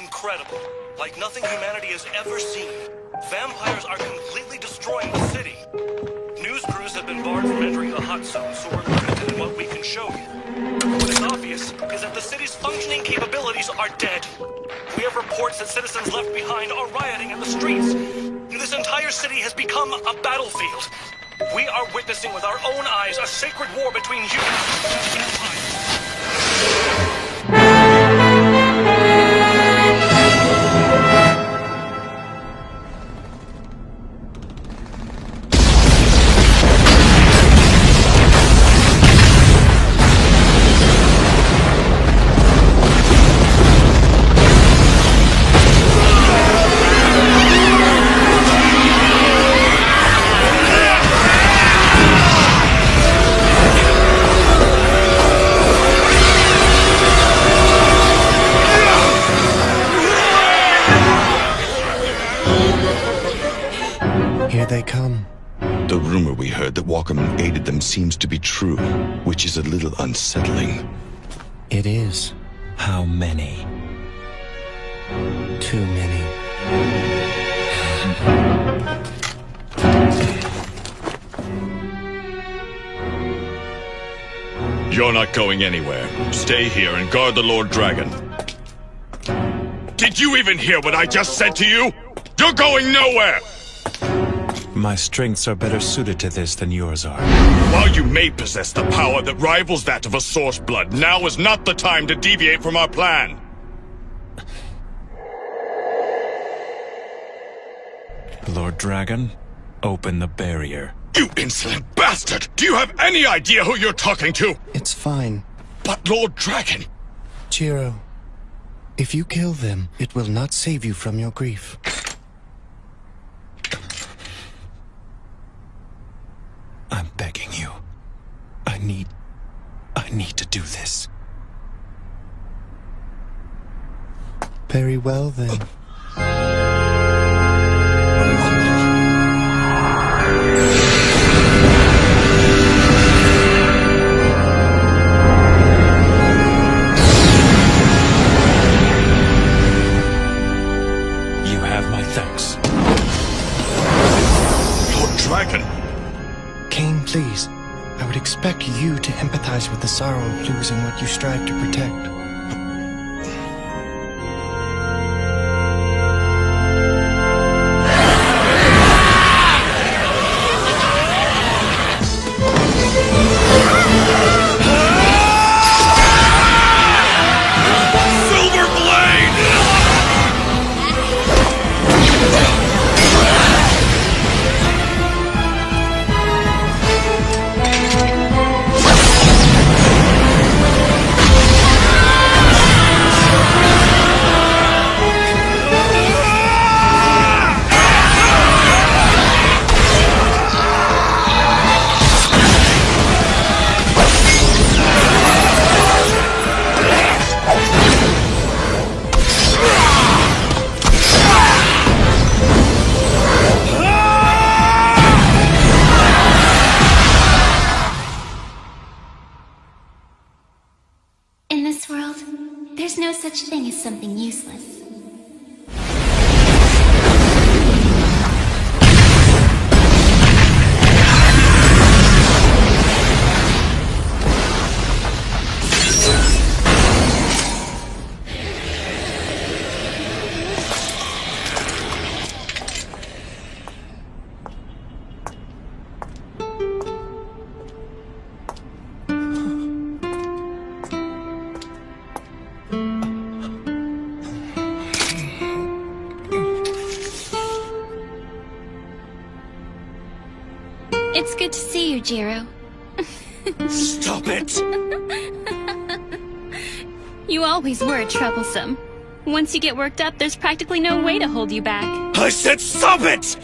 incredible. Like nothing humanity has ever seen. Vampires are completely destroying the city. News crews have been barred from entering the hot zone, so we're limited in what we can show you. What is obvious is that the city's functioning capabilities are dead. We have reports that citizens left behind are rioting in the streets. This entire city has become a battlefield. We are witnessing with our own eyes a sacred war between humans and vampires. Here they come. The rumor we heard that Walkerman aided them seems to be true, which is a little unsettling. It is. How many? Too many. You're not going anywhere. Stay here and guard the Lord Dragon. Did you even hear what I just said to you? You're going nowhere! My strengths are better suited to this than yours are. While you may possess the power that rivals that of a source blood, now is not the time to deviate from our plan. Lord Dragon, open the barrier. You insolent bastard! Do you have any idea who you're talking to? It's fine. But Lord Dragon... Jiro, if you kill them, it will not save you from your grief. I'm begging you. I need to do this. Very well, then. You have my thanks. Lord Dragon... Kane, please. I would expect you to empathize with the sorrow of losing what you strive to protect. In this world, there's no such thing as something useless. It's good to see you, Jiro. Stop it! You always were troublesome. Once you get worked up, there's practically no way to hold you back. I said stop it!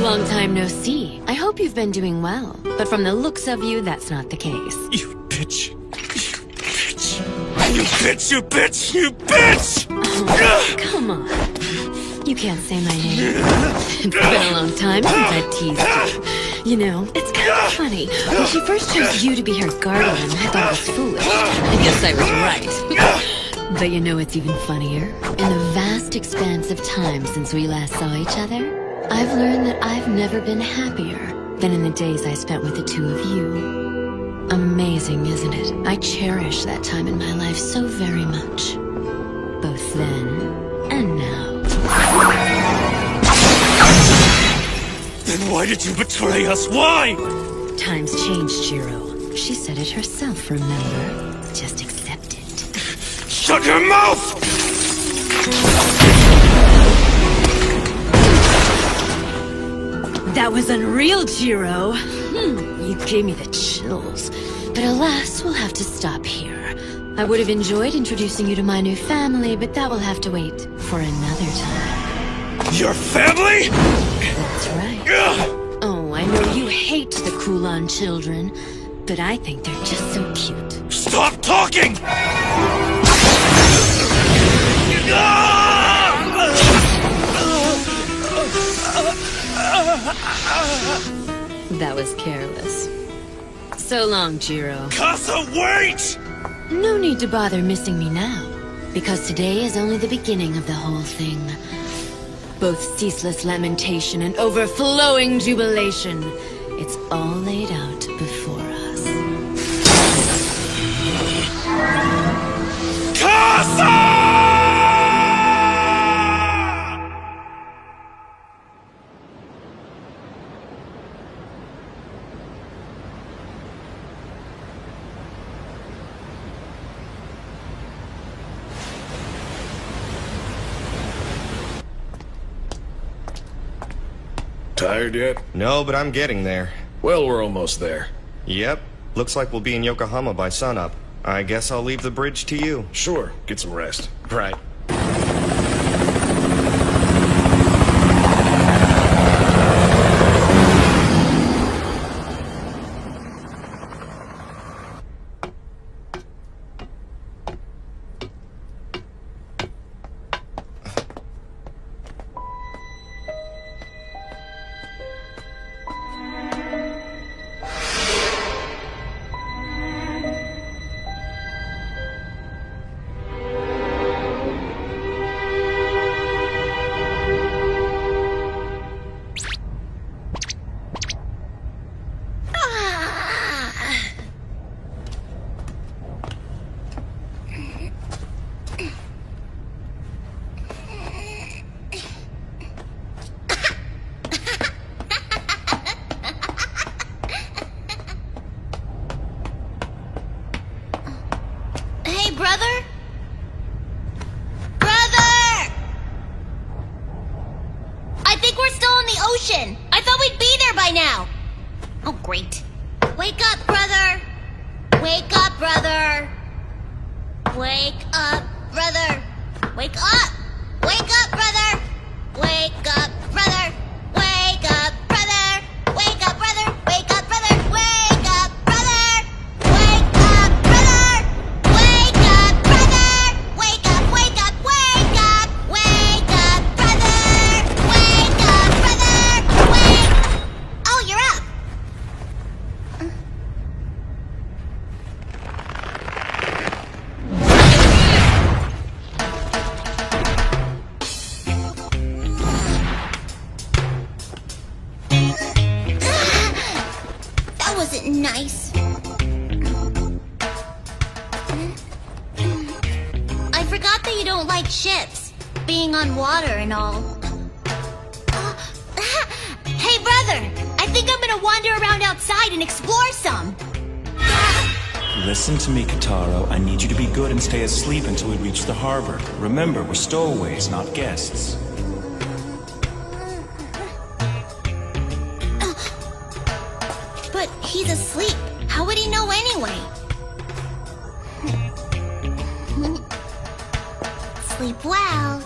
Long time no see. I hope you've been doing well. But from the looks of you, that's not the case. You bitch! You bitch! You bitch! You bitch! You bitch! Oh, come on. You can't say my name. It's been a long time since I've teased you. You know, it's Funny, when she first chose you to be her guardian, I thought it was foolish. I guess I was right. But you know what's even funnier? In the vast expanse of time since we last saw each other, I've learned that I've never been happier than in the days I spent with the two of you. Amazing, isn't it? I cherish that time in my life so very much. Both then and now. Then why did you betray us? Why? Times changed, Jiro. She said it herself, remember? Just accept it. Shut your mouth! That was unreal, Jiro. You gave me the chills. But alas, we'll have to stop here. I would have enjoyed introducing you to my new family, but that will have to wait for another time. Your family? That's right. Oh, I know you hate the Kowloon Children, but I think they're just so cute. Stop talking! That was careless. So long, Jiro. Casa, wait! No need to bother missing me now, because today is only the beginning of the whole thing. Both ceaseless lamentation and overflowing jubilation. It's all laid out before us. Casa! Tired yet? No, but I'm getting there. Well, we're almost there. Yep. Looks like we'll be in Yokohama by sunup. I guess I'll leave the bridge to you. Sure, get some rest. Right. I thought we'd be there by now. Oh, great. Wake up, brother. Wake up, brother. Wake up, brother. Wake up. Wake up, brother. Wake up, brother. Wake up, brother. Wake up, brother. Wake up, brother. Wake up, brother. Wake up, brother. Wake up, brother. Wake up, wake up, wake up. Wake up, brother. Wake up, brother. Wake. Oh, you're up. That wasn't nice. I forgot that you don't like ships, being on water and all. Hey, brother! I think I'm gonna wander around outside and explore some. Listen to me, Kotaro. I need you to be good and stay asleep until we reach the harbor. Remember, we're stowaways, not guests. But he's asleep. How would he know anyway? Sleep well.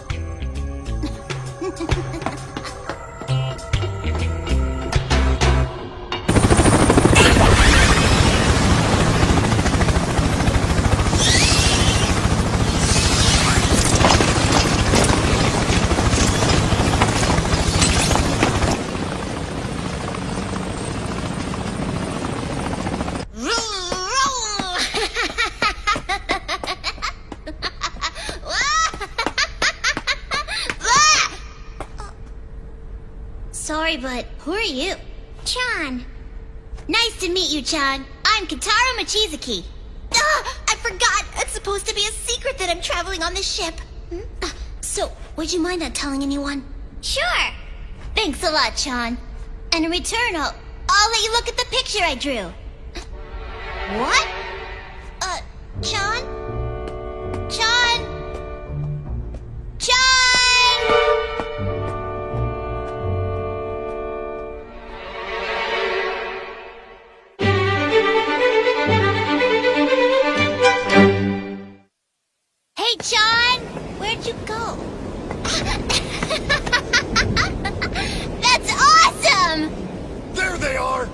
Who are you? Chan. Nice to meet you, Chan. I'm Kotaro Mochizuki. I forgot! It's supposed to be a secret that I'm traveling on this ship. So, would you mind not telling anyone? Sure! Thanks a lot, Chan. And in return, I'll let you look at the picture I drew. What? Chan? Chan? Chan! Hey, Chan! Where'd you go? That's awesome! There they are!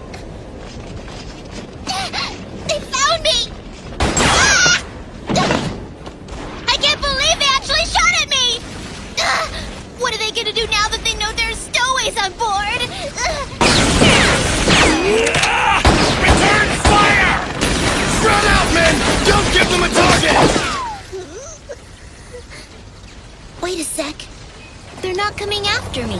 They found me! Ah! I can't believe they actually shot at me! What are they gonna do now that they know there's stowaways on board? Return fire! Spread out, men! Don't give them a target! Wait a sec. They're not coming after me.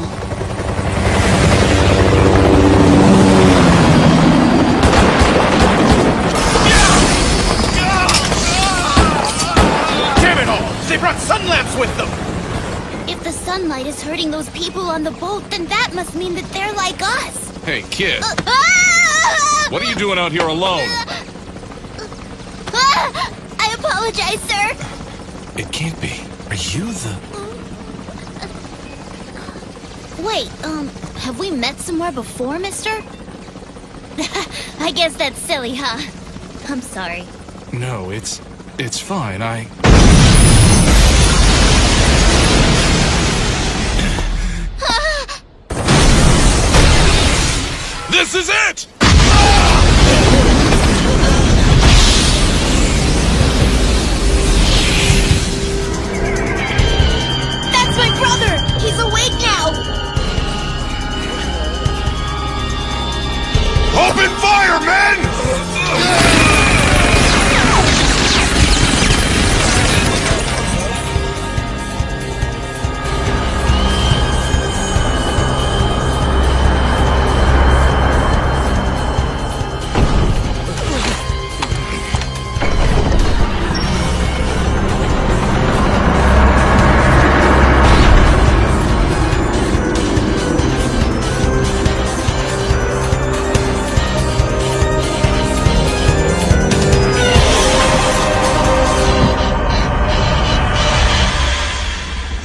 Damn it all! They brought sun lamps with them! If the sunlight is hurting those people on the boat, then that must mean that they're like us. Hey, kid. Ah! What are you doing out here alone? I apologize, sir. It can't be. Are you the... Wait, have we met somewhere before, mister? I guess that's silly, huh? I'm sorry. No, it's fine. This is it! That's my brother! He's awake now! Open fire, men!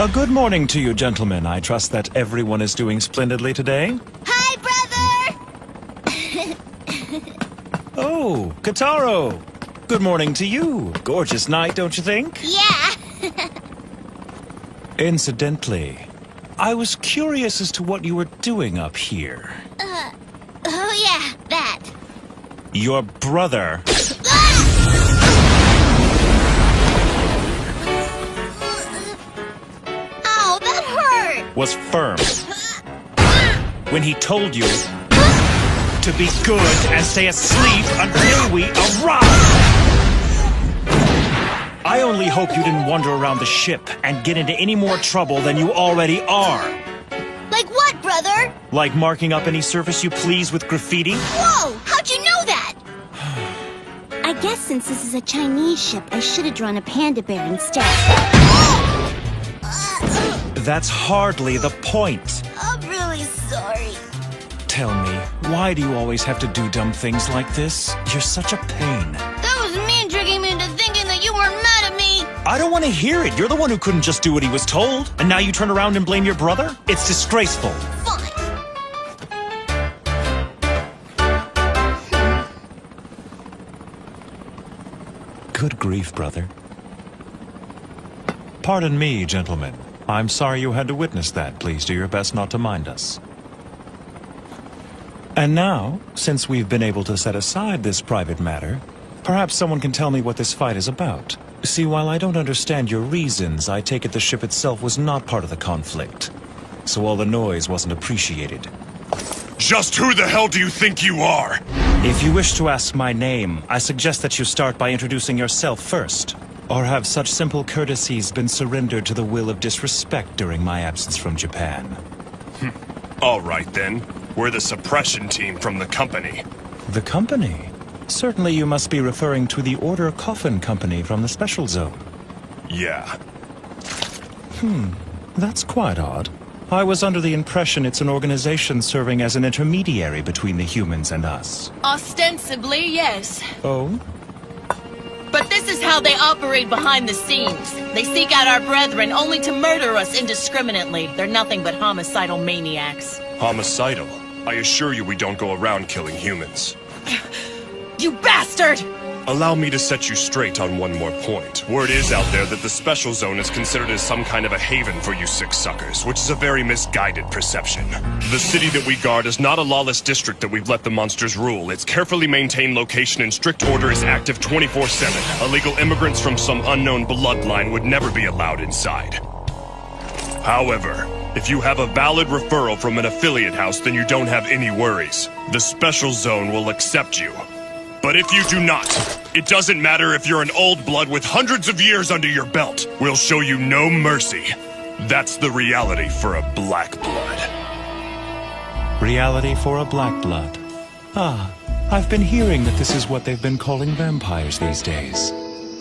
A good morning to you, gentlemen. I trust that everyone is doing splendidly today. Hi, brother! Oh, Kotaro! Good morning to you. Gorgeous night, don't you think? Yeah! Incidentally, I was curious as to what you were doing up here. Oh yeah, that. Your brother Ow, that hurt! was firm when he told you to be good and stay asleep until we arrive. I only hope you didn't wander around the ship and get into any more trouble than you already are. Like what, brother? Like marking up any surface you please with graffiti? Whoa! How'd you know that? I guess since this is a Chinese ship, I should have drawn a panda bear instead. That's hardly the point. I'm really sorry. Tell me, why do you always have to do dumb things like this? You're such a pain. That was me tricking me into thinking that you weren't mad at me. I don't want to hear it. You're the one who couldn't just do what he was told. And now you turn around and blame your brother? It's disgraceful. Fine. Good grief, brother. Pardon me, gentlemen. I'm sorry you had to witness that. Please do your best not to mind us. And now, since we've been able to set aside this private matter, perhaps someone can tell me what this fight is about. See, while I don't understand your reasons, I take it the ship itself was not part of the conflict. So all the noise wasn't appreciated. Just who the hell do you think you are? If you wish to ask my name, I suggest that you start by introducing yourself first. Or have such simple courtesies been surrendered to the will of disrespect during my absence from Japan? All right, then. We're the suppression team from the company. The company? Certainly you must be referring to the Order Coffin Company from the Special Zone. Yeah. That's quite odd. I was under the impression it's an organization serving as an intermediary between the humans and us. Ostensibly, yes. Oh? But this is how they operate behind the scenes. They seek out our brethren only to murder us indiscriminately. They're nothing but homicidal maniacs. Homicidal? I assure you we don't go around killing humans. You bastard! Allow me to set you straight on one more point. Word is out there that the Special Zone is considered as some kind of a haven for you sick suckers, which is a very misguided perception. The city that we guard is not a lawless district that we've let the monsters rule. Its carefully maintained location and strict order is active 24/7. Illegal immigrants from some unknown bloodline would never be allowed inside. However, if you have a valid referral from an affiliate house, then you don't have any worries. The Special Zone will accept you. But if you do not, it doesn't matter if you're an old blood with hundreds of years under your belt. We'll show you no mercy. That's the reality for a black blood. Reality for a black blood. Ah, I've been hearing that this is what they've been calling vampires these days.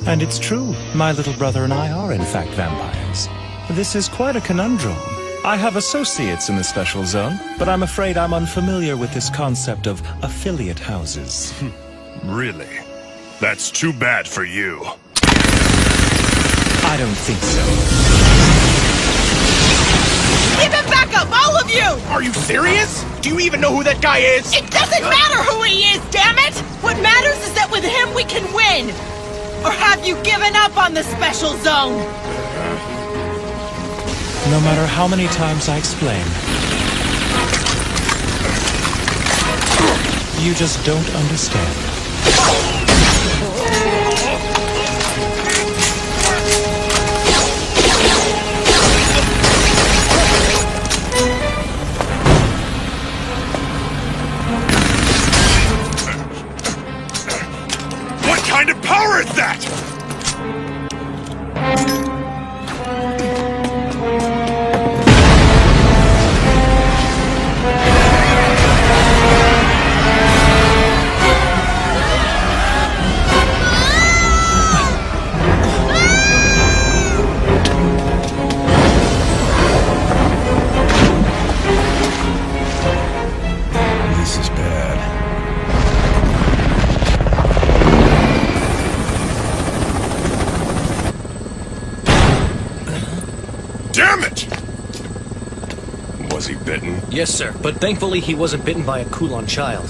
And it's true, my little brother and I are in fact vampires. This is quite a conundrum. I have associates in the Special Zone, but I'm afraid I'm unfamiliar with this concept of affiliate houses. Really? That's too bad for you. I don't think so. Give him back up, all of you! Are you serious? Do you even know who that guy is? It doesn't matter who he is, damn it! What matters is that with him we can win! Or have you given up on the Special Zone? No matter how many times I explain, you just don't understand. What kind of power is that? Yes, sir, but thankfully he wasn't bitten by a Kowloon child.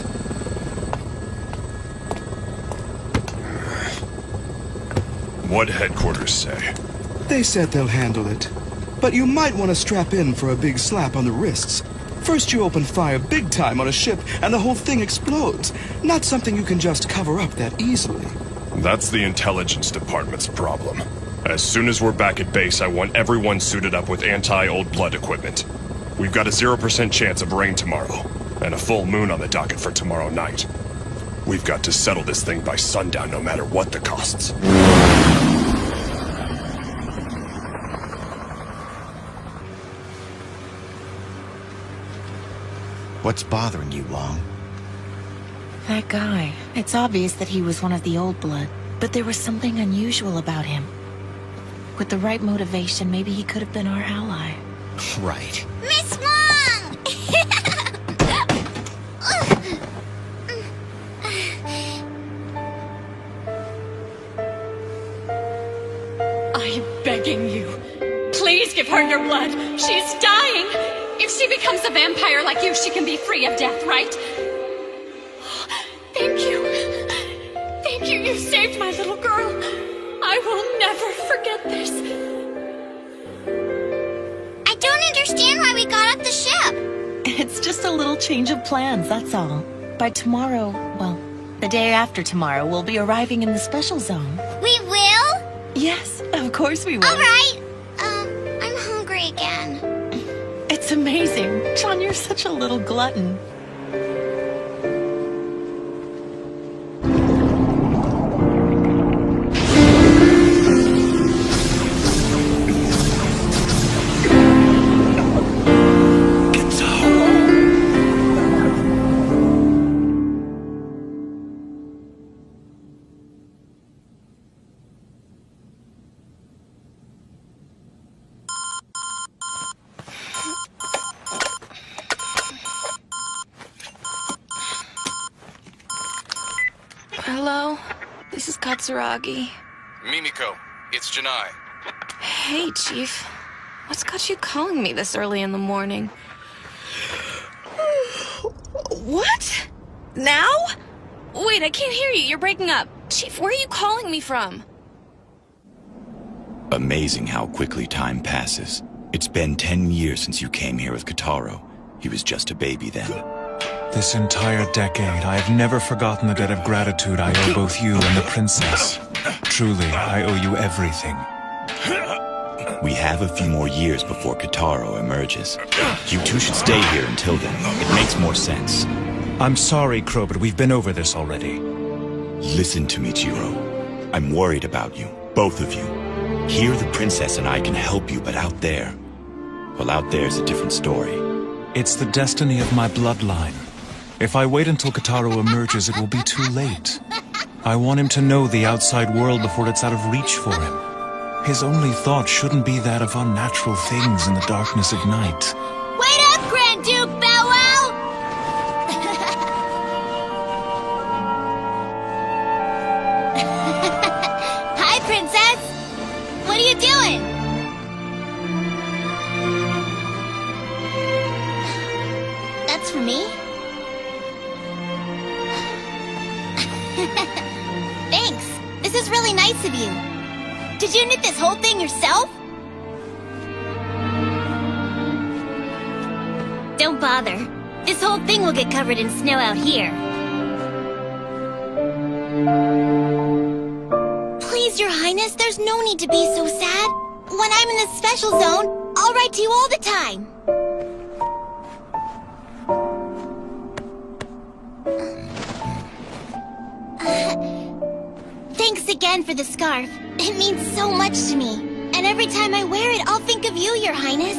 What'd headquarters say? They said they'll handle it. But you might want to strap in for a big slap on the wrists. First you open fire big time on a ship and the whole thing explodes. Not something you can just cover up that easily. That's the intelligence department's problem. As soon as we're back at base, I want everyone suited up with anti-old blood equipment. We've got a 0% chance of rain tomorrow, and a full moon on the docket for tomorrow night. We've got to settle this thing by sundown no matter what the costs. What's bothering you, Long? That guy. It's obvious that he was one of the old blood, but there was something unusual about him. With the right motivation, maybe he could have been our ally. Right. Miss Wong! I'm begging you. Please give her your blood. She's dying. If she becomes a vampire like you, she can be free of death, right? Thank you. Thank you. You saved my little girl. I will never forget this. I don't understand why we got off the ship. It's just a little change of plans, that's all. By tomorrow, well, the day after tomorrow, we'll be arriving in the Special Zone. We will? Yes, of course we will. All right. I'm hungry again. It's amazing. John, you're such a little glutton. Hello? This is Katsuragi. Mimiko, it's Janai. Hey, Chief. What's got you calling me this early in the morning? What? Now? Wait, I can't hear you. You're breaking up. Chief, where are you calling me from? Amazing how quickly time passes. It's been 10 years since you came here with Kotaro. He was just a baby then. This entire decade, I have never forgotten the debt of gratitude I owe both you and the princess. Truly, I owe you everything. We have a few more years before Kotaro emerges. You two should stay here until then. It makes more sense. I'm sorry, Crow, but we've been over this already. Listen to me, Jiro. I'm worried about you, both of you. Here the princess and I can help you, but out there... well, out there's a different story. It's the destiny of my bloodline. If I wait until Kotaro emerges, it will be too late. I want him to know the outside world before it's out of reach for him. His only thought shouldn't be that of unnatural things in the darkness of night. Wait up, Grand Duke Bow Wow! Hi, Princess! What are you doing? That's for me? Thanks. This is really nice of you. Did you knit this whole thing yourself? Don't bother. This whole thing will get covered in snow out here. Please, Your Highness, there's no need to be so sad. When I'm in the special zone, I'll write to you all the time. Thanks again for the scarf. It means so much to me. And every time I wear it, I'll think of you, Your Highness.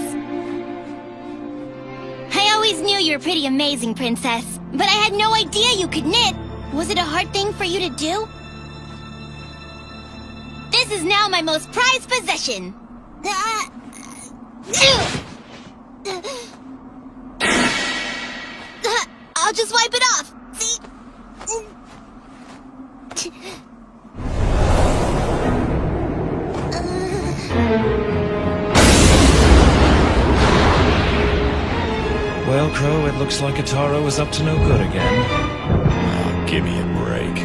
I always knew you were pretty amazing, Princess. But I had no idea you could knit. Was it a hard thing for you to do? This is now my most prized possession. I'll just wipe it off. See? Well, Crow, it looks like Kotaro is up to no good again. Oh, give me a break.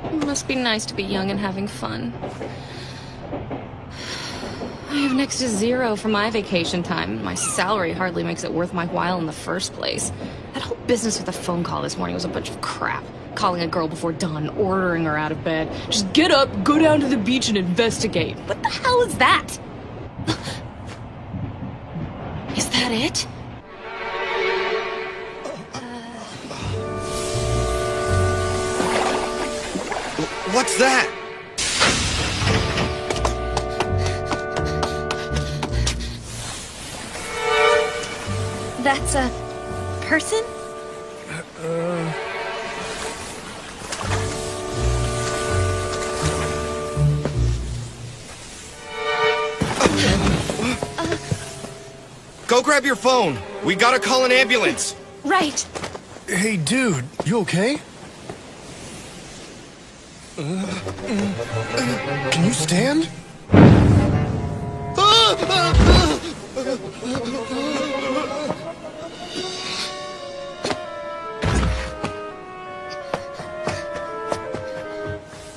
It must be nice to be young and having fun. I have next to zero for my vacation time. My salary hardly makes it worth my while in the first place. That whole business with the phone call this morning was a bunch of crap. Calling a girl before dawn, ordering her out of bed. Just get up, go down to the beach and investigate. What the hell is that? Is that it? What's that? That's a person? Go grab your phone. We gotta call an ambulance. Right. Hey, dude, you okay? Can you stand?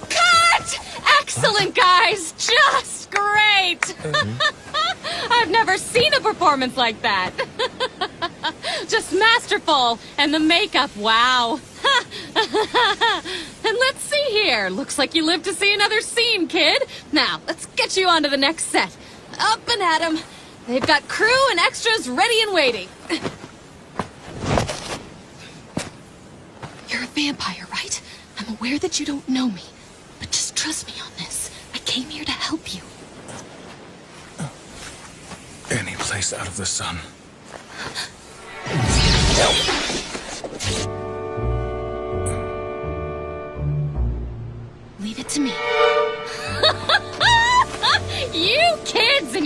Cut! Excellent, guys! Just great! I've never seen a performance like that. Just masterful. And the makeup, wow. And let's see here. Looks like you live to see another scene, kid. Now, let's get you onto the next set. Up and at 'em. They've got crew and extras ready and waiting. You're a vampire, right? I'm aware that you don't know me. But just trust me on this. I came here to help you. Any place out of the sun.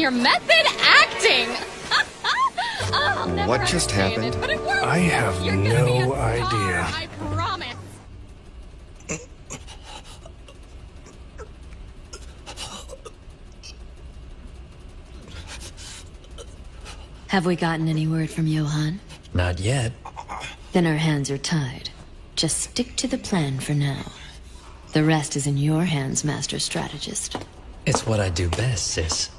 your method acting! I'll never What just understand happened? It, but it works. I have You're gonna be a no star, idea. I promise. Have we gotten any word from Johann? Not yet. Then our hands are tied. Just stick to the plan for now. The rest is in your hands, Master Strategist. It's what I do best, sis.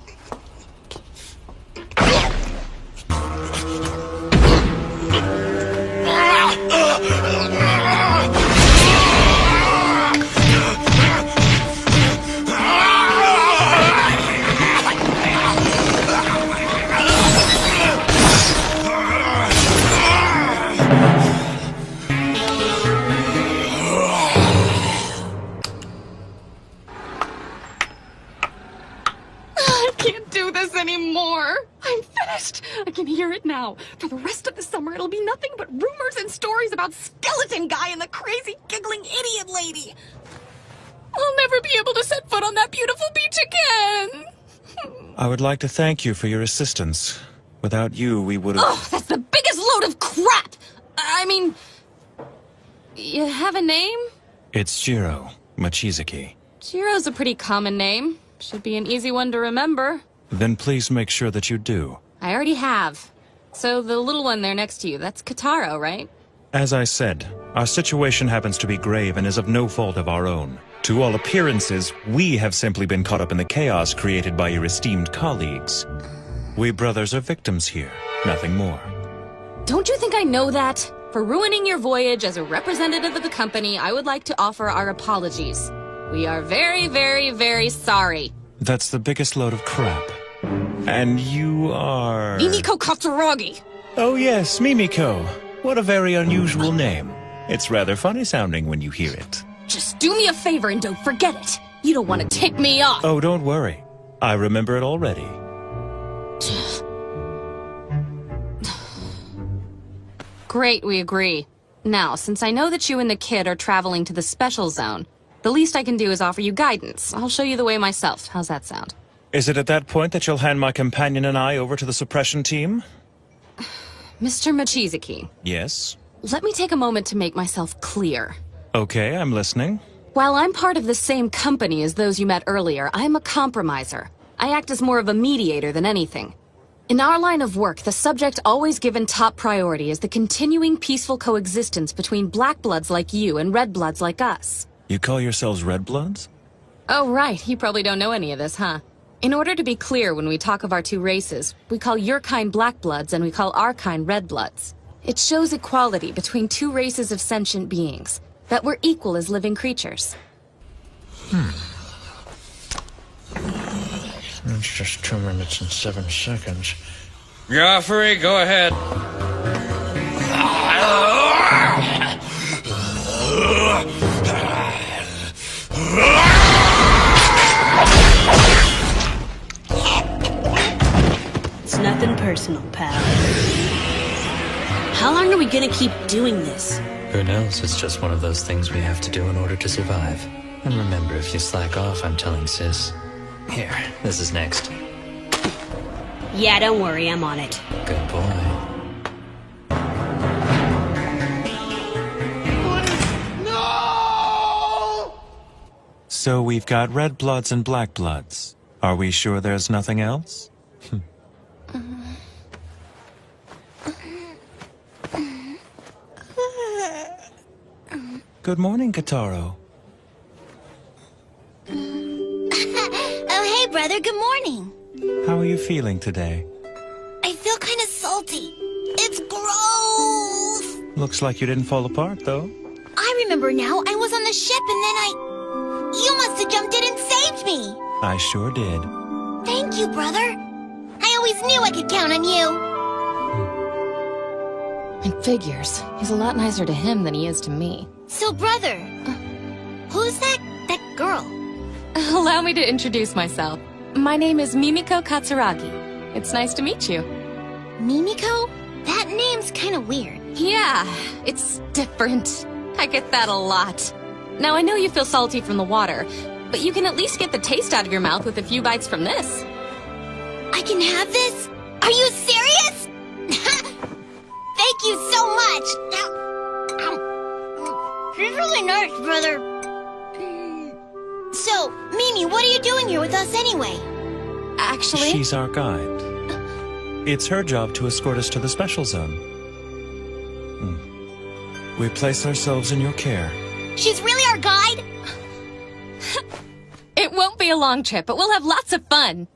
I can't do this anymore. I'm finished. I can hear it now. For the rest of the summer, it'll be nothing but rumors and stories about Skeleton Guy and the crazy, giggling idiot lady. I'll never be able to set foot on that beautiful beach again. I would like to thank you for your assistance. Without you, we would have... Oh, that's the biggest load of crap! I mean... You have a name? It's Jiro Mochizuki. Jiro's a pretty common name. Should be an easy one to remember. Then please make sure that you do. I already have. So the little one there next to you, that's Kotaro, right? As I said, our situation happens to be grave and is of no fault of our own. To all appearances, we have simply been caught up in the chaos created by your esteemed colleagues. We brothers are victims here, nothing more. Don't you think I know that? For ruining your voyage as a representative of the company, I would like to offer our apologies. We are very, very, very sorry. That's the biggest load of crap. And you are... Mimiko Katsuragi! Oh yes, Mimiko. What a very unusual name. It's rather funny sounding when you hear it. Just do me a favor and don't forget it. You don't want to tick me off. Oh, don't worry. I remember it already. Great, we agree. Now, since I know that you and the kid are traveling to the special zone, the least I can do is offer you guidance. I'll show you the way myself. How's that sound? Is it at that point that you'll hand my companion and I over to the suppression team? Mr. Mochizuki. Yes? Let me take a moment to make myself clear. Okay, I'm listening. While I'm part of the same company as those you met earlier, I'm a compromiser. I act as more of a mediator than anything. In our line of work, the subject always given top priority is the continuing peaceful coexistence between black bloods like you and red bloods like us. You call yourselves Red Bloods? Oh, right. You probably don't know any of this, huh? In order to be clear when we talk of our two races, we call your kind black bloods and we call our kind red bloods. It shows equality between two races of sentient beings, that we're equal as living creatures. It's just 2 minutes and 7 seconds. Joffrey, go ahead. It's nothing personal, pal. How long are we gonna keep doing this? Who knows? It's just one of those things we have to do in order to survive. And remember, if you slack off, I'm telling sis. Here, this is next. Yeah, don't worry, I'm on it. Good boy. So we've got Red Bloods and Black Bloods. Are we sure there's nothing else? Good morning, Kotaro. Oh, hey, brother, good morning. How are you feeling today? I feel kind of salty. It's gross. Looks like you didn't fall apart, though. I remember now. I was on the ship and then You must have jumped in and saved me. I sure did. Thank you, brother. I always knew I could count on you. It figures. He's a lot nicer to him than he is to me. So, brother, who's that girl? Allow me to introduce myself. My name is Mimiko Katsuragi. It's nice to meet you. Mimiko? That name's kind of weird. Yeah, it's different. I get that a lot. Now, I know you feel salty from the water, but you can at least get the taste out of your mouth with a few bites from this. I I can have this? Are you serious? Thank you so much. She's really nice, brother. So, Mimi, what are you doing here with us anyway? Actually... She's our guide. It's her job to escort us to the special zone. We place ourselves in your care. She's really our guide? It won't be a long trip, but we'll have lots of fun.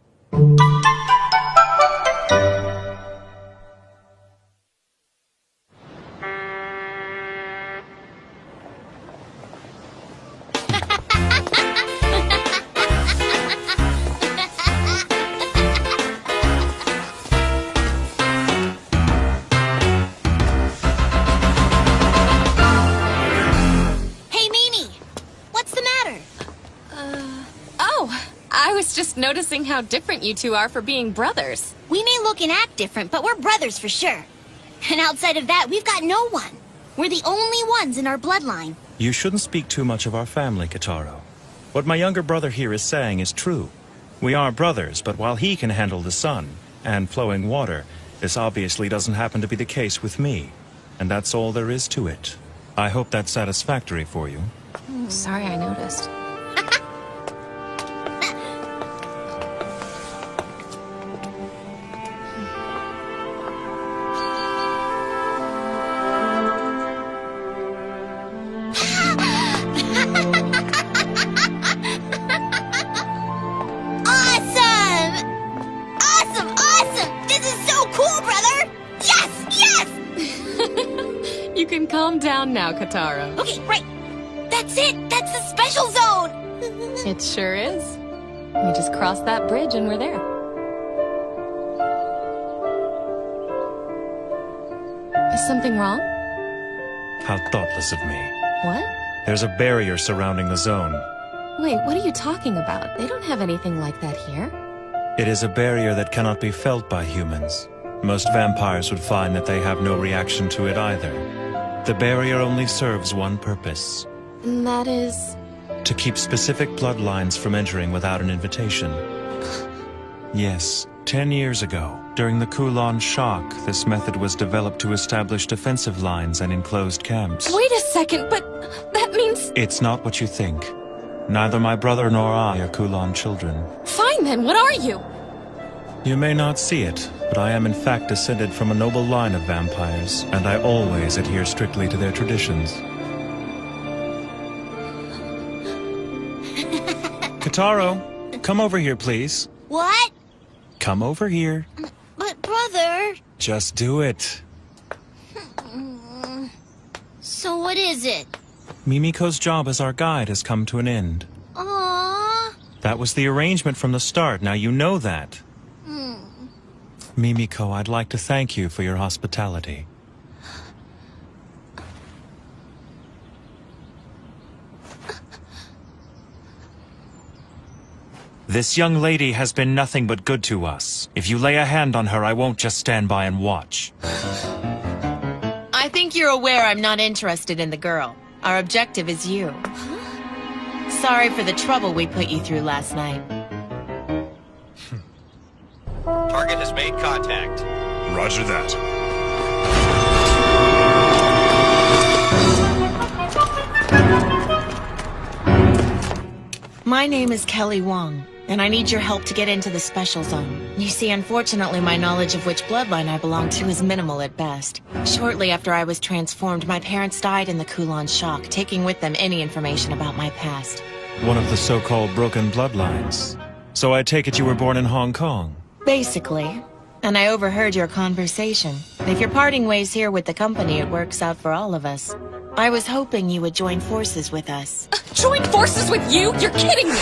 Just noticing how different you two are for being brothers. We may look and act different, but we're brothers for sure. And outside of that, we've got no one. We're the only ones in our bloodline. You shouldn't speak too much of our family, Kotaro. What my younger brother here is saying is true. We are brothers, but while he can handle the sun and flowing water, this obviously doesn't happen to be the case with me. And that's all there is to it. I hope that's satisfactory for you. Sorry I noticed. Calm down now, Kotaro. Okay, right. That's it. That's the special zone. It sure is. We just crossed that bridge and we're there. Is something wrong? How thoughtless of me. What? There's a barrier surrounding the zone. Wait, what are you talking about? They don't have anything like that here. It is a barrier that cannot be felt by humans. Most vampires would find that they have no reaction to it either. The barrier only serves one purpose. And that is? To keep specific bloodlines from entering without an invitation. Yes, 10 years ago, during the Kowloon shock, this method was developed to establish defensive lines and enclosed camps. Wait a second, but that means... It's not what you think. Neither my brother nor I are Kowloon children. Fine then, what are you? You may not see it, but I am in fact descended from a noble line of vampires, and I always adhere strictly to their traditions. Kotaro, come over here, please. What? Come over here. But, brother... Just do it. So what is it? Mimiko's job as our guide has come to an end. Aww. That was the arrangement from the start, now you know that. Mimiko, I'd like to thank you for your hospitality. This young lady has been nothing but good to us. If you lay a hand on her, I won't just stand by and watch. I think you're aware I'm not interested in the girl. Our objective is you. Sorry for the trouble we put you through last night. Target has made contact. Roger that. My name is Kelly Wong, and I need your help to get into the special zone. You see, unfortunately, my knowledge of which bloodline I belong to is minimal at best. Shortly after I was transformed, my parents died in the Kowloon shock, taking with them any information about my past. One of the so-called broken bloodlines. So I take it you were born in Hong Kong? Basically. And I overheard your conversation. If you're parting ways here with the company, it works out for all of us. I was hoping you would join forces with us. Join forces with you? You're kidding me!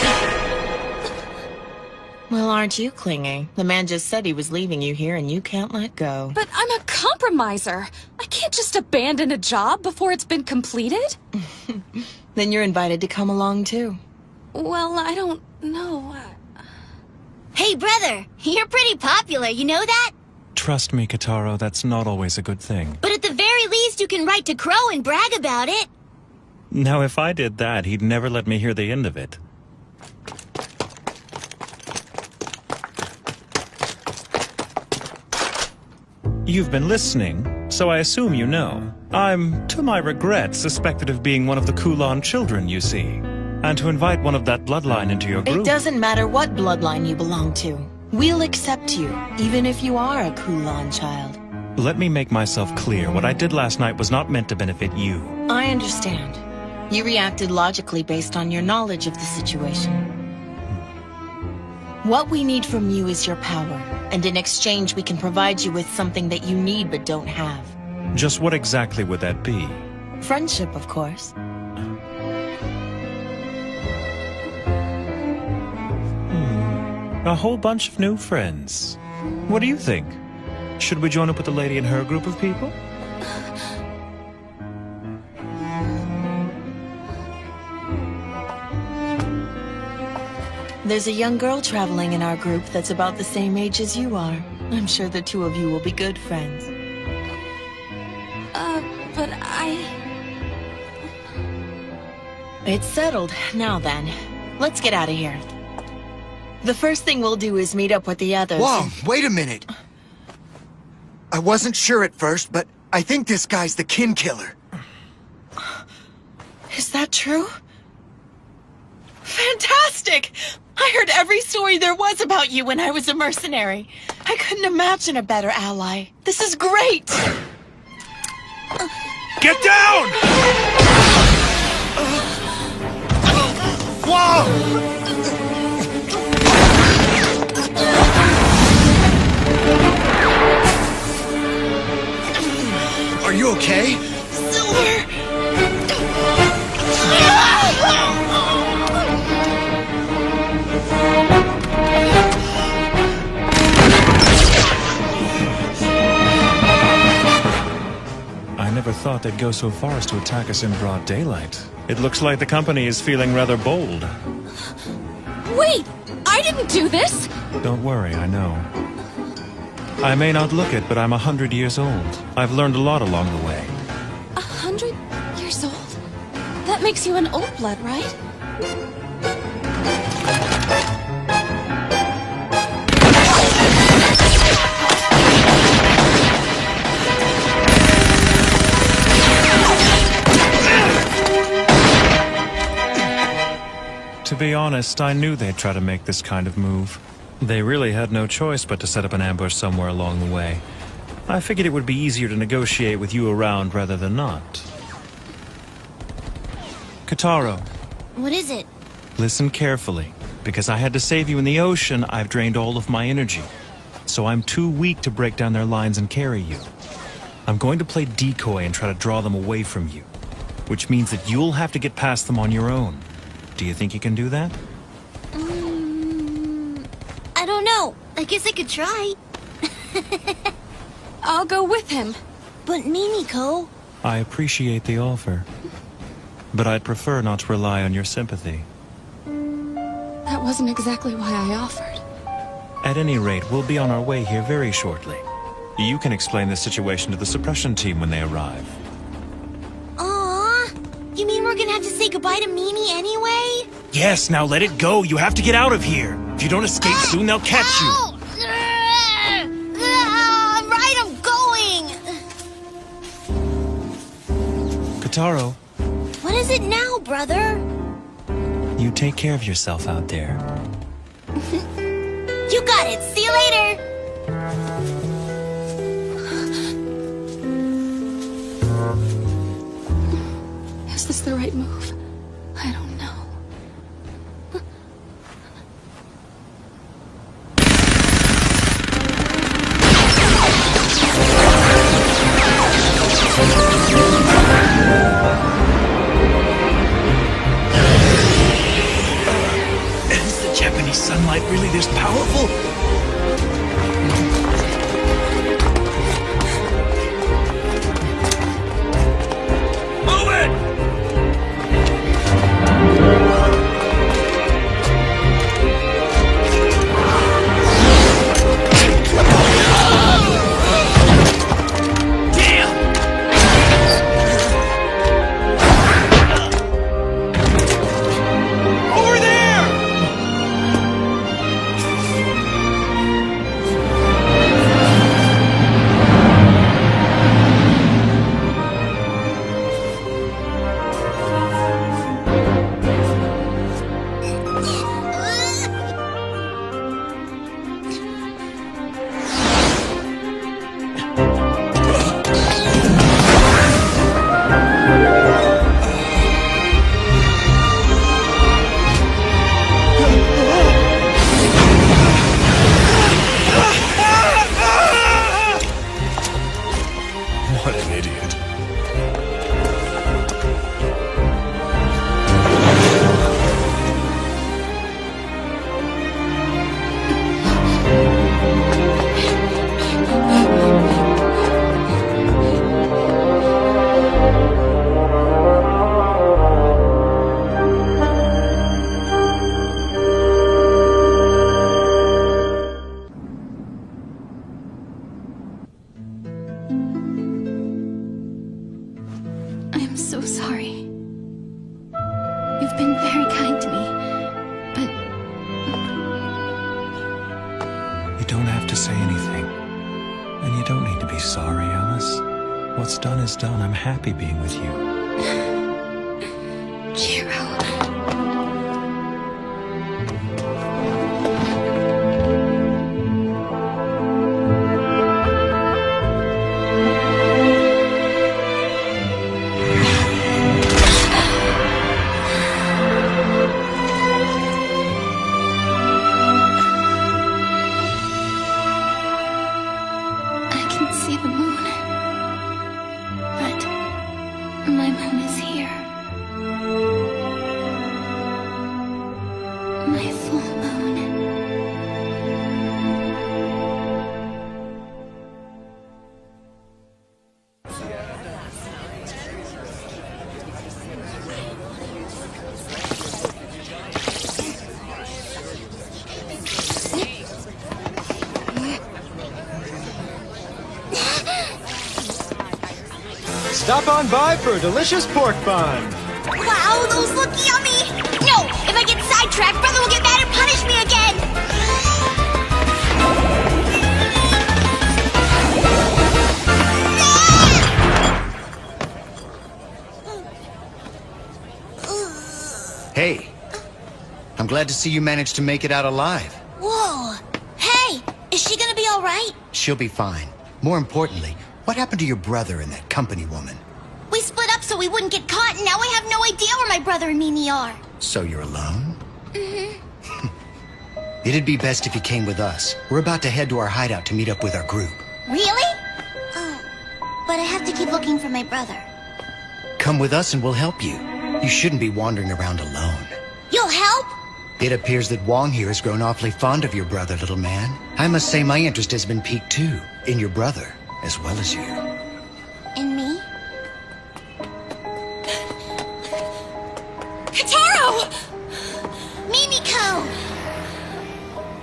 Well, aren't you clingy? The man just said he was leaving you here and you can't let go. But I'm a compromiser. I can't just abandon a job before it's been completed. Then you're invited to come along too. Well, I don't know. Hey, brother, you're pretty popular, you know that? Trust me, Kotaro, that's not always a good thing. But at the very least, you can write to Crow and brag about it. Now, if I did that, he'd never let me hear the end of it. You've been listening, so I assume you know. I'm, to my regret, suspected of being one of the Kowloon Children, you see. And to invite one of that bloodline into your group... It doesn't matter what bloodline you belong to. We'll accept you, even if you are a Kowloon child. Let me make myself clear. What I did last night was not meant to benefit you. I understand. You reacted logically based on your knowledge of the situation. What we need from you is your power, and in exchange we can provide you with something that you need but don't have. Just what exactly would that be? Friendship, of course. A whole bunch of new friends. What do you think? Should we join up with the lady and her group of people? There's a young girl traveling in our group that's about the same age as you are. I'm sure the two of you will be good friends. But It's settled. Now then, let's get out of here. The first thing we'll do is meet up with the others. Whoa, wait a minute. I wasn't sure at first, but I think this guy's the kin killer. Is that true? Fantastic! I heard every story there was about you when I was a mercenary. I couldn't imagine a better ally. This is great! Get down! Whoa! Are you okay? Silver! I never thought they'd go so far as to attack us in broad daylight. It looks like the company is feeling rather bold. wait! I didn't do this! Don't worry, I know. I may not look it, but I'm 100 years old. I've learned a lot along the way. 100 years old? That makes you an old blood, right? To be honest, I knew they'd try to make this kind of move. They really had no choice but to set up an ambush somewhere along the way. I figured it would be easier to negotiate with you around rather than not. Kotaro. What is it? Listen carefully. Because I had to save you in the ocean, I've drained all of my energy. So I'm too weak to break down their lines and carry you. I'm going to play decoy and try to draw them away from you. Which means that you'll have to get past them on your own. Do you think you can do that? I don't know. I guess I could try. I'll go with him. But Mimiko... I appreciate the offer. But I'd prefer not to rely on your sympathy. That wasn't exactly why I offered. At any rate, we'll be on our way here very shortly. You can explain the situation to the suppression team when they arrive. Aww. You mean we're gonna have to say goodbye to Mimi anyway? Yes, now let it go. You have to get out of here. If you don't escape soon, they'll catch you. Right, I'm going! Kotaro. What is it now, brother? You take care of yourself out there. You got it. See you later. Is this the right move? I don't know. Is the Japanese sunlight really this powerful? Move it! I'm so sorry. You've been very kind to me, but... You don't have to say anything. And you don't need to be sorry, Alice. What's done is done. I'm happy being with you. Jiro. Stop on by for a delicious pork bun. Wow, those look yummy! No! If I get sidetracked, Brother will get mad and punish me again! Hey. I'm glad to see you managed to make it out alive. Whoa! Hey! Is she gonna be alright? She'll be fine. More importantly, what happened to your brother and that company woman? We split up so we wouldn't get caught, and now I have no idea where my brother and Mimi are. So you're alone? Mm-hmm. It'd be best if you came with us. We're about to head to our hideout to meet up with our group. Really? Oh, but I have to keep looking for my brother. Come with us and we'll help you. You shouldn't be wandering around alone. You'll help? It appears that Wong here has grown awfully fond of your brother, little man. I must say my interest has been piqued too, in your brother, as well as you. And me? Kotaro! Mimiko!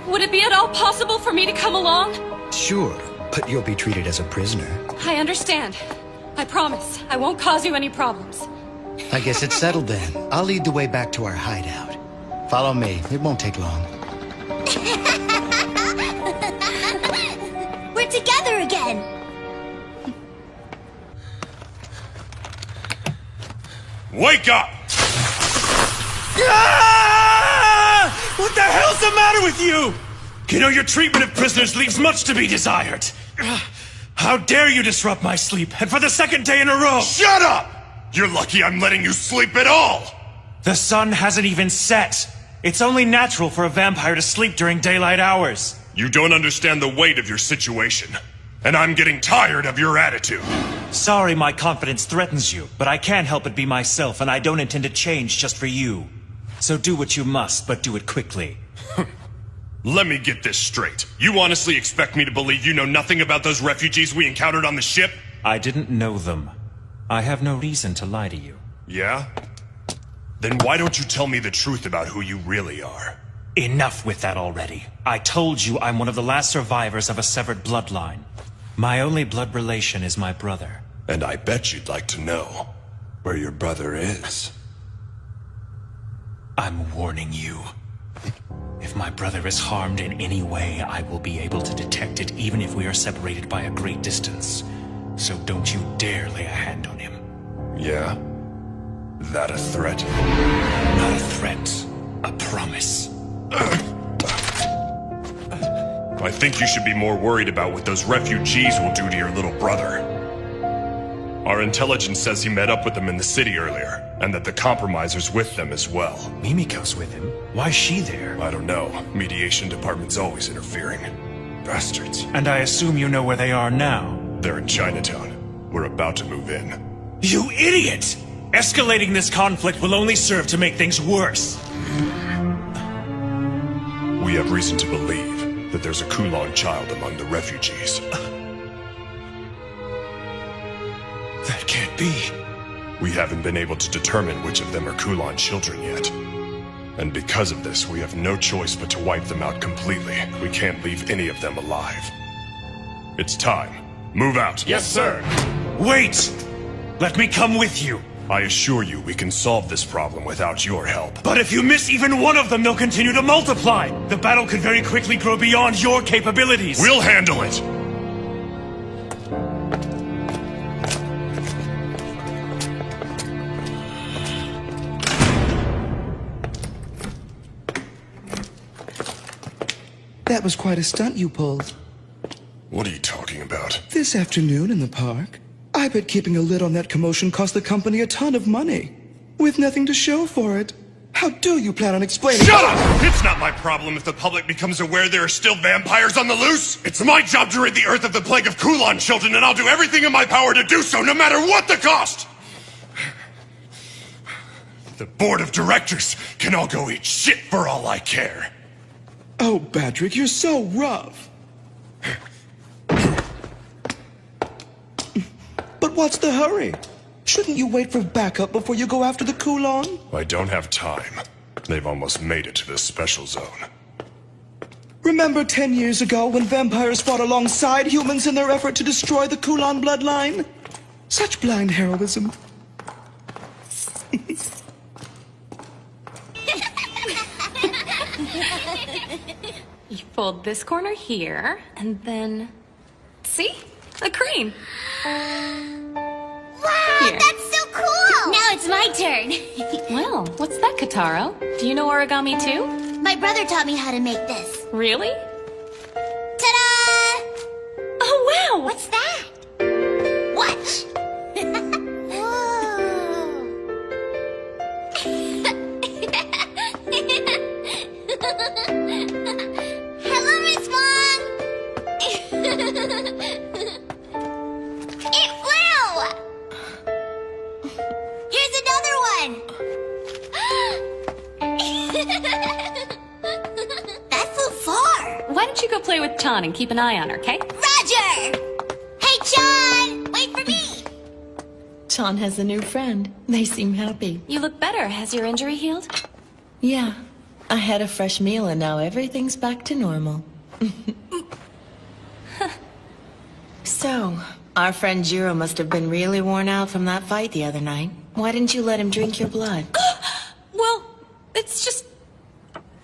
Would it be at all possible for me to come along? Sure, but you'll be treated as a prisoner. I understand. I promise. I won't cause you any problems. I guess it's settled then. I'll lead the way back to our hideout. Follow me. It won't take long. We're together again! Wake up! Ah! What the hell's the matter with you? You know, your treatment of prisoners leaves much to be desired. How dare you disrupt my sleep, and for the second day in a row! Shut up! You're lucky I'm letting you sleep at all! The sun hasn't even set. It's only natural for a vampire to sleep during daylight hours. You don't understand the weight of your situation, and I'm getting tired of your attitude. Sorry my confidence threatens you, but I can't help but be myself, and I don't intend to change just for you. So do what you must, but do it quickly. Let me get this straight. You honestly expect me to believe you know nothing about those refugees we encountered on the ship? I didn't know them. I have no reason to lie to you. Yeah? Then why don't you tell me the truth about who you really are? Enough with that already. I told you I'm one of the last survivors of a severed bloodline. My only blood relation is my brother. And I bet you'd like to know where your brother is. I'm warning you. If my brother is harmed in any way, I will be able to detect it even if we are separated by a great distance. So don't you dare lay a hand on him. Yeah? That a threat? Not a threat. A promise. I think you should be more worried about what those refugees will do to your little brother. Our intelligence says he met up with them in the city earlier, and that the compromiser's with them as well. Mimiko's with him? Why's she there? I don't know. Mediation department's always interfering. Bastards. And I assume you know where they are now? They're in Chinatown. We're about to move in. You idiot! Escalating this conflict will only serve to make things worse. We have reason to believe that there's a Kowloon child among the refugees. That can't be. We haven't been able to determine which of them are Kowloon Children yet. And because of this, we have no choice but to wipe them out completely. We can't leave any of them alive. It's time. Move out. Yes, sir. Wait! Let me come with you. I assure you we can solve this problem without your help. But if you miss even one of them, they'll continue to multiply. The battle could very quickly grow beyond your capabilities. We'll handle it! That was quite a stunt you pulled. What are you talking about? This afternoon in the park, I bet keeping a lid on that commotion cost the company a ton of money. With nothing to show for it. How do you plan on explaining— Shut up! It's not my problem if the public becomes aware there are still vampires on the loose! It's my job to rid the Earth of the plague of Kowloon Children, and I'll do everything in my power to do so, no matter what the cost! The board of directors can all go eat shit for all I care. Oh, Patrick, you're so rough. But what's the hurry? Shouldn't you wait for backup before you go after the Kowloon? I don't have time. They've almost made it to the special zone. Remember 10 years ago when vampires fought alongside humans in their effort to destroy the Kowloon bloodline? Such blind heroism. You fold this corner here, and then... See? A crane. Wow, Here. that's so cool! Now it's my turn. Well, what's that, Kotaro? Do you know origami too? My brother taught me how to make this. Really? Ta-da! Oh, wow! What's that? Watch! Hello, Miss Wong! It flew! Here's another one! That flew far! Why don't you go play with Chan and keep an eye on her, okay? Roger! Hey, John! Wait for me! Chan has a new friend. They seem happy. You look better. Has your injury healed? Yeah. I had a fresh meal and now everything's back to normal. So, our friend Jiro must have been really worn out from that fight the other night. Why didn't you let him drink your blood? Well, it's just...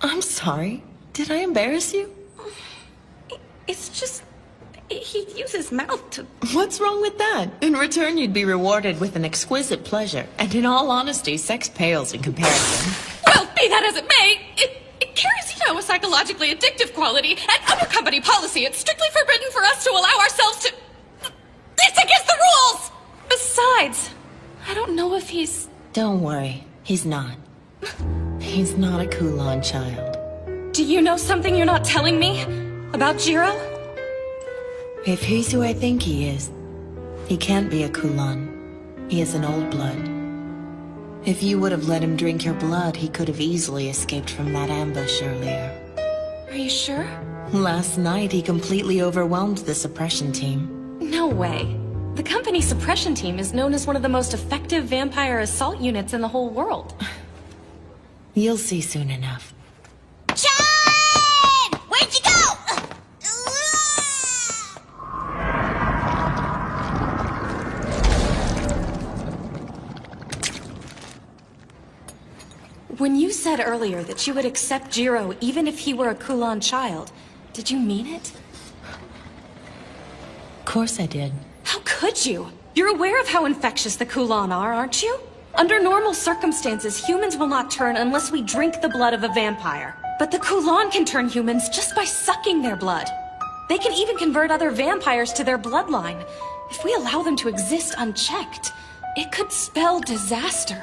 I'm sorry. Did I embarrass you? It's just... He'd use his mouth to... What's wrong with that? In return, you'd be rewarded with an exquisite pleasure. And in all honesty, sex pales in comparison. Well, be that as it may, it carries, a psychologically addictive quality. And under company policy, it's strictly forbidden for us to allow ourselves to... It's against the rules! Besides, I don't know if he's... Don't worry. He's not. He's not a Kowloon child. Do you know something you're not telling me? About Jiro? If he's who I think he is, he can't be a Kowloon. He is an old blood. If you would have let him drink your blood, he could have easily escaped from that ambush earlier. Are you sure? Last night, he completely overwhelmed the suppression team. No way. The company suppression team is known as one of the most effective vampire assault units in the whole world. You'll see soon enough. John! Where'd you go? When you said earlier that you would accept Jiro even if he were a Kowloon child, did you mean it? Of course I did. How could you? You're aware of how infectious the Kowloon are, aren't you? Under normal circumstances, humans will not turn unless we drink the blood of a vampire. But the Kowloon can turn humans just by sucking their blood. They can even convert other vampires to their bloodline. If we allow them to exist unchecked, it could spell disaster.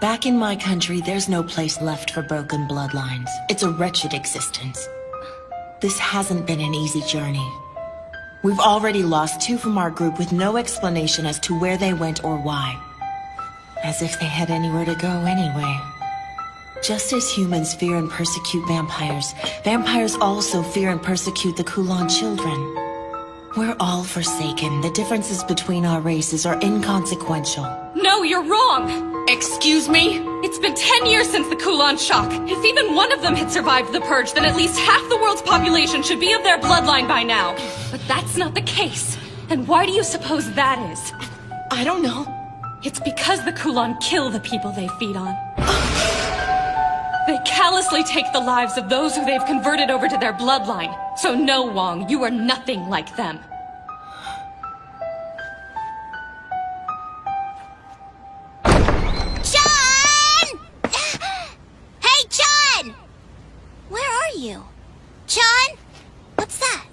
Back in my country, there's no place left for broken bloodlines. It's a wretched existence. This hasn't been an easy journey. We've already lost 2 from our group with no explanation as to where they went or why. As if they had anywhere to go anyway. Just as humans fear and persecute vampires, vampires also fear and persecute the Kowloon Children. We're all forsaken. The differences between our races are inconsequential. No, you're wrong! Excuse me? It's been 10 years since the Kowloon shock. If even one of them had survived the purge, then at least half the world's population should be of their bloodline by now. But that's not the case. And why do you suppose that is? I don't know. It's because the Kowloon kill the people they feed on. They callously take the lives of those who they've converted over to their bloodline. So no, Wong, you are nothing like them. Chun! Hey, Chun! Where are you? Chun? What's that?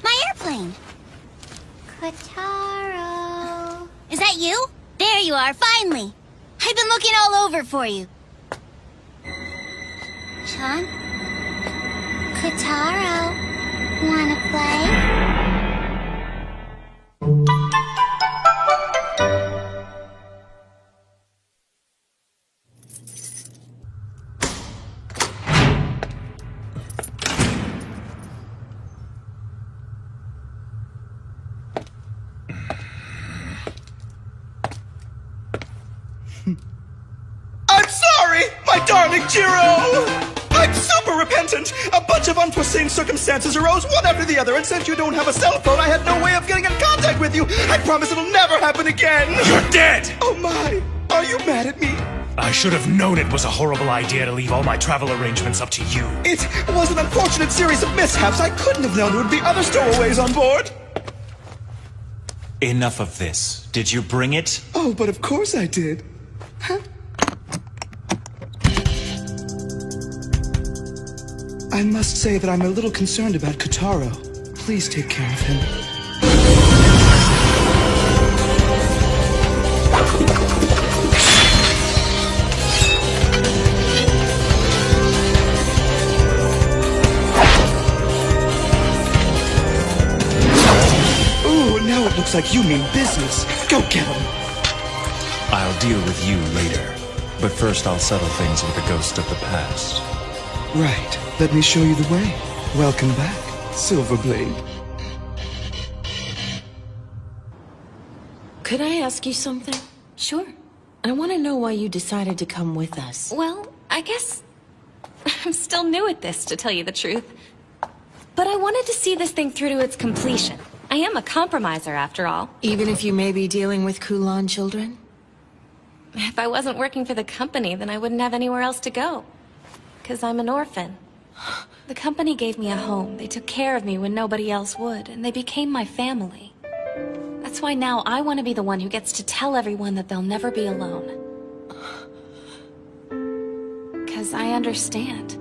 My airplane. Kotaro. Is that you? There you are, finally. I've been looking all over for you. Chun? Kotaro. Wanna play? I'm sorry, my darling Jiro! I'm super repentant! A bunch of unforeseen circumstances arose one after the other, and since you don't have a cell phone, I had no way of getting in contact with you! I promise it'll never happen again! You're dead! Oh my! Are you mad at me? I should have known it was a horrible idea to leave all my travel arrangements up to you. It was an unfortunate series of mishaps. I couldn't have known there would be other stowaways on board. Enough of this. Did you bring it? Oh, but of course I did. Huh? I must say that I'm a little concerned about Kotaro. Please take care of him. Ooh, now it looks like you mean business. Go get him. I'll deal with you later. But first I'll settle things with the ghost of the past. Right. Let me show you the way. Welcome back, Silverblade. Could I ask you something? Sure. I want to know why you decided to come with us. Well, I guess I'm still new at this, to tell you the truth. But I wanted to see this thing through to its completion. I am a compromiser, after all. Even if you may be dealing with Kowloon Children? If I wasn't working for the company, then I wouldn't have anywhere else to go. 'Cause I'm an orphan. The company gave me a home. They took care of me when nobody else would, and they became my family. That's why now I want to be the one who gets to tell everyone that they'll never be alone. 'Cause I understand.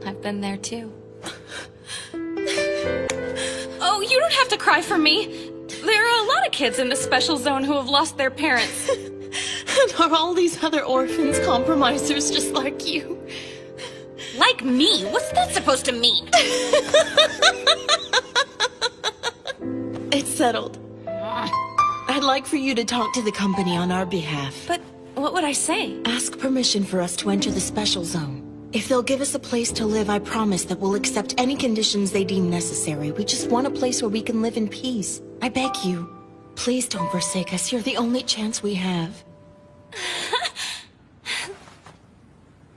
I've been there too. Oh, you don't have to cry for me. There are a lot of kids in the special zone who have lost their parents. And are all these other orphans compromisers just like you? Like me? What's that supposed to mean? It's settled. I'd like for you to talk to the company on our behalf. But what would I say? Ask permission for us to enter the special zone. If they'll give us a place to live, I promise that we'll accept any conditions they deem necessary. We just want a place where we can live in peace. I beg you. Please don't forsake us. You're the only chance we have.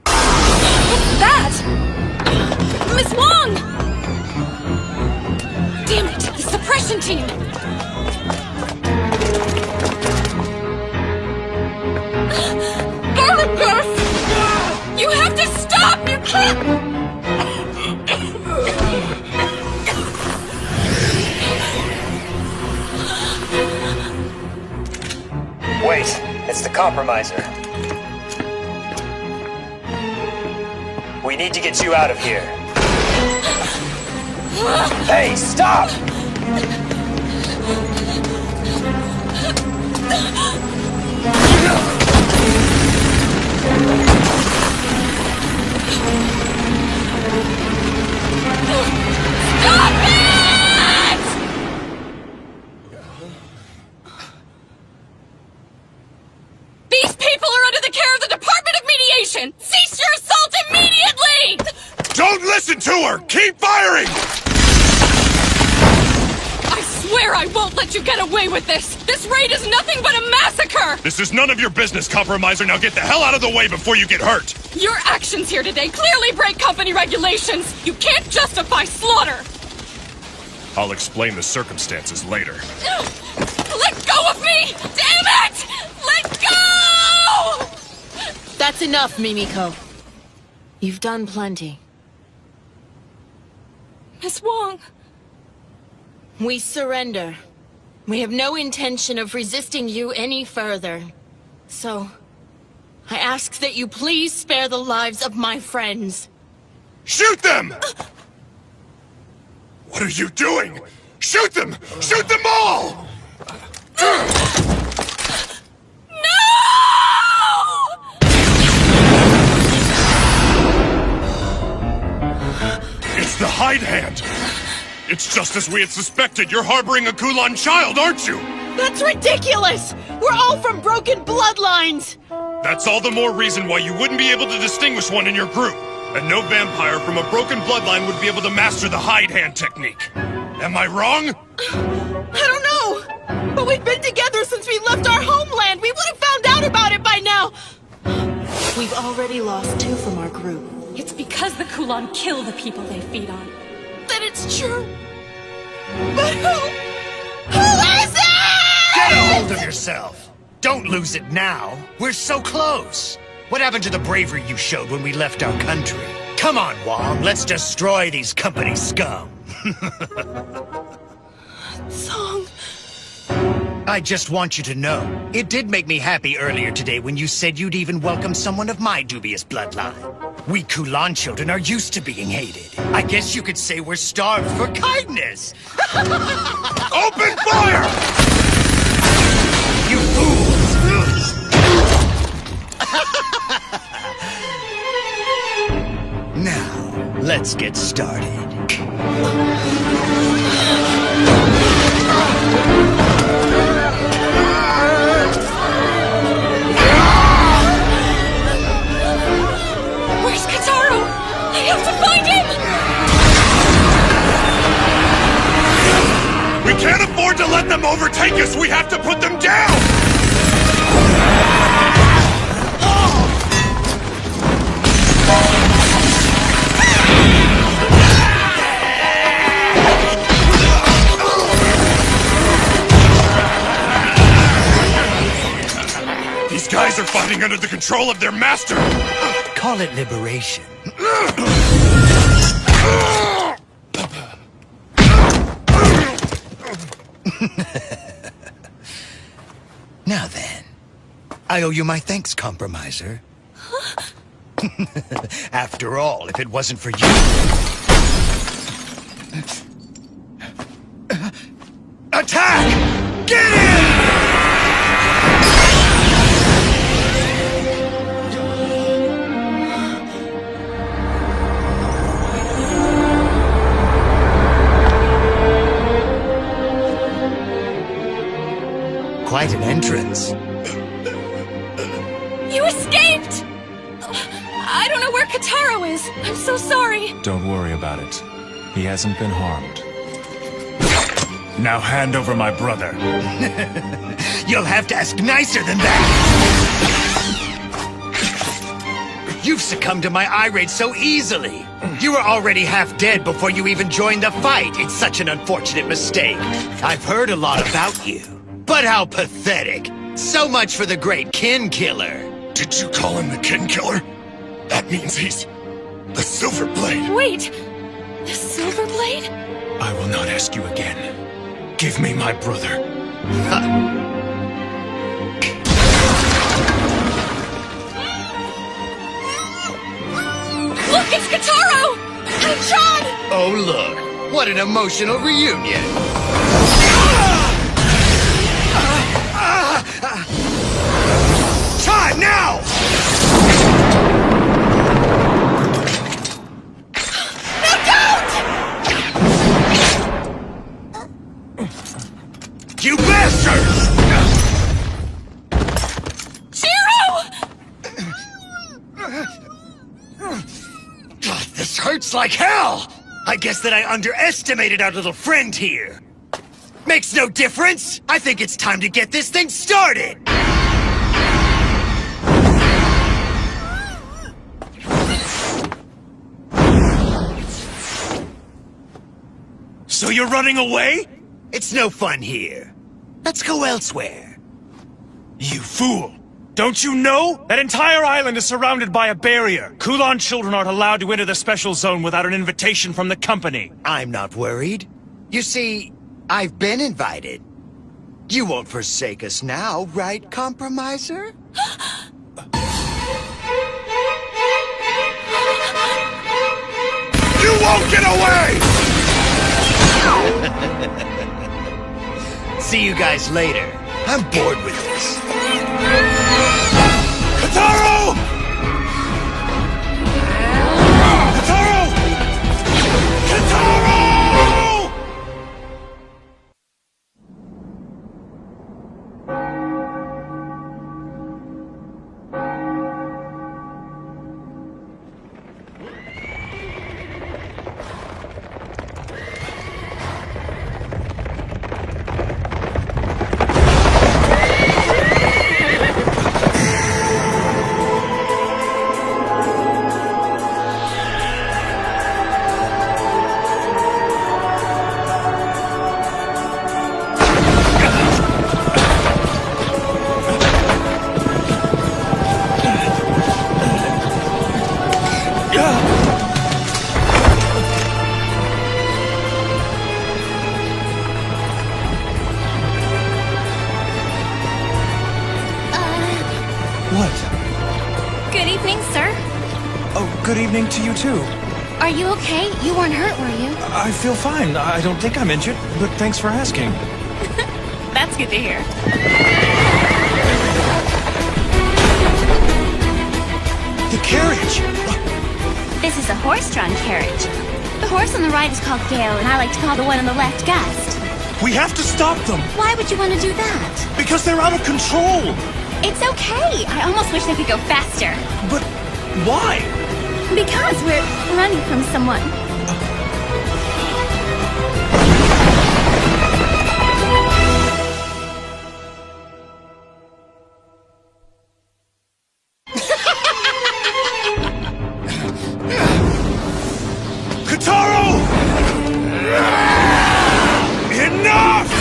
What's that? Miss Wong! Damn it! The suppression team! Garlic Girth! You have to stop! You can't! Wait, it's the compromiser. We need to get you out of here. Hey, stop! Stop it! These people are under the care of the Department of Mediation! Cease your assault immediately! Don't listen to her! Keep firing! I swear I won't let you get away with this! This raid is nothing but a massacre! This is none of your business, compromiser. Now get the hell out of the way before you get hurt! Your actions here today clearly break company regulations! You can't justify slaughter! I'll explain the circumstances later. Let go of me! Damn it! Let go! That's enough, Mimiko. You've done plenty. Miss Wong. We surrender. We have no intention of resisting you any further. So, I ask that you please spare the lives of my friends. Shoot them! What are you doing? Shoot them! Shoot them all! It's the Hide Hand! It's just as we had suspected. You're harboring a Kowloon child, aren't you? That's ridiculous! We're all from broken bloodlines! That's all the more reason why you wouldn't be able to distinguish one in your group. And no vampire from a broken bloodline would be able to master the Hide Hand technique. Am I wrong? I don't know! But we've been together since we left our homeland! We would have found out about it by now! We've already lost 2 from our group. It's because the Kowloon kill the people they feed on. That it's true. But who is it? Get a hold of yourself. Don't lose it now. We're so close. What happened to the bravery you showed when we left our country? Come on, Wong. Let's destroy these company scum. Song. I just want you to know, it did make me happy earlier today when you said you'd even welcome someone of my dubious bloodline. We Kowloon children are used to being hated. I guess you could say we're starved for kindness. Open fire! You fools! Now, let's get started. Where's Kotaro? I have to find him! We can't afford to let them overtake us! We have to put them down! These guys are fighting under the control of their master! Call it liberation. Now then, I owe you my thanks, compromiser. After all, if it wasn't for you... Attack! Get in! Quite an entrance. You escaped! I don't know where Kotaro is. I'm so sorry. Don't worry about it. He hasn't been harmed. Now hand over my brother. You'll have to ask nicer than that. You've succumbed to my irate so easily. You were already half dead before you even joined the fight. It's such an unfortunate mistake. I've heard a lot about you. But how pathetic. So much for the great kin killer. Did you call him the kin killer? That means he's the Silver Blade. Wait, the Silver Blade? I will not ask you again. Give me my brother. Look, it's Kotaro! And John! Oh, look. What an emotional reunion. Time now! No, don't! You bastards! Jiro! God, this hurts like hell! I guess that I underestimated our little friend here. Makes no difference! I think it's time to get this thing started! So you're running away? It's no fun here. Let's go elsewhere. You fool! Don't you know? That entire island is surrounded by a barrier. Kowloon Children aren't allowed to enter the special zone without an invitation from the company. I'm not worried. You see, I've been invited. You won't forsake us now, right, compromiser? You won't get away! See you guys later. I'm bored with this. Kotaro! Kotaro! Kotaro! Good evening, sir. Oh, good evening to you too. Are you okay? You weren't hurt, were you? I feel fine. I don't think I'm injured, but thanks for asking. That's good to hear. The carriage! This is a horse-drawn carriage. The horse on the right is called Gale, and I like to call the one on the left Gust. We have to stop them! Why would you want to do that? Because they're out of control! It's okay. I almost wish they could go faster. But why? Because we're running from someone. Kotaro! Enough!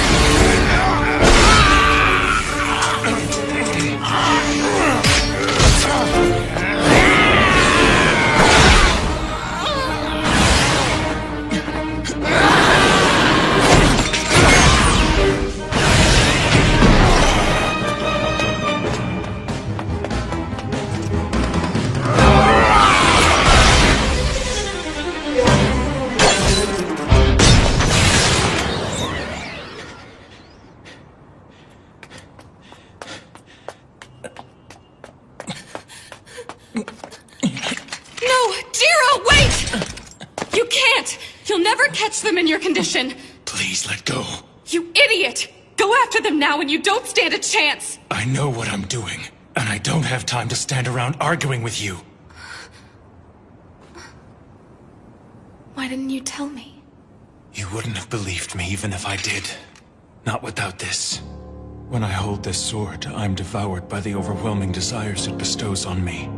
Catch them in your condition. Please let go. You idiot! Go after them now and you don't stand a chance! I know what I'm doing, and I don't have time to stand around arguing with you. Why didn't you tell me? You wouldn't have believed me even if I did. Not without this. When I hold this sword, I'm devoured by the overwhelming desires it bestows on me.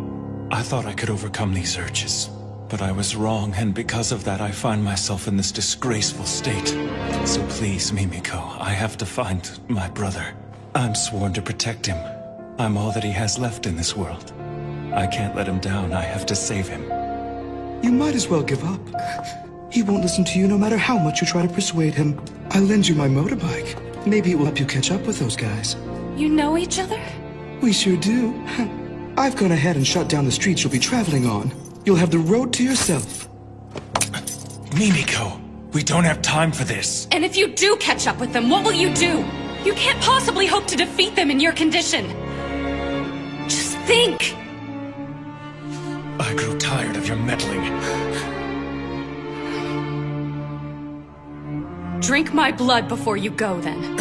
I thought I could overcome these urges. But I was wrong, and because of that I find myself in this disgraceful state. So please, Mimiko, I have to find my brother. I'm sworn to protect him. I'm all that he has left in this world. I can't let him down. I have to save him. You might as well give up. He won't listen to you no matter how much you try to persuade him. I'll lend you my motorbike. Maybe it will help you catch up with those guys. You know each other? We sure do. I've gone ahead and shut down the streets you'll be traveling on. You'll have the road to yourself. Mimiko, we don't have time for this. And if you do catch up with them, what will you do? You can't possibly hope to defeat them in your condition. Just think! I grew tired of your meddling. Drink my blood before you go, then.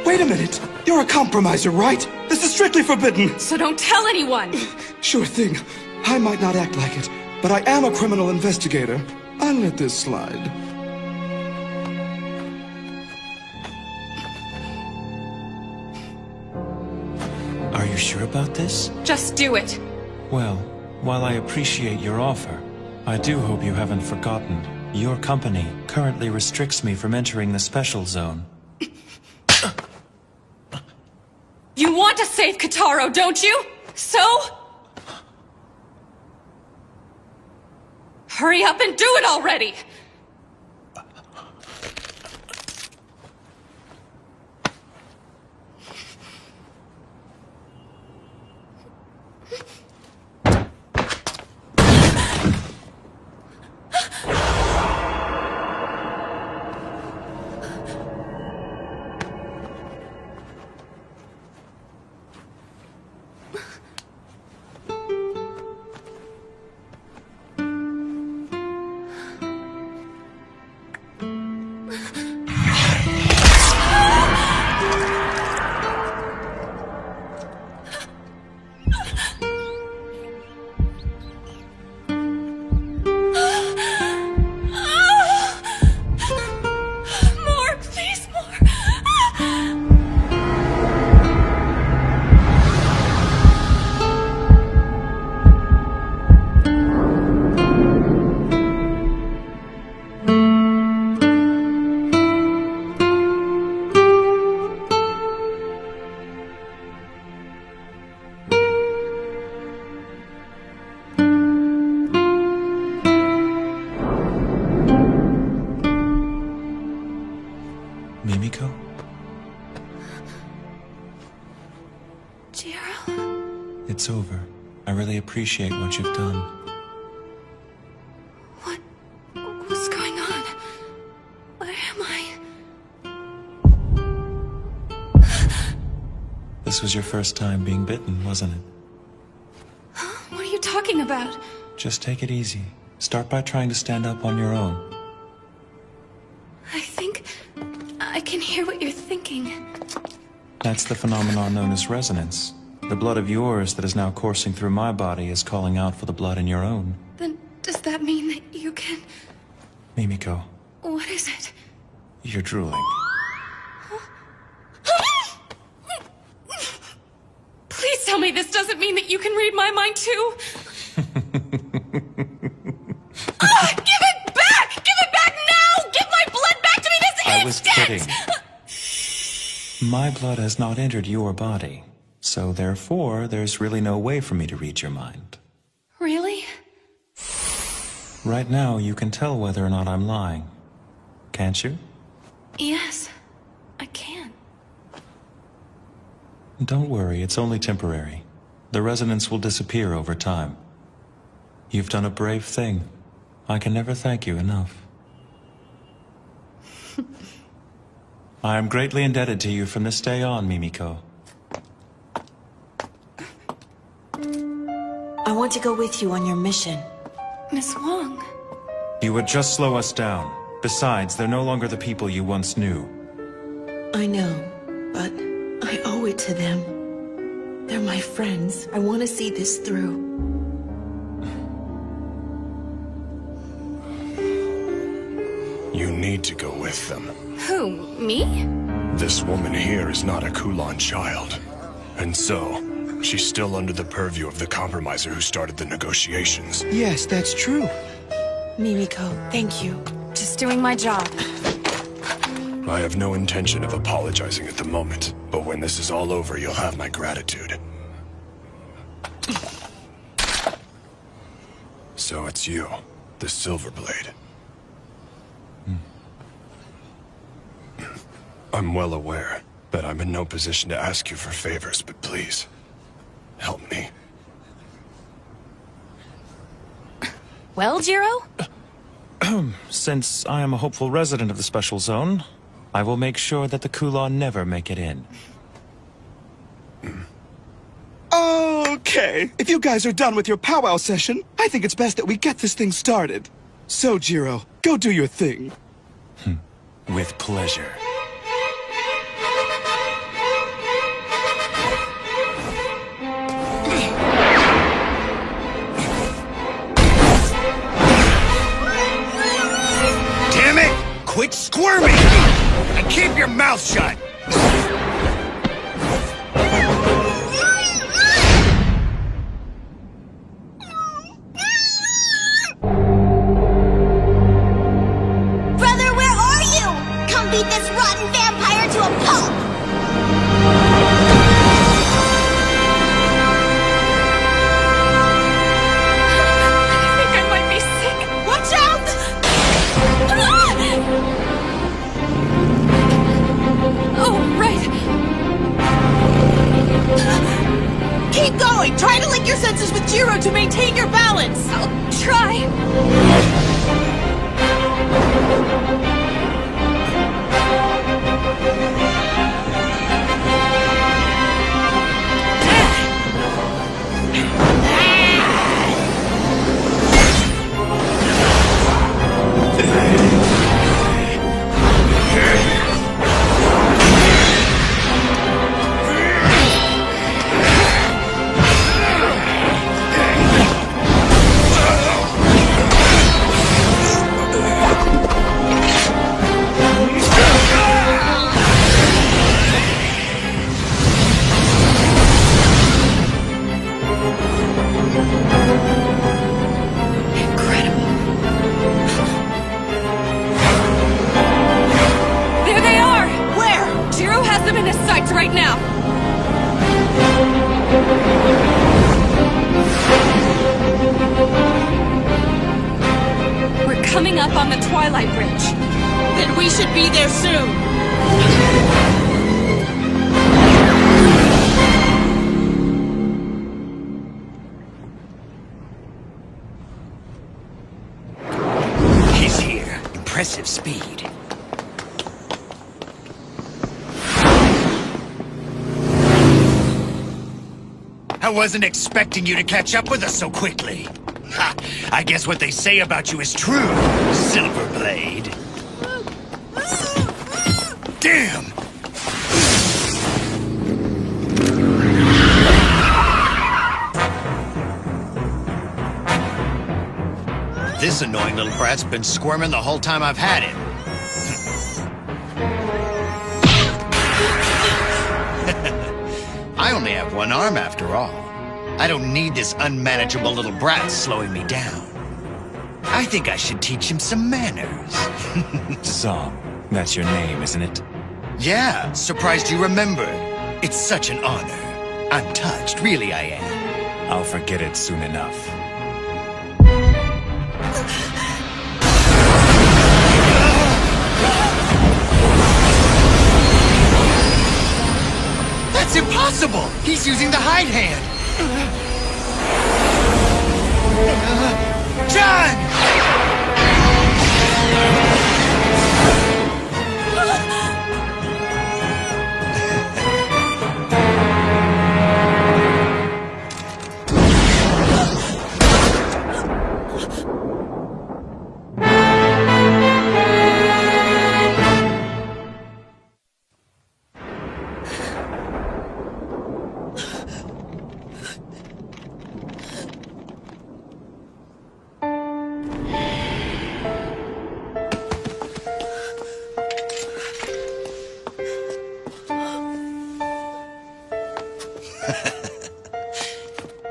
Wait a minute! You're a compromiser, right? This is strictly forbidden! So don't tell anyone! Sure thing. I might not act like it, but I am a criminal investigator. I'll let this slide. Are you sure about this? Just do it! Well, while I appreciate your offer, I do hope you haven't forgotten. Your company currently restricts me from entering the special zone. You want to save Kotaro, don't you? So? Hurry up and do it already! Mimiko? Jiro? It's over. I really appreciate what you've done. What's going on? Where am I? This was your first time being bitten, wasn't it? What are you talking about? Just take it easy. Start by trying to stand up on your own. I think I can hear what you're thinking. That's the phenomenon known as resonance. The blood of yours that is now coursing through my body is calling out for the blood in your own. Then does that mean that you can... Mimiko, What is it? you're drooling. Please tell me this doesn't mean that you can read my mind too. Give it back! Give it back now! Give my blood back to me this I was instant! kidding. My blood has not entered your body, so therefore there's really no way for me to read your mind. Really? Right now, you can tell whether or not I'm lying. Can't you? Yes, I can. Don't worry, it's only temporary. The resonance will disappear over time. You've done a brave thing. I can never thank you enough. I am greatly indebted to you from this day on, Mimiko. I want to go with you on your mission. Miss Wong. You would just slow us down. Besides, they're no longer the people you once knew. I know, but I owe it to them. They're my friends. I want to see this through. You need to go with them. Who, me? This woman here is not a Kowloon child. And so, she's still under the purview of the compromiser who started the negotiations. Yes, that's true. Mimiko, thank you. Just doing my job. I have no intention of apologizing at the moment, but when this is all over, you'll have my gratitude. So it's you, the Silverblade. I'm well aware that I'm in no position to ask you for favors, but please, help me. Well, Jiro? Since I am a hopeful resident of the Special Zone, I will make sure that the Kowloon never make it in. Okay, if you guys are done with your powwow session, I think it's best that we get this thing started. So, Jiro, go do your thing. With pleasure. Damn it! Quit squirming! And keep your mouth shut! Jiro to maintain your balance! I'll try! Right now! We're coming up on the Twilight Bridge. Then we should be there soon! He's here. Impressive speed. I wasn't expecting you to catch up with us so quickly. Ha! I guess what they say about you is true, Silverblade. Damn! This annoying little brat's been squirming the whole time I've had him. I only have one arm after all. I don't need this unmanageable little brat slowing me down. I think I should teach him some manners. Song, that's your name, isn't it? Yeah, surprised you remembered. It's such an honor. I'm touched, really I am. I'll forget it soon enough. That's impossible! He's using the hide hand! John!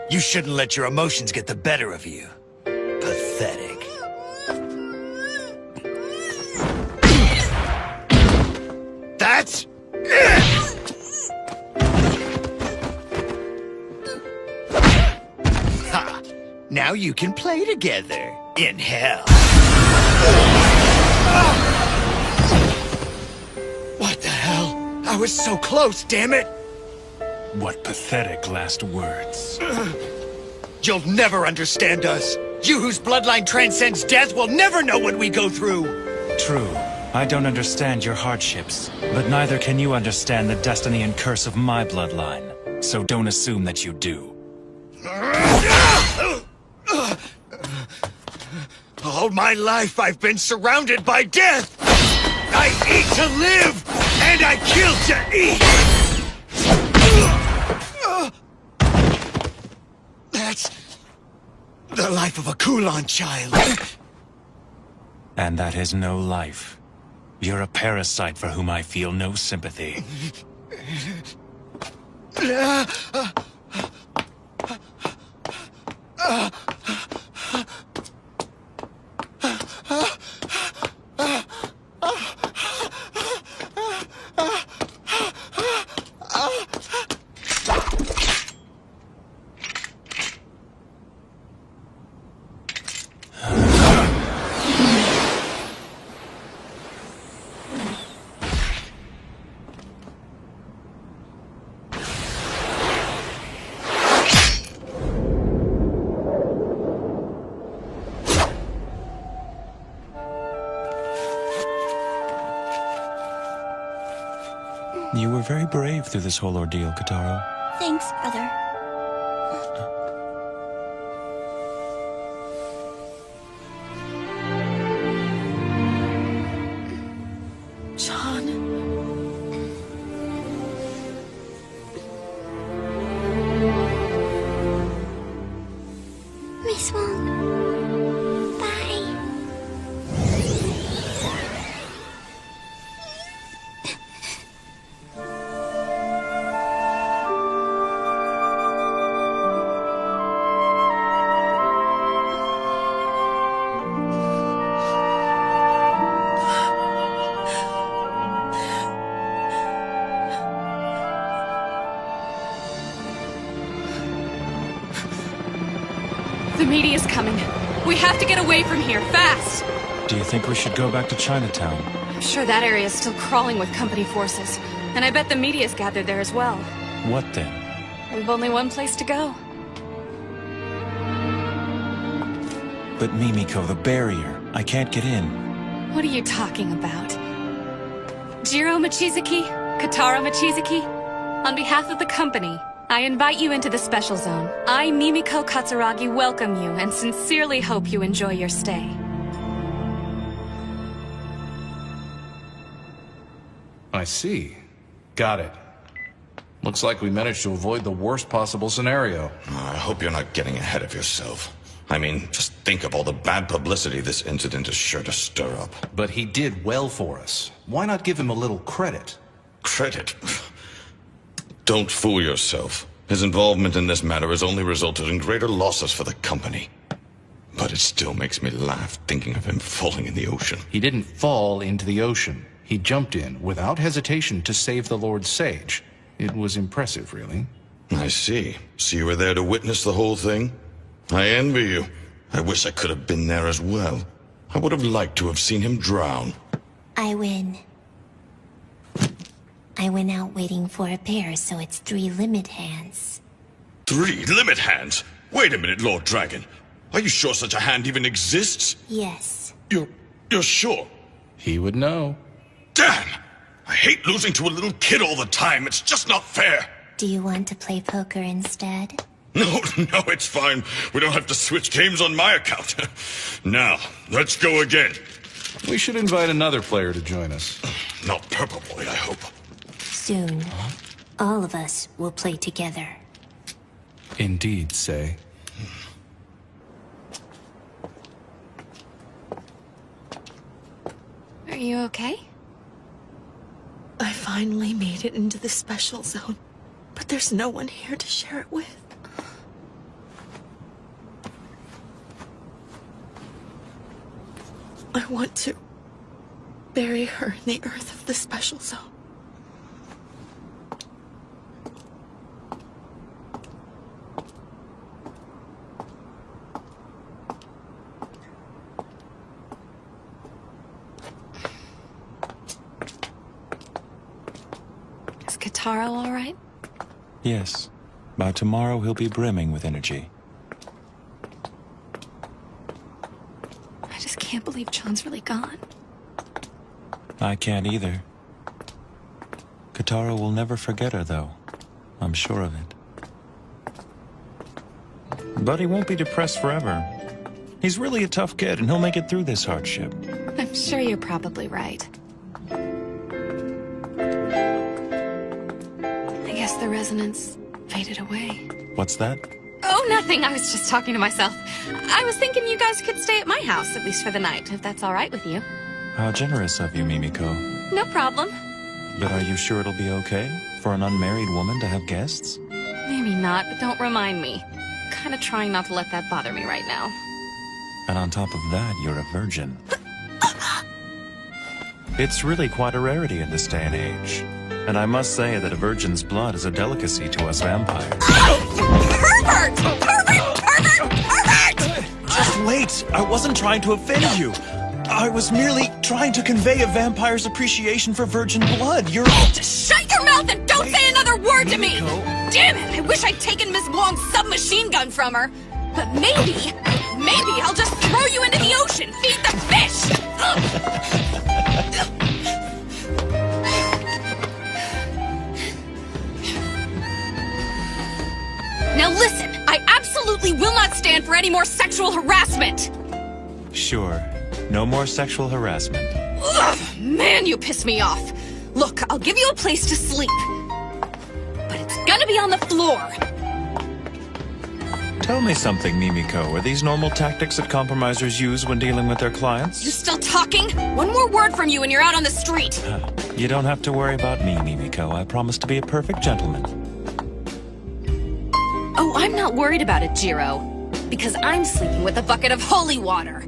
You shouldn't let your emotions get the better of you. Pathetic. That's it! Ha! Now you can play together in hell. What the hell? I was so close, damn it! What pathetic last words. You'll never understand us. You whose bloodline transcends death will never know what we go through. True. I don't understand your hardships, but neither can you understand the destiny and curse of my bloodline. So don't assume that you do. All my life I've been surrounded by death. I eat to live, and I kill to eat. That's the life of a Kowloon child. And that is no life. You're a parasite for whom I feel no sympathy. You were very brave through this whole ordeal, Kotaro. Thanks, brother. John. Miss Wong. Bye. The media's coming. We have to get away from here, fast! Do you think we should go back to Chinatown? I'm sure that area is still crawling with company forces. And I bet the media's gathered there as well. What then? We've only one place to go. But Mimiko, the barrier. I can't get in. What are you talking about? Jiro Mochizuki? Kotaro Mochizuki? On behalf of the company, I invite you into the special zone. I, Mimiko Katsuragi, welcome you and sincerely hope you enjoy your stay. I see. Got it. Looks like we managed to avoid the worst possible scenario. I hope you're not getting ahead of yourself. I mean, just think of all the bad publicity this incident is sure to stir up. But he did well for us. Why not give him a little credit? Credit? Don't fool yourself. His involvement in this matter has only resulted in greater losses for the company. But it still makes me laugh thinking of him falling in the ocean. He didn't fall into the ocean. He jumped in without hesitation to save the Lord Sage. It was impressive, really. I see. So you were there to witness the whole thing? I envy you. I wish I could have been there as well. I would have liked to have seen him drown. I win. I went out waiting for a pair, so it's 3 limit hands. 3 limit hands? Wait a minute, Lord Dragon. Are you sure such a hand even exists? Yes. You're sure? He would know. Damn! I hate losing to a little kid all the time. It's just not fair. Do you want to play poker instead? No, it's fine. We don't have to switch games on my account. Now, let's go again. We should invite another player to join us. Not Purple Boy, I hope. Soon, all of us will play together. Indeed, Say. Are you okay? I finally made it into the special zone, but there's no one here to share it with. I want to bury her in the earth of the special zone. Is Kotaro all right? Yes. By tomorrow, he'll be brimming with energy. I just can't believe John's really gone. I can't either. Kotaro will never forget her, though. I'm sure of it. But he won't be depressed forever. He's really a tough kid, and he'll make it through this hardship. I'm sure you're probably right. I guess the resonance faded away. What's that? Oh, nothing. I was just talking to myself. I was thinking you guys could stay at my house, at least for the night, if that's all right with you. How generous of you, Mimiko. No problem. But are you sure it'll be okay for an unmarried woman to have guests? Maybe not, but don't remind me. I'm kind of trying not to let that bother me right now. And on top of that, you're a virgin. It's really quite a rarity in this day and age. And I must say that a virgin's blood is a delicacy to us vampires. Pervert! Pervert! Pervert! Pervert! Just wait! I wasn't trying to offend you. I was merely trying to convey a vampire's appreciation for virgin blood. You're... Just shut your mouth and don't say another word to me! Damn it! I wish I'd taken Miss Wong's submachine gun from her. But maybe I'll just throw you into the ocean. Feed the fish! Now listen, I absolutely will not stand for any more sexual harassment! Sure. No more sexual harassment. Ugh, man, you piss me off. Look, I'll give you a place to sleep. But it's gonna be on the floor. Tell me something, Mimiko. Are these normal tactics that compromisers use when dealing with their clients? You still talking? One more word from you and you're out on the street. You don't have to worry about me, Mimiko. I promise to be a perfect gentleman. Oh, I'm not worried about it, Jiro. Because I'm sleeping with a bucket of holy water.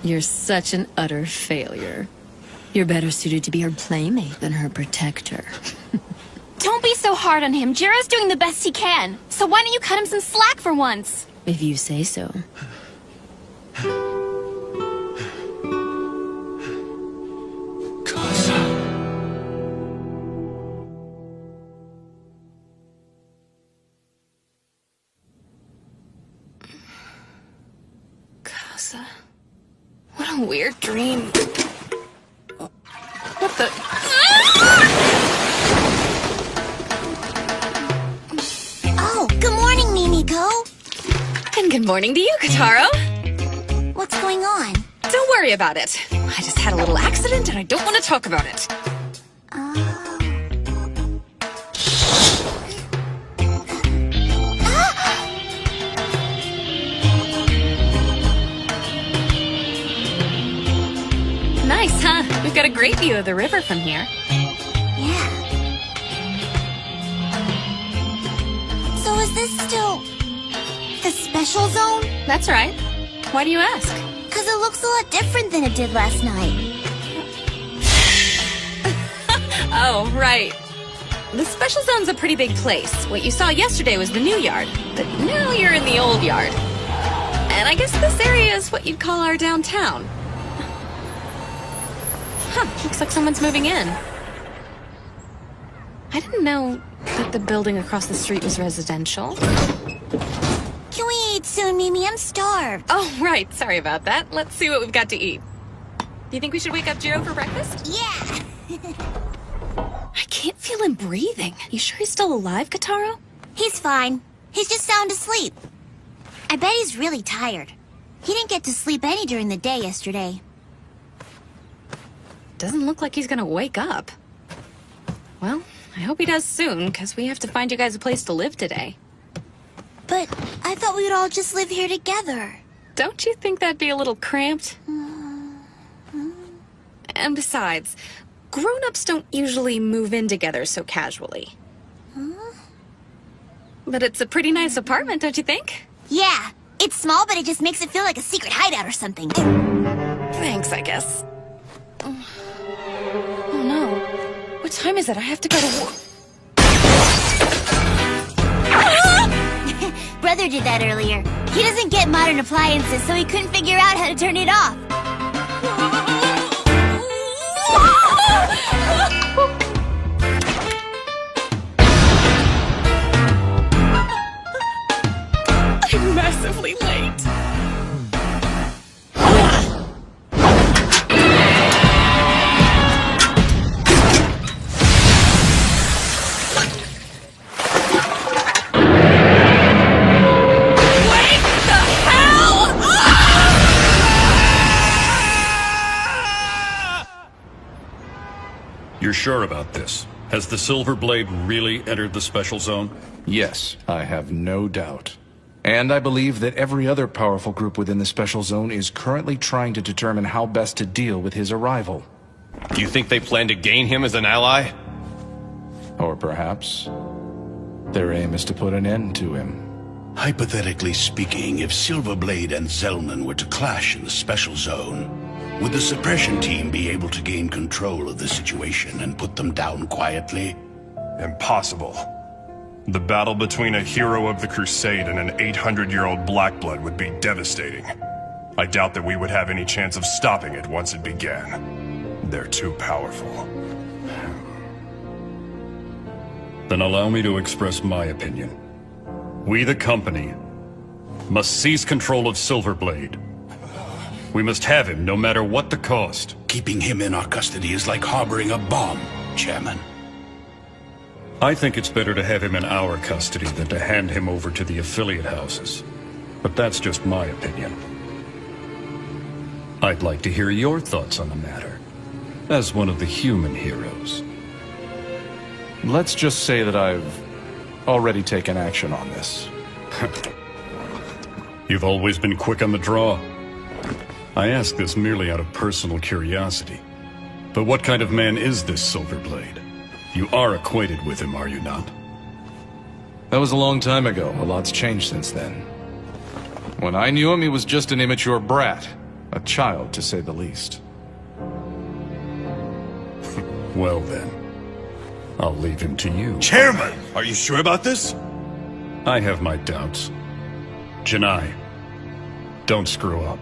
You're such an utter failure. You're better suited to be her playmate than her protector. Don't be so hard on him. Jiro's doing the best he can. So why don't you cut him some slack for once? If you say so. What a weird dream. What the... Oh, good morning, Mimiko. And good morning to you, Kotaro. What's going on? Don't worry about it. I just had a little accident and I don't want to talk about it. Nice, huh? We've got a great view of the river from here. Yeah. So is this still the special zone? That's right. Why do you ask? Because it looks a lot different than it did last night. Oh, right. The special zone's a pretty big place. What you saw yesterday was the new yard, but now you're in the old yard. And I guess this area is what you'd call our downtown. Huh, looks like someone's moving in. I didn't know that the building across the street was residential. Can we eat soon, Mimi? I'm starved. Oh, right. Sorry about that. Let's see what we've got to eat. Do you think we should wake up Jiro for breakfast? Yeah! I can't feel him breathing. You sure he's still alive, Kotaro? He's fine. He's just sound asleep. I bet he's really tired. He didn't get to sleep any during the day yesterday. Doesn't look like he's gonna wake up. Well, I hope he does soon, because we have to find you guys a place to live today. But I thought we would all just live here together. Don't you think that'd be a little cramped? And besides, grown-ups don't usually move in together so casually. But it's a pretty nice apartment, don't you think? Yeah, it's small, but it just makes it feel like a secret hideout or something. Thanks, I guess. Oh no. What time is it? I have to go to work. Brother did that earlier. He doesn't get modern appliances, so he couldn't figure out how to turn it off. I'm massively late. You're sure about this? Has the Silver Blade really entered the special zone? Yes, I have no doubt. And I believe that every other powerful group within the special zone is currently trying to determine how best to deal with his arrival. Do you think they plan to gain him as an ally? Or perhaps their aim is to put an end to him. Hypothetically speaking, if Silverblade and Zellman were to clash in the special zone, would the suppression team be able to gain control of the situation and put them down quietly? Impossible. The battle between a hero of the Crusade and an 800-year-old Blackblood would be devastating. I doubt that we would have any chance of stopping it once it began. They're too powerful. Then allow me to express my opinion. We, the company, must seize control of Silverblade. We must have him, no matter what the cost. Keeping him in our custody is like harboring a bomb, Chairman. I think it's better to have him in our custody than to hand him over to the affiliate houses. But that's just my opinion. I'd like to hear your thoughts on the matter, as one of the human heroes. Let's just say that I've already taken action on this. You've always been quick on the draw. I ask this merely out of personal curiosity. But what kind of man is this Silverblade? You are acquainted with him, are you not? That was a long time ago. A lot's changed since then. When I knew him, he was just an immature brat. A child, to say the least. Well then, I'll leave him to you. Chairman! Are you sure about this? I have my doubts. Janai, don't screw up.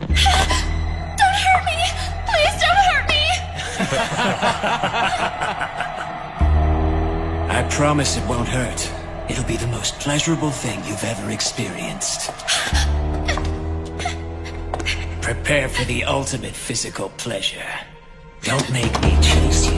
Don't hurt me! Please don't hurt me! I promise it won't hurt. It'll be the most pleasurable thing you've ever experienced. Prepare for the ultimate physical pleasure. Don't make me chase you.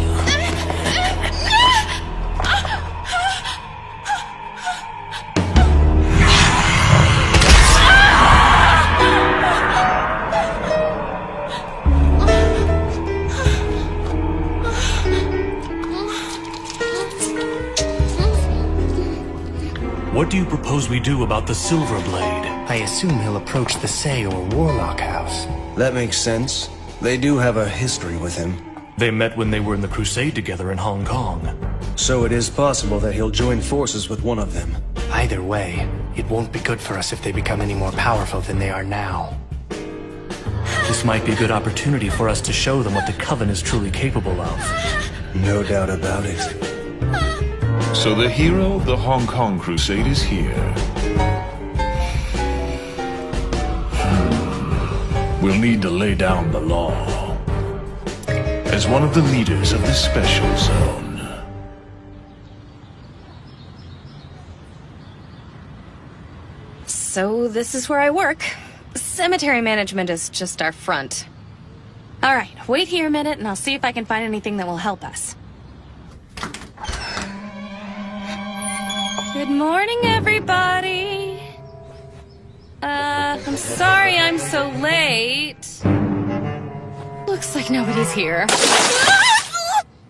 What do you propose we do about the Silver Blade? I assume he'll approach the Sei or Warlock House. That makes sense. They do have a history with him. They met when they were in the Crusade together in Hong Kong. So it is possible that he'll join forces with one of them. Either way, it won't be good for us if they become any more powerful than they are now. This might be a good opportunity for us to show them what the Coven is truly capable of. No doubt about it. So the hero of the Hong Kong Crusade is here. We'll need to lay down the law. As one of the leaders of the special zone. So this is where I work. Cemetery management is just our front. Alright, wait here a minute and I'll see if I can find anything that will help us. Good morning, everybody. I'm sorry I'm so late. Looks like nobody's here.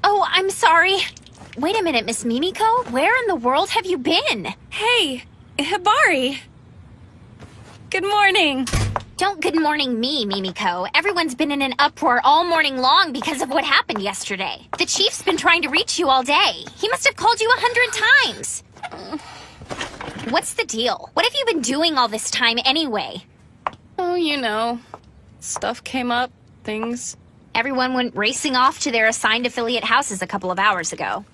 Oh, I'm sorry. Wait a minute, Miss Mimiko. Where in the world have you been? Hey, Hibari. Good morning. Don't good morning me, Mimiko. Everyone's been in an uproar all morning long because of what happened yesterday. The chief's been trying to reach you all day. He must have called you 100 times. What's the deal? What have you been doing all this time anyway? Oh, you know. Stuff came up, things. Everyone went racing off to their assigned affiliate houses a couple of hours ago.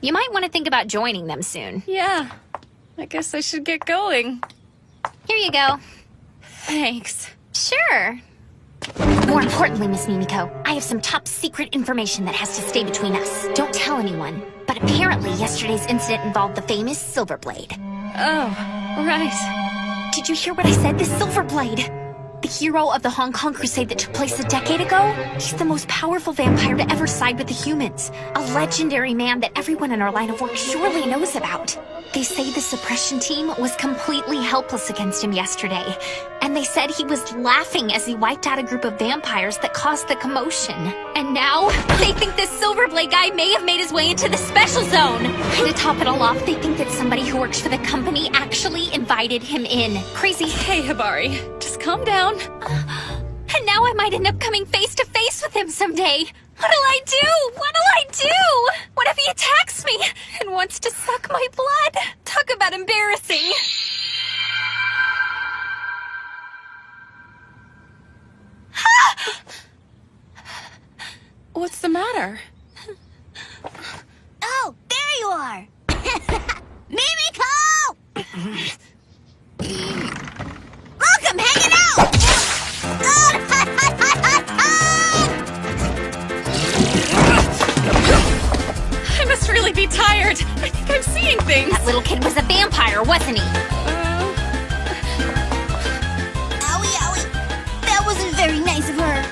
You might want to think about joining them soon. Yeah, I guess I should get going. Here you go. Thanks. Sure. More importantly, Miss Mimiko, I have some top secret information that has to stay between us. Don't tell anyone. But apparently yesterday's incident involved the famous Silver Blade. Oh, right. Did you hear what I said? The Silver Blade. The hero of the Hong Kong Crusade that took place a decade ago? He's the most powerful vampire to ever side with the humans. A legendary man that everyone in our line of work surely knows about. They say the suppression team was completely helpless against him yesterday. And they said he was laughing as he wiped out a group of vampires that caused the commotion. And now, they think this Silverblade guy may have made his way into the special zone. And to top it all off, they think that somebody who works for the company actually invited him in. Crazy. Hey, Hibari. Just calm down. And now I might end up coming face to face with him someday. What'll I do? What'll I do? What if he attacks me and wants to suck my blood? Talk about embarrassing. What's the matter? Oh, there you are! Mimiko! Look, I'm hanging out! I must really be tired. I think I'm seeing things. That little kid was a vampire, wasn't he? Owie, owie. That wasn't very nice of her.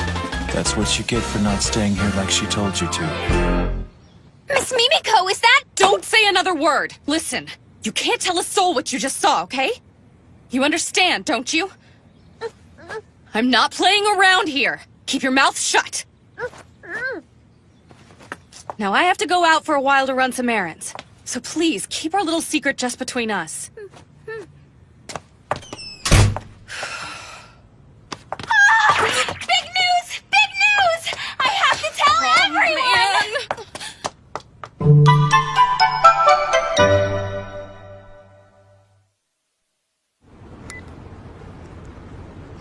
That's what you get for not staying here like she told you to. Miss Mimiko, is that— Don't say another word. Listen, you can't tell a soul what you just saw, okay? You understand, don't you? I'm not playing around here. Keep your mouth shut. Now I have to go out for a while to run some errands. So please, keep our little secret just between us. Big news! Big news! I have to tell everyone!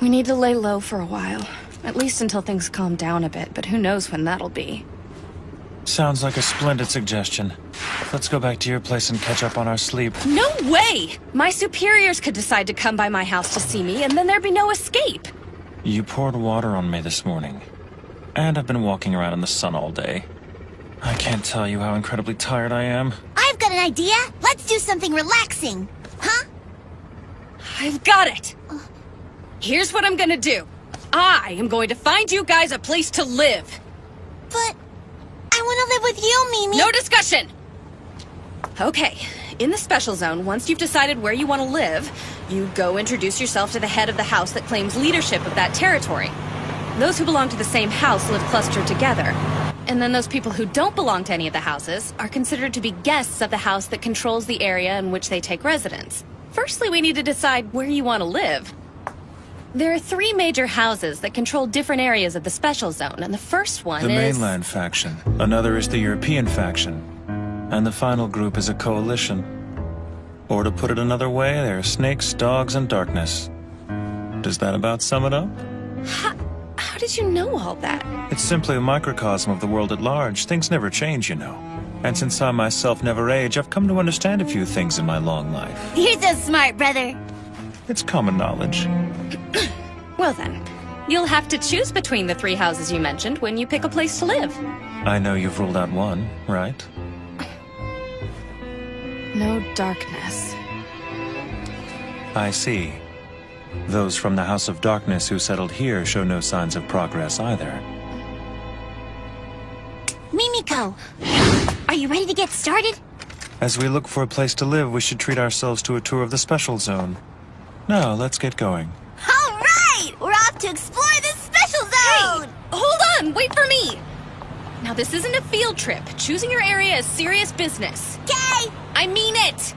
We need to lay low for a while. At least until things calm down a bit, but who knows when that'll be. Sounds like a splendid suggestion. Let's go back to your place and catch up on our sleep. No way! My superiors could decide to come by my house to see me, and then there'd be no escape. You poured water on me this morning. And I've been walking around in the sun all day. I can't tell you how incredibly tired I am. I've got an idea. Let's do something relaxing. Huh? I've got it! Here's what I'm gonna do. I am going to find you guys a place to live. But I want to live with you, Mimi. No discussion! Okay, in the special zone, once you've decided where you want to live, you go introduce yourself to the head of the house that claims leadership of that territory. Those who belong to the same house live clustered together. And then those people who don't belong to any of the houses are considered to be guests of the house that controls the area in which they take residence. Firstly, we need to decide where you want to live. There are 3 major houses that control different areas of the special zone, and the first one is... The mainland faction. Another is the European faction. And the final group is a coalition. Or to put it another way, there are snakes, dogs, and darkness. Does that about sum it up? How did you know all that? It's simply a microcosm of the world at large. Things never change, you know. And since I myself never age, I've come to understand a few things in my long life. You're so smart, brother. It's common knowledge. Well then, you'll have to choose between the 3 houses you mentioned when you pick a place to live. I know you've ruled out one, right? No darkness. I see. Those from the House of Darkness who settled here show no signs of progress either. Mimiko, are you ready to get started? As we look for a place to live, we should treat ourselves to a tour of the special zone. Now, let's get going. All right! We're off to explore this special zone! Hey! Hold on! Wait for me! Now, this isn't a field trip. Choosing your area is serious business. Okay! I mean it!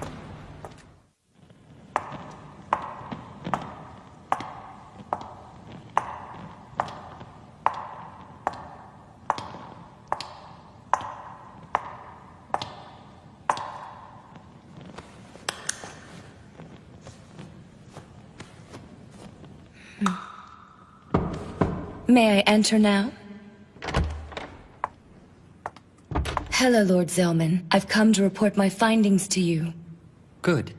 May I enter now? Hello, Lord Zellman. I've come to report my findings to you. Good.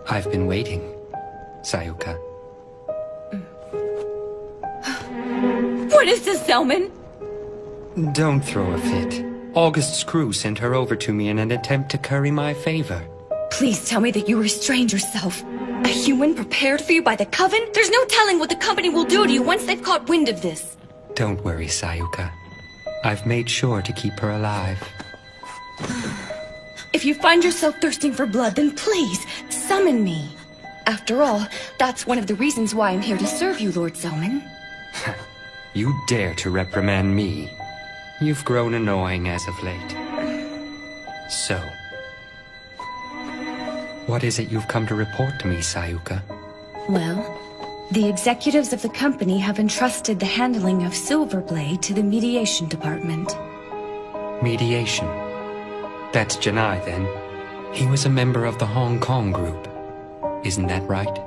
I've been waiting, Sayuka. What is this, Zellman? Don't throw a fit. August's crew sent her over to me in an attempt to curry my favor. Please tell me that you restrained yourself. A human prepared for you by the Coven? There's no telling what the company will do to you once they've caught wind of this. Don't worry, Sayuka. I've made sure to keep her alive. If you find yourself thirsting for blood, then please, summon me. After all, that's one of the reasons why I'm here to serve you, Lord Zellman. You dare to reprimand me? You've grown annoying as of late. So, what is it you've come to report to me, Sayuka? Well, the executives of the company have entrusted the handling of Silverblade to the mediation department. Mediation? That's Janai, then. He was a member of the Hong Kong group. Isn't that right?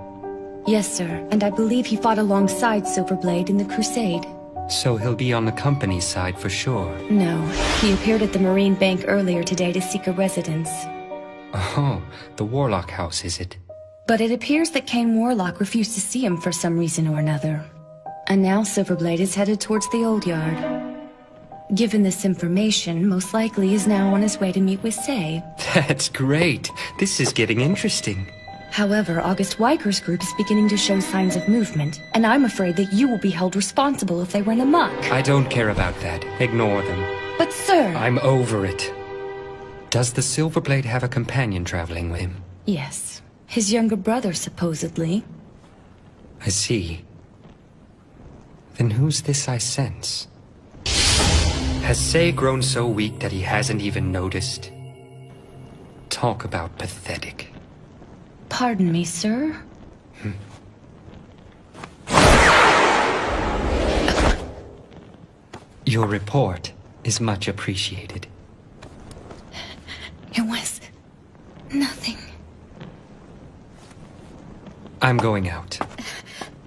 Yes, sir, and I believe he fought alongside Silverblade in the Crusade. So he'll be on the company's side for sure. No, he appeared at the Marine Bank earlier today to seek a residence. Oh, the Warlock House, is it? But it appears that Kane Warlock refused to see him for some reason or another. And now Silverblade is headed towards the Old Yard. Given this information, most likely is now on his way to meet with Sei. That's great. This is getting interesting. However, August Weiker's group is beginning to show signs of movement, and I'm afraid that you will be held responsible if they run amok. I don't care about that. Ignore them. But sir... I'm over it. Does the Silverblade have a companion traveling with him? Yes. His younger brother, supposedly. I see. Then who's this I sense? Has Sei grown so weak that he hasn't even noticed? Talk about pathetic. Pardon me, sir? Your report is much appreciated. It was... nothing. I'm going out.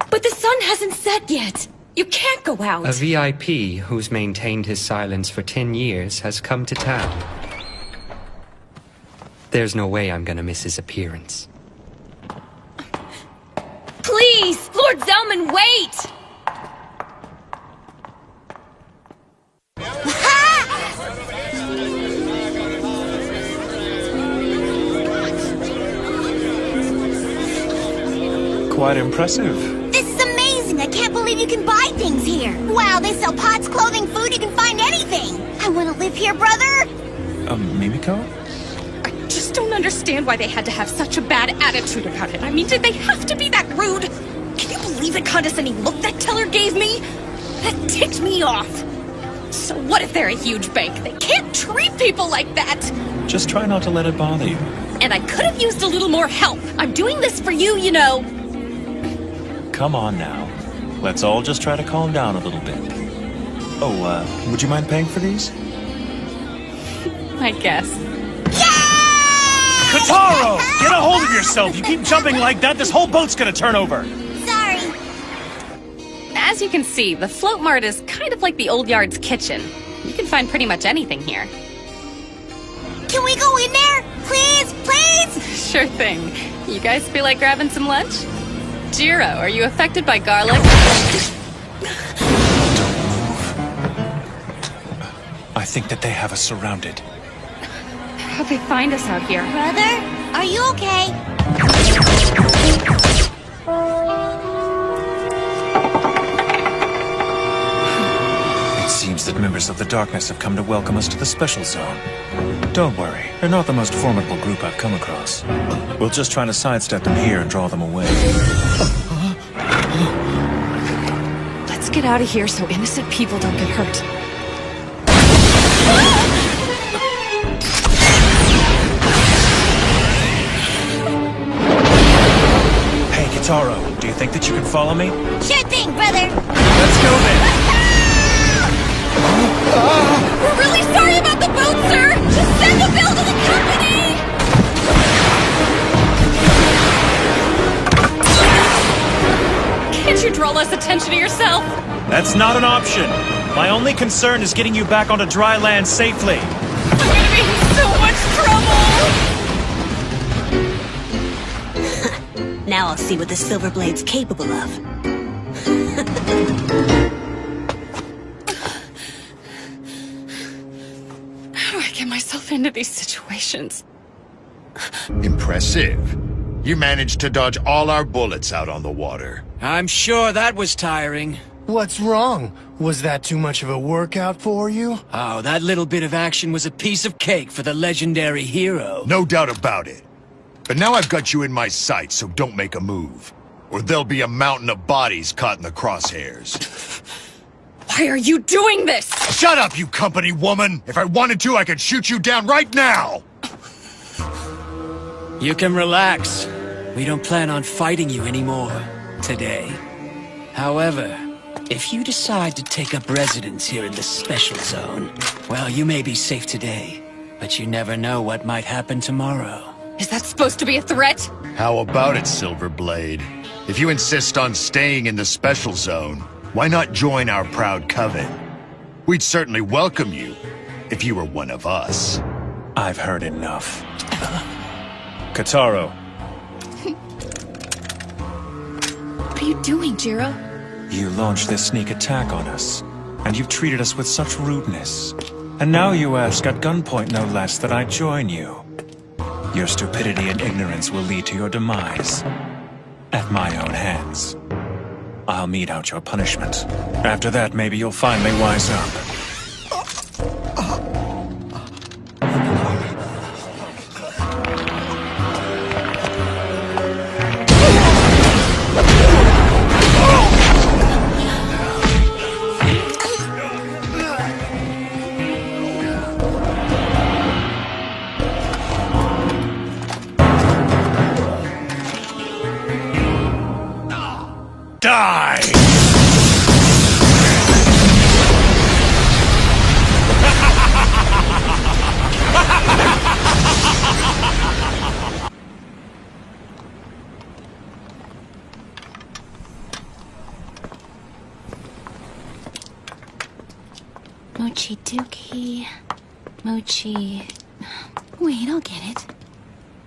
But the sun hasn't set yet! You can't go out! A VIP who's maintained his silence for 10 years has come to town. There's no way I'm gonna miss his appearance. Please! Lord Zellman, wait! Quite impressive. This is amazing! I can't believe you can buy things here! Wow, they sell pots, clothing, food, you can find anything! I want to live here, brother! Mimiko? I just don't understand why they had to have such a bad attitude about it. I mean, did they have to be that rude? Can you believe the condescending look that teller gave me? That ticked me off! So what if they're a huge bank? They can't treat people like that! Just try not to let it bother you. And I could have used a little more help. I'm doing this for you, you know. Come on now. Let's all just try to calm down a little bit. Oh, would you mind paying for these? I guess. Kotaro! Get a hold of yourself! You keep jumping like that, this whole boat's gonna turn over! Sorry. As you can see, the float mart is kind of like the old yard's kitchen. You can find pretty much anything here. Can we go in there? Please, please? Sure thing. You guys feel like grabbing some lunch? Jiro, are you affected by garlic? I think that they have us surrounded. How'd they find us out here? Brother, are you okay? It seems that members of the Darkness have come to welcome us to the Special Zone. Don't worry, they're not the most formidable group I've come across. We'll just try to sidestep them here and draw them away. Let's get out of here so innocent people don't get hurt. Hey, Kotaro, do you think that you can follow me? Sure thing, brother. Let's go then. We're really sorry about the boat, sir! Just send the bill to the company! Can't you draw less attention to yourself? That's not an option. My only concern is getting you back onto dry land safely. I'm gonna be in so much trouble! Now I'll see what the Silverblade's capable of. do I get myself into these situations? Impressive. You managed to dodge all our bullets out on the water. I'm sure that was tiring. What's wrong? Was that too much of a workout for you? Oh, that little bit of action was a piece of cake for the legendary hero. No doubt about it. But now I've got you in my sights, so don't make a move. Or there'll be a mountain of bodies caught in the crosshairs. Why are you doing this? Shut up, you company woman! If I wanted to, I could shoot you down right now! You can relax. We don't plan on fighting you anymore today. However, if you decide to take up residence here in the Special Zone, well, you may be safe today, but you never know what might happen tomorrow. Is that supposed to be a threat? How about it, Silverblade? If you insist on staying in the Special Zone, why not join our proud coven? We'd certainly welcome you, if you were one of us. I've heard enough. Kotaro. What are you doing, Jiro? You launched this sneak attack on us, and you've treated us with such rudeness. And now you ask at gunpoint no less that I join you. Your stupidity and ignorance will lead to your demise. At my own hands. I'll mete out your punishment. After that, maybe you'll finally wise up. Die! Mochizuki. Mochi... Wait, I'll get it.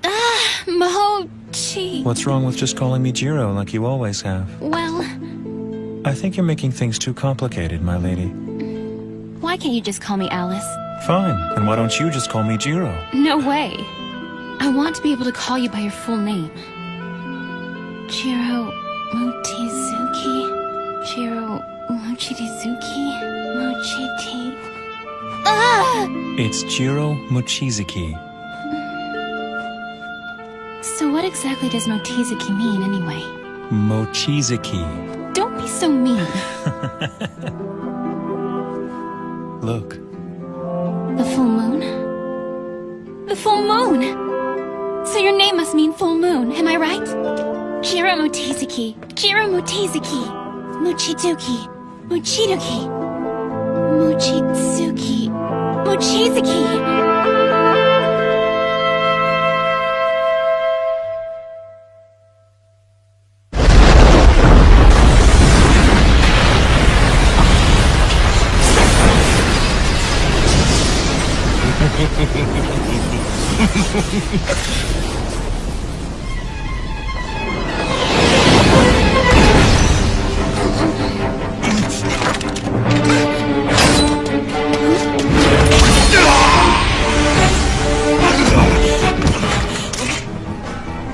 Ah, Mochi... What's wrong with just calling me Jiro like you always have? Well... I think you're making things too complicated, my lady. Why can't you just call me Alice? Fine, and why don't you just call me Jiro? No way. I want to be able to call you by your full name. Jiro Mochizuki. Jiro Mochizuki. Mochiti... Ah! It's Jiro Mochizuki. So what exactly does Mochizuki mean, anyway? Mochizuki. Don't be so mean. Look. The full moon? The full moon! So your name must mean full moon, am I right? Jiro Mochizuki. Jiro Mochizuki. Mochizuki. Mochizuki. Mochizuki. Mochizuki.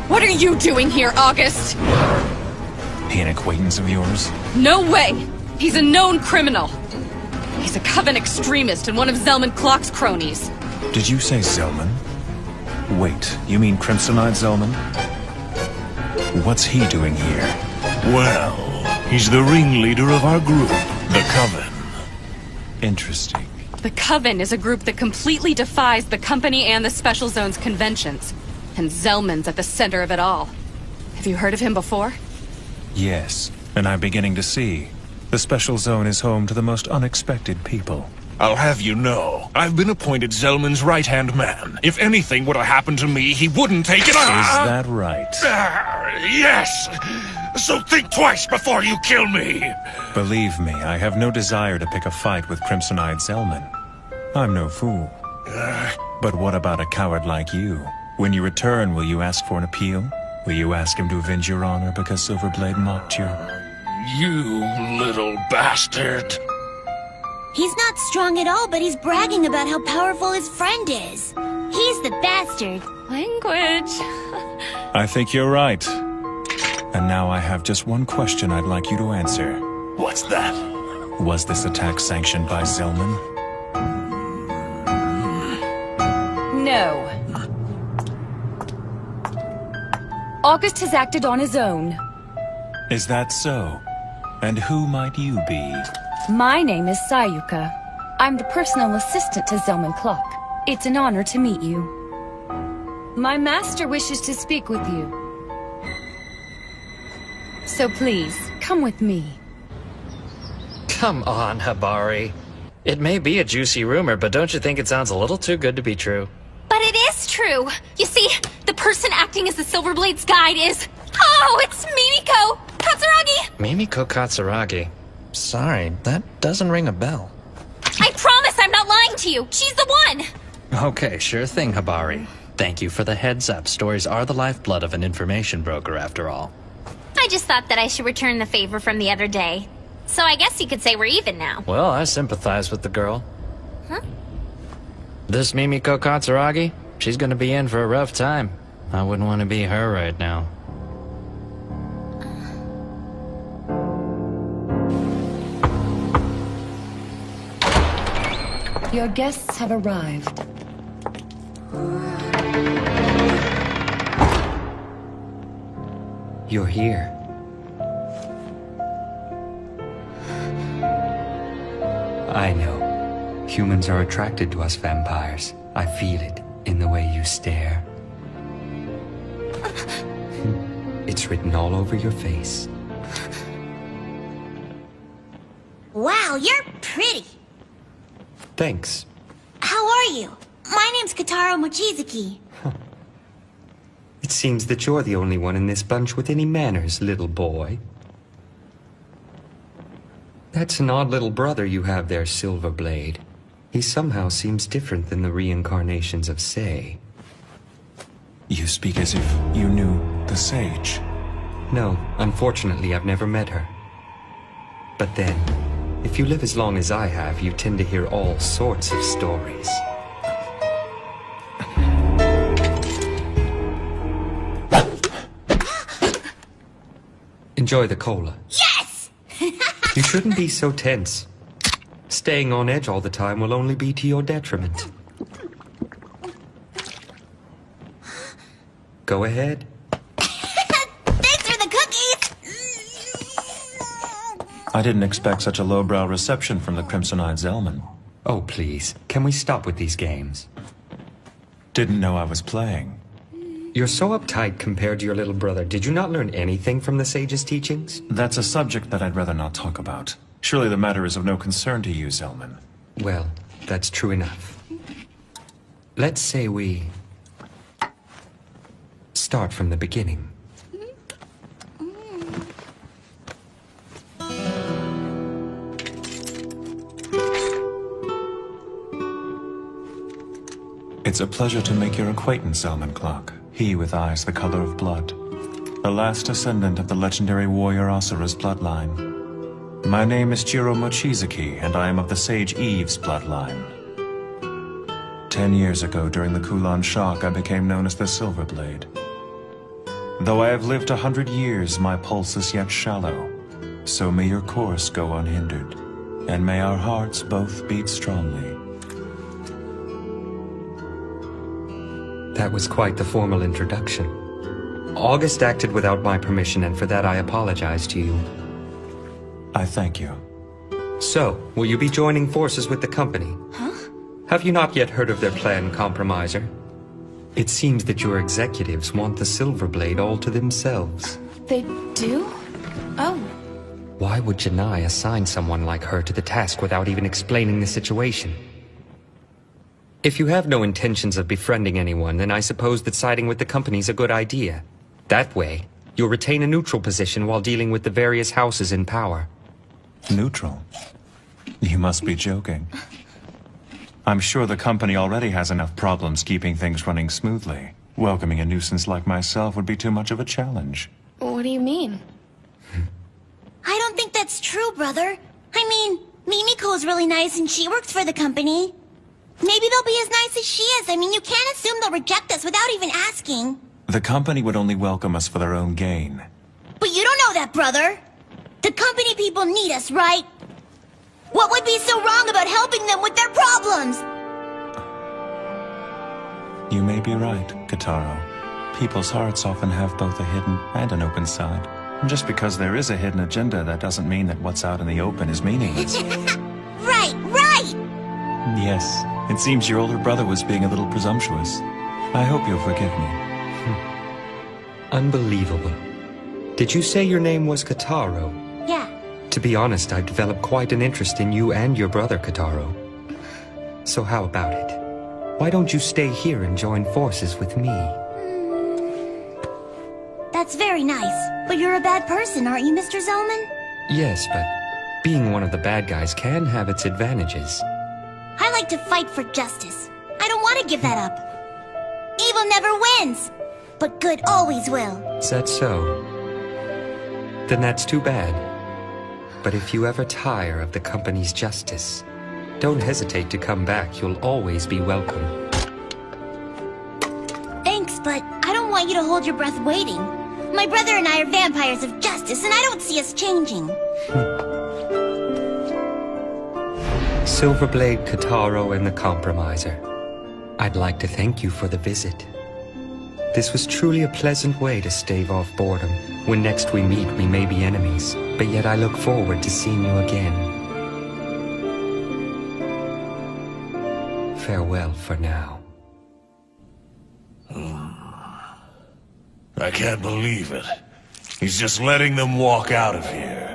What are you doing here, August? He an acquaintance of yours? No way! He's a known criminal. He's a Coven extremist and one of Zelman Clock's cronies. Did you say Zelman? Wait, you mean Crimsonite Zelman? What's he doing here? Well, he's the ringleader of our group, the Coven. Interesting. The Coven is a group that completely defies the company and the Special Zone's conventions. And Zelman's at the center of it all. Have you heard of him before? Yes, and I'm beginning to see. The Special Zone is home to the most unexpected people. I'll have you know, I've been appointed Zelman's right-hand man. If anything were to happen to me, he wouldn't take it. Is that right? Yes! So think twice before you kill me! Believe me, I have no desire to pick a fight with Crimsonite Zelman. I'm no fool. But what about a coward like you? When you return, will you ask for an appeal? Will you ask him to avenge your honor because Silverblade mocked you? You little bastard. He's not strong at all, but he's bragging about how powerful his friend is. He's the bastard. Language. I think you're right. And now I have just one question I'd like you to answer. What's that? Was this attack sanctioned by Zellman? No. August has acted on his own. Is that so? And who might you be? My name is Sayuka. I'm the personal assistant to Zellman Clock. It's an honor to meet you. My master wishes to speak with you. So please, come with me. Come on, Hibari. It may be a juicy rumor, but don't you think it sounds a little too good to be true? But it is true. You see, the person acting as the Silverblade's guide is... Oh, it's Mimiko Katsuragi! Mimiko Katsuragi? Sorry, that doesn't ring a bell. I promise I'm not lying to you. She's the one. Okay, sure thing, Hibari. Thank you for the heads up. Stories are the lifeblood of an information broker, after all. I just thought that I should return the favor from the other day. So I guess you could say we're even now. Well, I sympathize with the girl. Huh? This Mimiko Katsuragi, she's gonna be in for a rough time. I wouldn't want to be her right now. Your guests have arrived. You're here. I know. Humans are attracted to us vampires. I feel it in the way you stare. It's written all over your face. Wow, you're pretty. Thanks. How are you? My name's Kotaro Mochizuki. It seems that you're the only one in this bunch with any manners, little boy. That's an odd little brother you have there, Silverblade. He somehow seems different than the reincarnations of Sei. You speak as if you knew the sage. No, unfortunately I've never met her. But then, if you live as long as I have, you tend to hear all sorts of stories. Enjoy the cola. Yes! You shouldn't be so tense. Staying on edge all the time will only be to your detriment. Go ahead. Thanks for the cookies! I didn't expect such a lowbrow reception from the Crimson-Eyed Zellman. Oh, please. Can we stop with these games? Didn't know I was playing. You're so uptight compared to your little brother. Did you not learn anything from the sage's teachings? That's a subject that I'd rather not talk about. Surely the matter is of no concern to you, Zellman. Well, that's true enough. Let's say we... start from the beginning. It's a pleasure to make your acquaintance, Zellman Clock. He with eyes the color of blood. The last descendant of the legendary warrior Asura's bloodline. My name is Jiro Mochizuki, and I am of the sage Eve's bloodline. 10 years ago, during the Kowloon shock, I became known as the Silverblade. Though I have lived 100 years, my pulse is yet shallow. So may your course go unhindered, and may our hearts both beat strongly. That was quite the formal introduction. August acted without my permission, and for that I apologize to you. I thank you. So, will you be joining forces with the company? Huh? Have you not yet heard of their plan, Compromiser? It seems that your executives want the Silverblade all to themselves. They do? Oh. Why would Janai assign someone like her to the task without even explaining the situation? If you have no intentions of befriending anyone, then I suppose that siding with the company's a good idea. That way, you'll retain a neutral position while dealing with the various houses in power. Neutral? You must be joking. I'm sure the company already has enough problems keeping things running smoothly. Welcoming a nuisance like myself would be too much of a challenge. What do you mean? I don't think that's true, brother. I mean, Mimiko's really nice and she works for the company. Maybe they'll be as nice as she is. I mean, you can't assume they'll reject us without even asking. The company would only welcome us for their own gain. But you don't know that, brother. The company people need us, right? What would be so wrong about helping them with their problems? You may be right, Kotaro. People's hearts often have both a hidden and an open side. And just because there is a hidden agenda, that doesn't mean that what's out in the open is meaningless. Right, right! Yes, it seems your older brother was being a little presumptuous. I hope you'll forgive me. Unbelievable. Did you say your name was Kotaro? Yeah. To be honest, I've developed quite an interest in you and your brother, Kotaro. So how about it? Why don't you stay here and join forces with me? That's very nice. But you're a bad person, aren't you, Mr. Zellman? Yes, but being one of the bad guys can have its advantages. I like to fight for justice. I don't want to give that up. Evil never wins, but good always will. Is that so? Then that's too bad. But if you ever tire of the company's justice, don't hesitate to come back. You'll always be welcome. Thanks, but I don't want you to hold your breath waiting. My brother and I are vampires of justice, and I don't see us changing. Silverblade, Kotaro, and the Compromiser. I'd like to thank you for the visit. This was truly a pleasant way to stave off boredom. When next we meet, we may be enemies, but yet I look forward to seeing you again. Farewell for now. I can't believe it. He's just letting them walk out of here.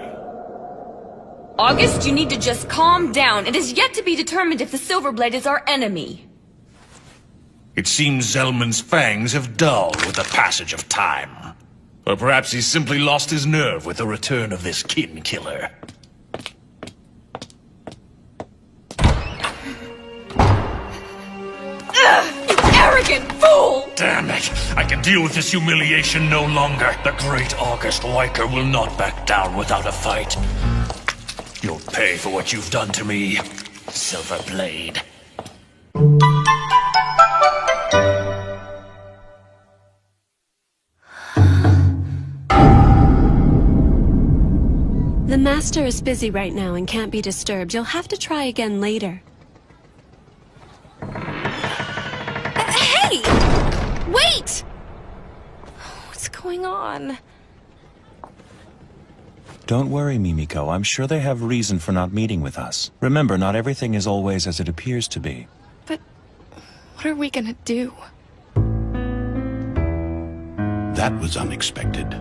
August, you need to just calm down. It is yet to be determined if the Silverblade is our enemy. It seems Zellman's fangs have dulled with the passage of time. Or perhaps he's simply lost his nerve with the return of this kin killer. You arrogant fool! Damn it! I can deal with this humiliation no longer. The great August Weicker will not back down without a fight. You'll pay for what you've done to me, Silverblade. The Master is busy right now and can't be disturbed. You'll have to try again later. Hey! Wait! What's going on? Don't worry, Mimiko. I'm sure they have reason for not meeting with us. Remember, not everything is always as it appears to be. But what are we gonna do? That was unexpected.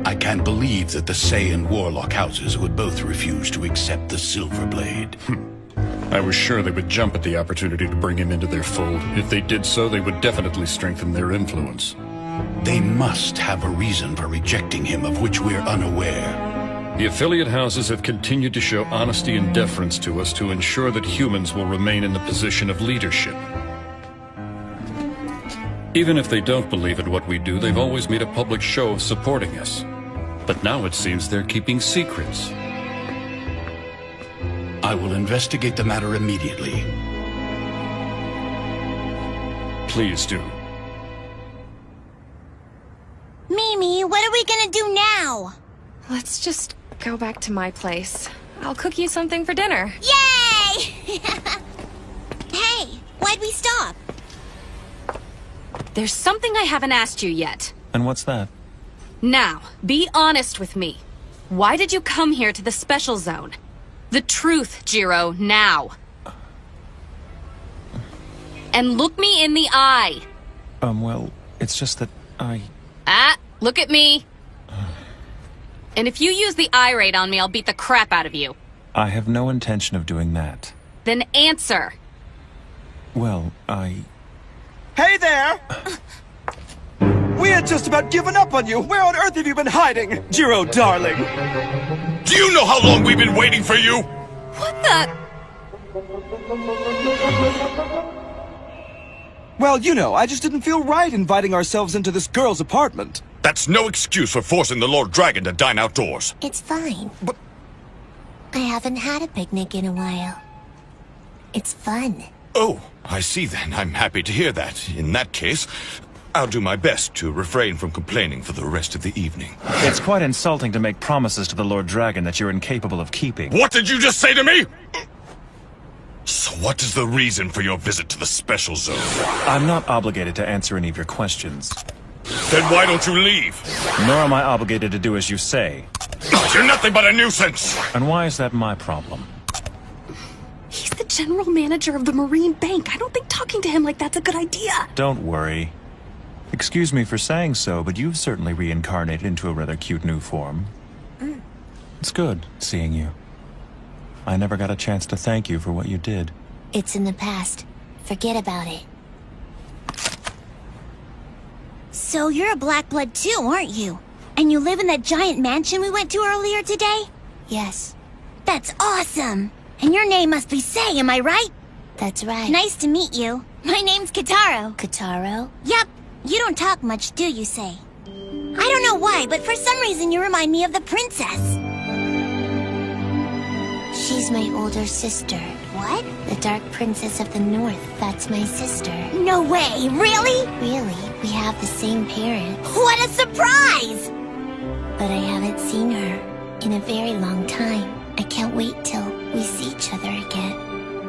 I can't believe that the Sei and Warlock houses would both refuse to accept the Silverblade. I was sure they would jump at the opportunity to bring him into their fold. If they did so, they would definitely strengthen their influence. They must have a reason for rejecting him of which we're unaware. The affiliate houses have continued to show honesty and deference to us to ensure that humans will remain in the position of leadership. Even if they don't believe in what we do, they've always made a public show of supporting us. But now it seems they're keeping secrets. I will investigate the matter immediately. Please do. Mimi, what are we gonna do now? Let's just go back to my place. I'll cook you something for dinner. Yay! Hey, why'd we stop? There's something I haven't asked you yet. And what's that? Now, be honest with me. Why did you come here to the Special Zone? The truth, Jiro, now. And look me in the eye. Well, it's just that Look at me. And if you use the eye raid on me, I'll beat the crap out of you. I have no intention of doing that. Then answer. Well, Hey there! We had just about given up on you. Where on earth have you been hiding, Jiro, darling? Do you know how long we've been waiting for you? What the? Well, you know, I just didn't feel right inviting ourselves into this girl's apartment. That's no excuse for forcing the Lord Dragon to dine outdoors. It's fine. But I haven't had a picnic in a while. It's fun. Oh, I see then. I'm happy to hear that. In that case, I'll do my best to refrain from complaining for the rest of the evening. It's quite insulting to make promises to the Lord Dragon that you're incapable of keeping. What did you just say to me? So what is the reason for your visit to the Special Zone? I'm not obligated to answer any of your questions. Then why don't you leave? Nor am I obligated to do as you say. You're nothing but a nuisance! And why is that my problem? He's the general manager of the Marine Bank. I don't think talking to him like that's a good idea. Don't worry. Excuse me for saying so, but you've certainly reincarnated into a rather cute new form. It's good seeing you. I never got a chance to thank you for what you did. It's in the past. Forget about it. So you're a black blood too, aren't you? And you live in that giant mansion we went to earlier today? Yes. That's awesome! And your name must be Sei, am I right? That's right. Nice to meet you. My name's Kotaro. Kotaro? Yep. You don't talk much, do you, Sei? I don't know why, but for some reason you remind me of the princess. She's my older sister. What? The Dark Princess of the North. That's my sister. No way! Really? Really. We have the same parents. What a surprise! But I haven't seen her in a very long time. I can't wait till we see each other again.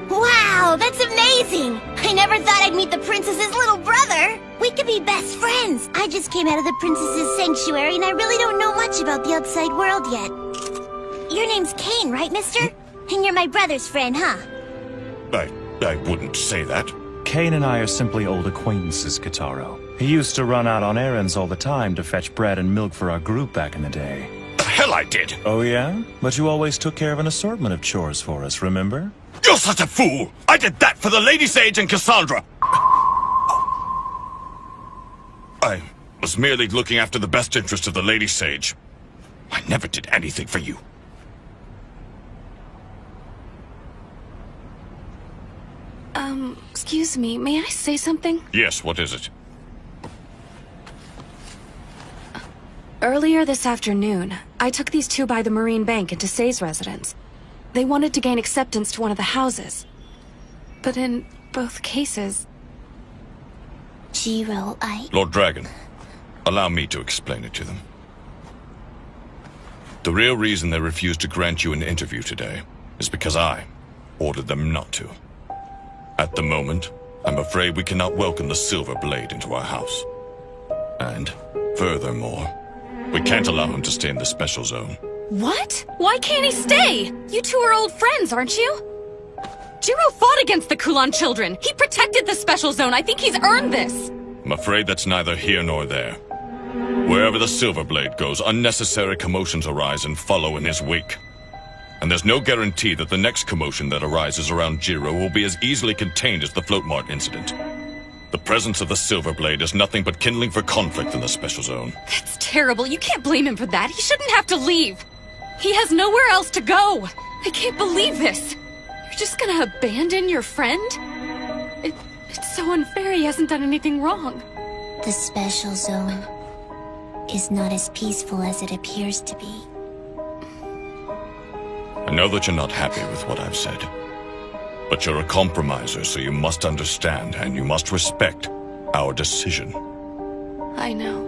Wow, that's amazing! I never thought I'd meet the princess's little brother! We could be best friends! I just came out of the princess's sanctuary and I really don't know much about the outside world yet. Your name's Kane, right, mister? And you're my brother's friend, huh? I wouldn't say that. Kane and I are simply old acquaintances, Kotaro. He used to run out on errands all the time to fetch bread and milk for our group back in the day. The hell I did! Oh yeah? But you always took care of an assortment of chores for us, remember? You're such a fool! I did that for the Lady Sage and Cassandra! I was merely looking after the best interest of the Lady Sage. I never did anything for you. Excuse me, may I say something? Yes, what is it? Earlier this afternoon, I took these two by the Marine Bank into Sei's residence. They wanted to gain acceptance to one of the houses. But in both cases... Jiro, Lord Dragon, allow me to explain it to them. The real reason they refused to grant you an interview today is because I ordered them not to. At the moment, I'm afraid we cannot welcome the Silver Blade into our house. And, furthermore, we can't allow him to stay in the Special Zone. What? Why can't he stay? You two are old friends, aren't you? Jiro fought against the Kowloon Children. He protected the Special Zone. I think he's earned this. I'm afraid that's neither here nor there. Wherever the Silver Blade goes, unnecessary commotions arise and follow in his wake. And there's no guarantee that the next commotion that arises around Jiro will be as easily contained as the Float Mart incident. The presence of the Silver Blade is nothing but kindling for conflict in the Special Zone. That's terrible. You can't blame him for that. He shouldn't have to leave. He has nowhere else to go. I can't believe this. You're just gonna abandon your friend? It's so unfair. He hasn't done anything wrong. The Special Zone is not as peaceful as it appears to be. I know that you're not happy with what I've said. But you're a compromiser, so you must understand and you must respect our decision. I know.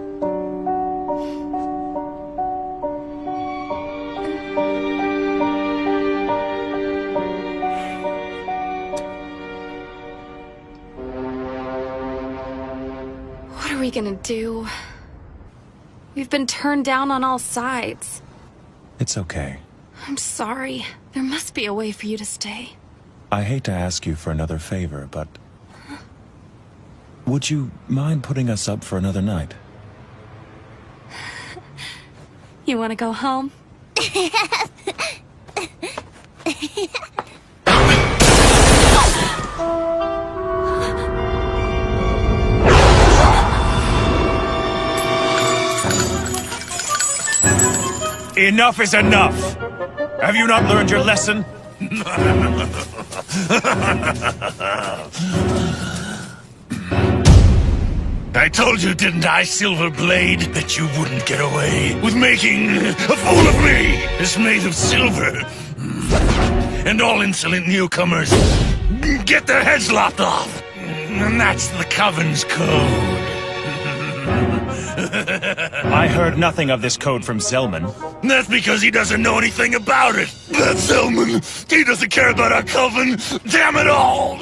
What are we gonna do? We've been turned down on all sides. It's okay. I'm sorry. There must be a way for you to stay. I hate to ask you for another favor, but... would you mind putting us up for another night? You want to go home? Enough is enough! Have you not learned your lesson? I told you, didn't I, Silver Blade, that you wouldn't get away with making a fool of me? It's made of silver. and all insolent newcomers get their heads lopped off. And that's the Coven's code. I heard nothing of this code from Zellman. That's because he doesn't know anything about it. That Zellman, he doesn't care about our Coven. Damn it all!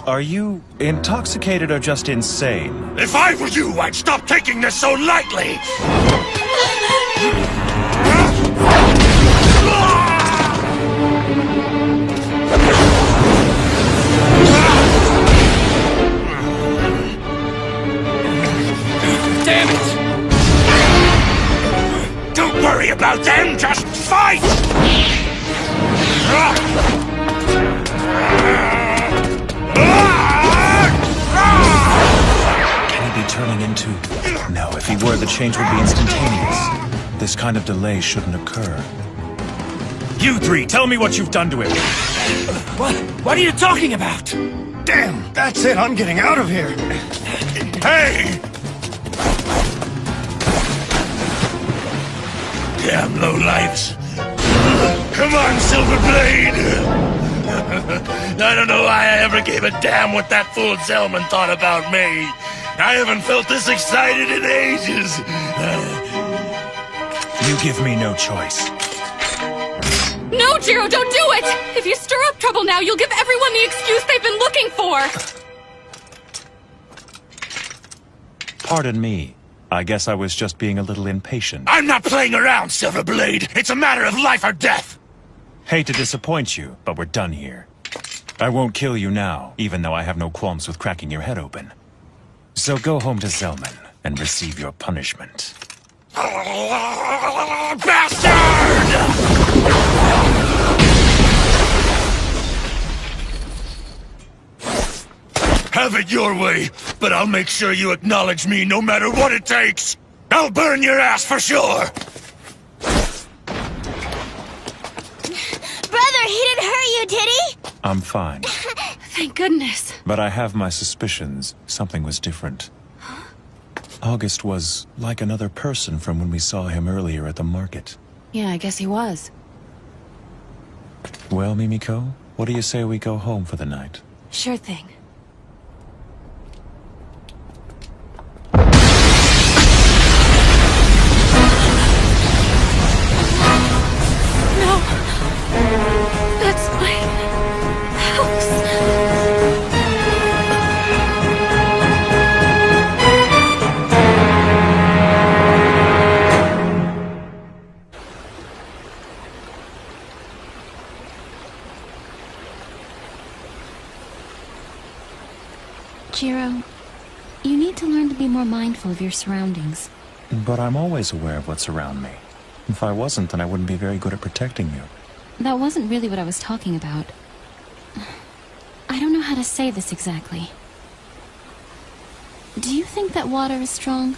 Are you intoxicated or just insane? If I were you, I'd stop taking this so lightly! Damn it! Don't worry about them, just fight! Can he be turning into... No, if he were, the change would be instantaneous. This kind of delay shouldn't occur. You three, tell me what you've done to him. What are you talking about? Damn, that's it. I'm getting out of here. Hey! Damn lowlifes. Come on, Silverblade! I don't know why I ever gave a damn what that fool Zellman thought about me. I haven't felt this excited in ages. You give me no choice. No, Jiro, don't do it! If you stir up trouble now, you'll give everyone the excuse they've been looking for! Pardon me. I guess I was just being a little impatient. I'm not playing around, Silverblade. It's a matter of life or death. Hate to disappoint you, but we're done here. I won't kill you now, even though I have no qualms with cracking your head open. So go home to Zellman and receive your punishment. Bastard! Have it your way, but I'll make sure you acknowledge me no matter what it takes. I'll burn your ass for sure. Brother, he didn't hurt you, did he? I'm fine. Thank goodness. But I have my suspicions. Something was different. August was like another person from when we saw him earlier at the market. Yeah, I guess he was. Well, Mimiko, what do you say we go home for the night? Sure thing. No! That's my house. Jiro, you need to learn to be more mindful of your surroundings. But I'm always aware of what's around me. If I wasn't, then I wouldn't be very good at protecting you. That wasn't really what I was talking about. I don't know how to say this exactly. Do you think that water is strong?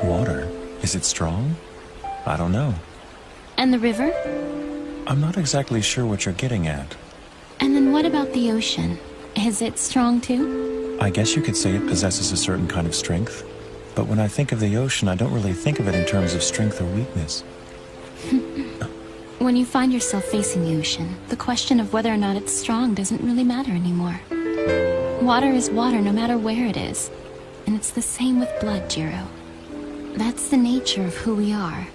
Water? Is it strong? I don't know. And the river? I'm not exactly sure what you're getting at. And then what about the ocean? Is it strong too? I guess you could say it possesses a certain kind of strength. But when I think of the ocean, I don't really think of it in terms of strength or weakness. When you find yourself facing the ocean, the question of whether or not it's strong doesn't really matter anymore. Water is water no matter where it is. And it's the same with blood, Jiro. That's the nature of who we are.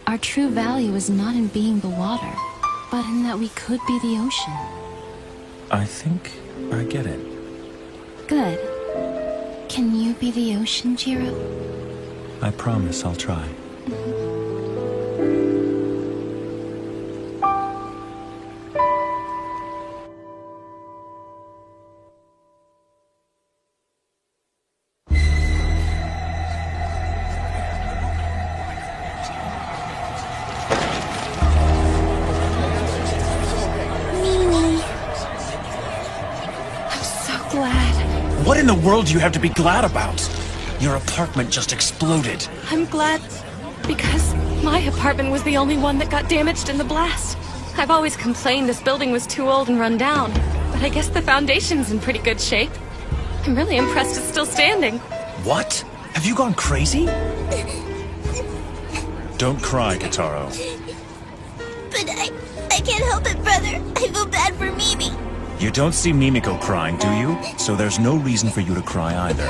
Our true value is not in being the water, but in that we could be the ocean. I think I get it. Good. Can you be the ocean, Jiro? I promise I'll try. What in the world do you have to be glad about? Your apartment just exploded. I'm glad because my apartment was the only one that got damaged in the blast. I've always complained this building was too old and run down, but I guess the foundation's in pretty good shape. I'm really impressed it's still standing. What? Have you gone crazy? Don't cry, Kotaro. But I I can't help it, brother. I feel bad for Mimi. You don't see Mimiko crying, do you? So there's no reason for you to cry either.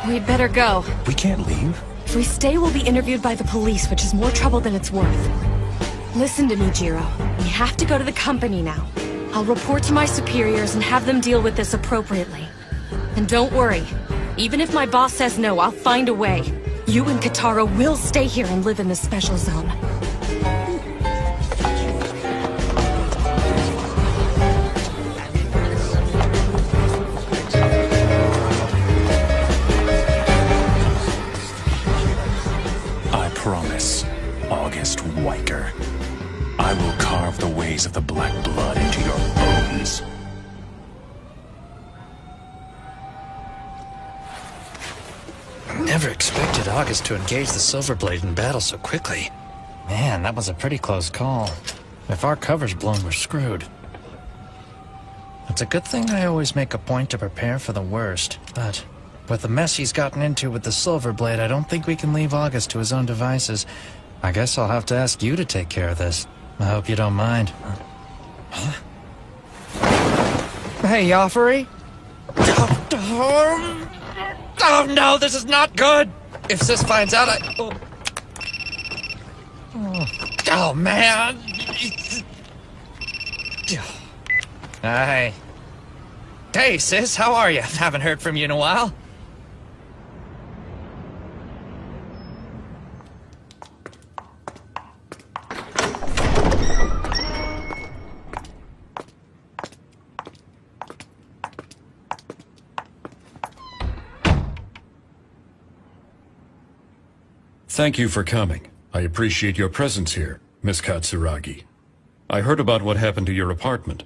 We'd better go. We can't leave. If we stay, we'll be interviewed by the police, which is more trouble than it's worth. Listen to me, Jiro. We have to go to the company now. I'll report to my superiors and have them deal with this appropriately. And don't worry. Even if my boss says no, I'll find a way. You and Kotaro will stay here and live in the special zone. I promise, August Weicker. I will carve the ways of the Black Blood into your bones. Never expected August to engage the Silverblade in battle so quickly. Man, that was a pretty close call. If our cover's blown, we're screwed. It's a good thing I always make a point to prepare for the worst, but with the mess he's gotten into with the Silverblade, I don't think we can leave August to his own devices. I guess I'll have to ask you to take care of this. I hope you don't mind. Huh? Hey, Joffrey? Oh no, this is not good! If Sis finds out, Oh man! Hi. Hey, Sis, how are you? Haven't heard from you in a while. Thank you for coming. I appreciate your presence here, Miss Katsuragi. I heard about what happened to your apartment.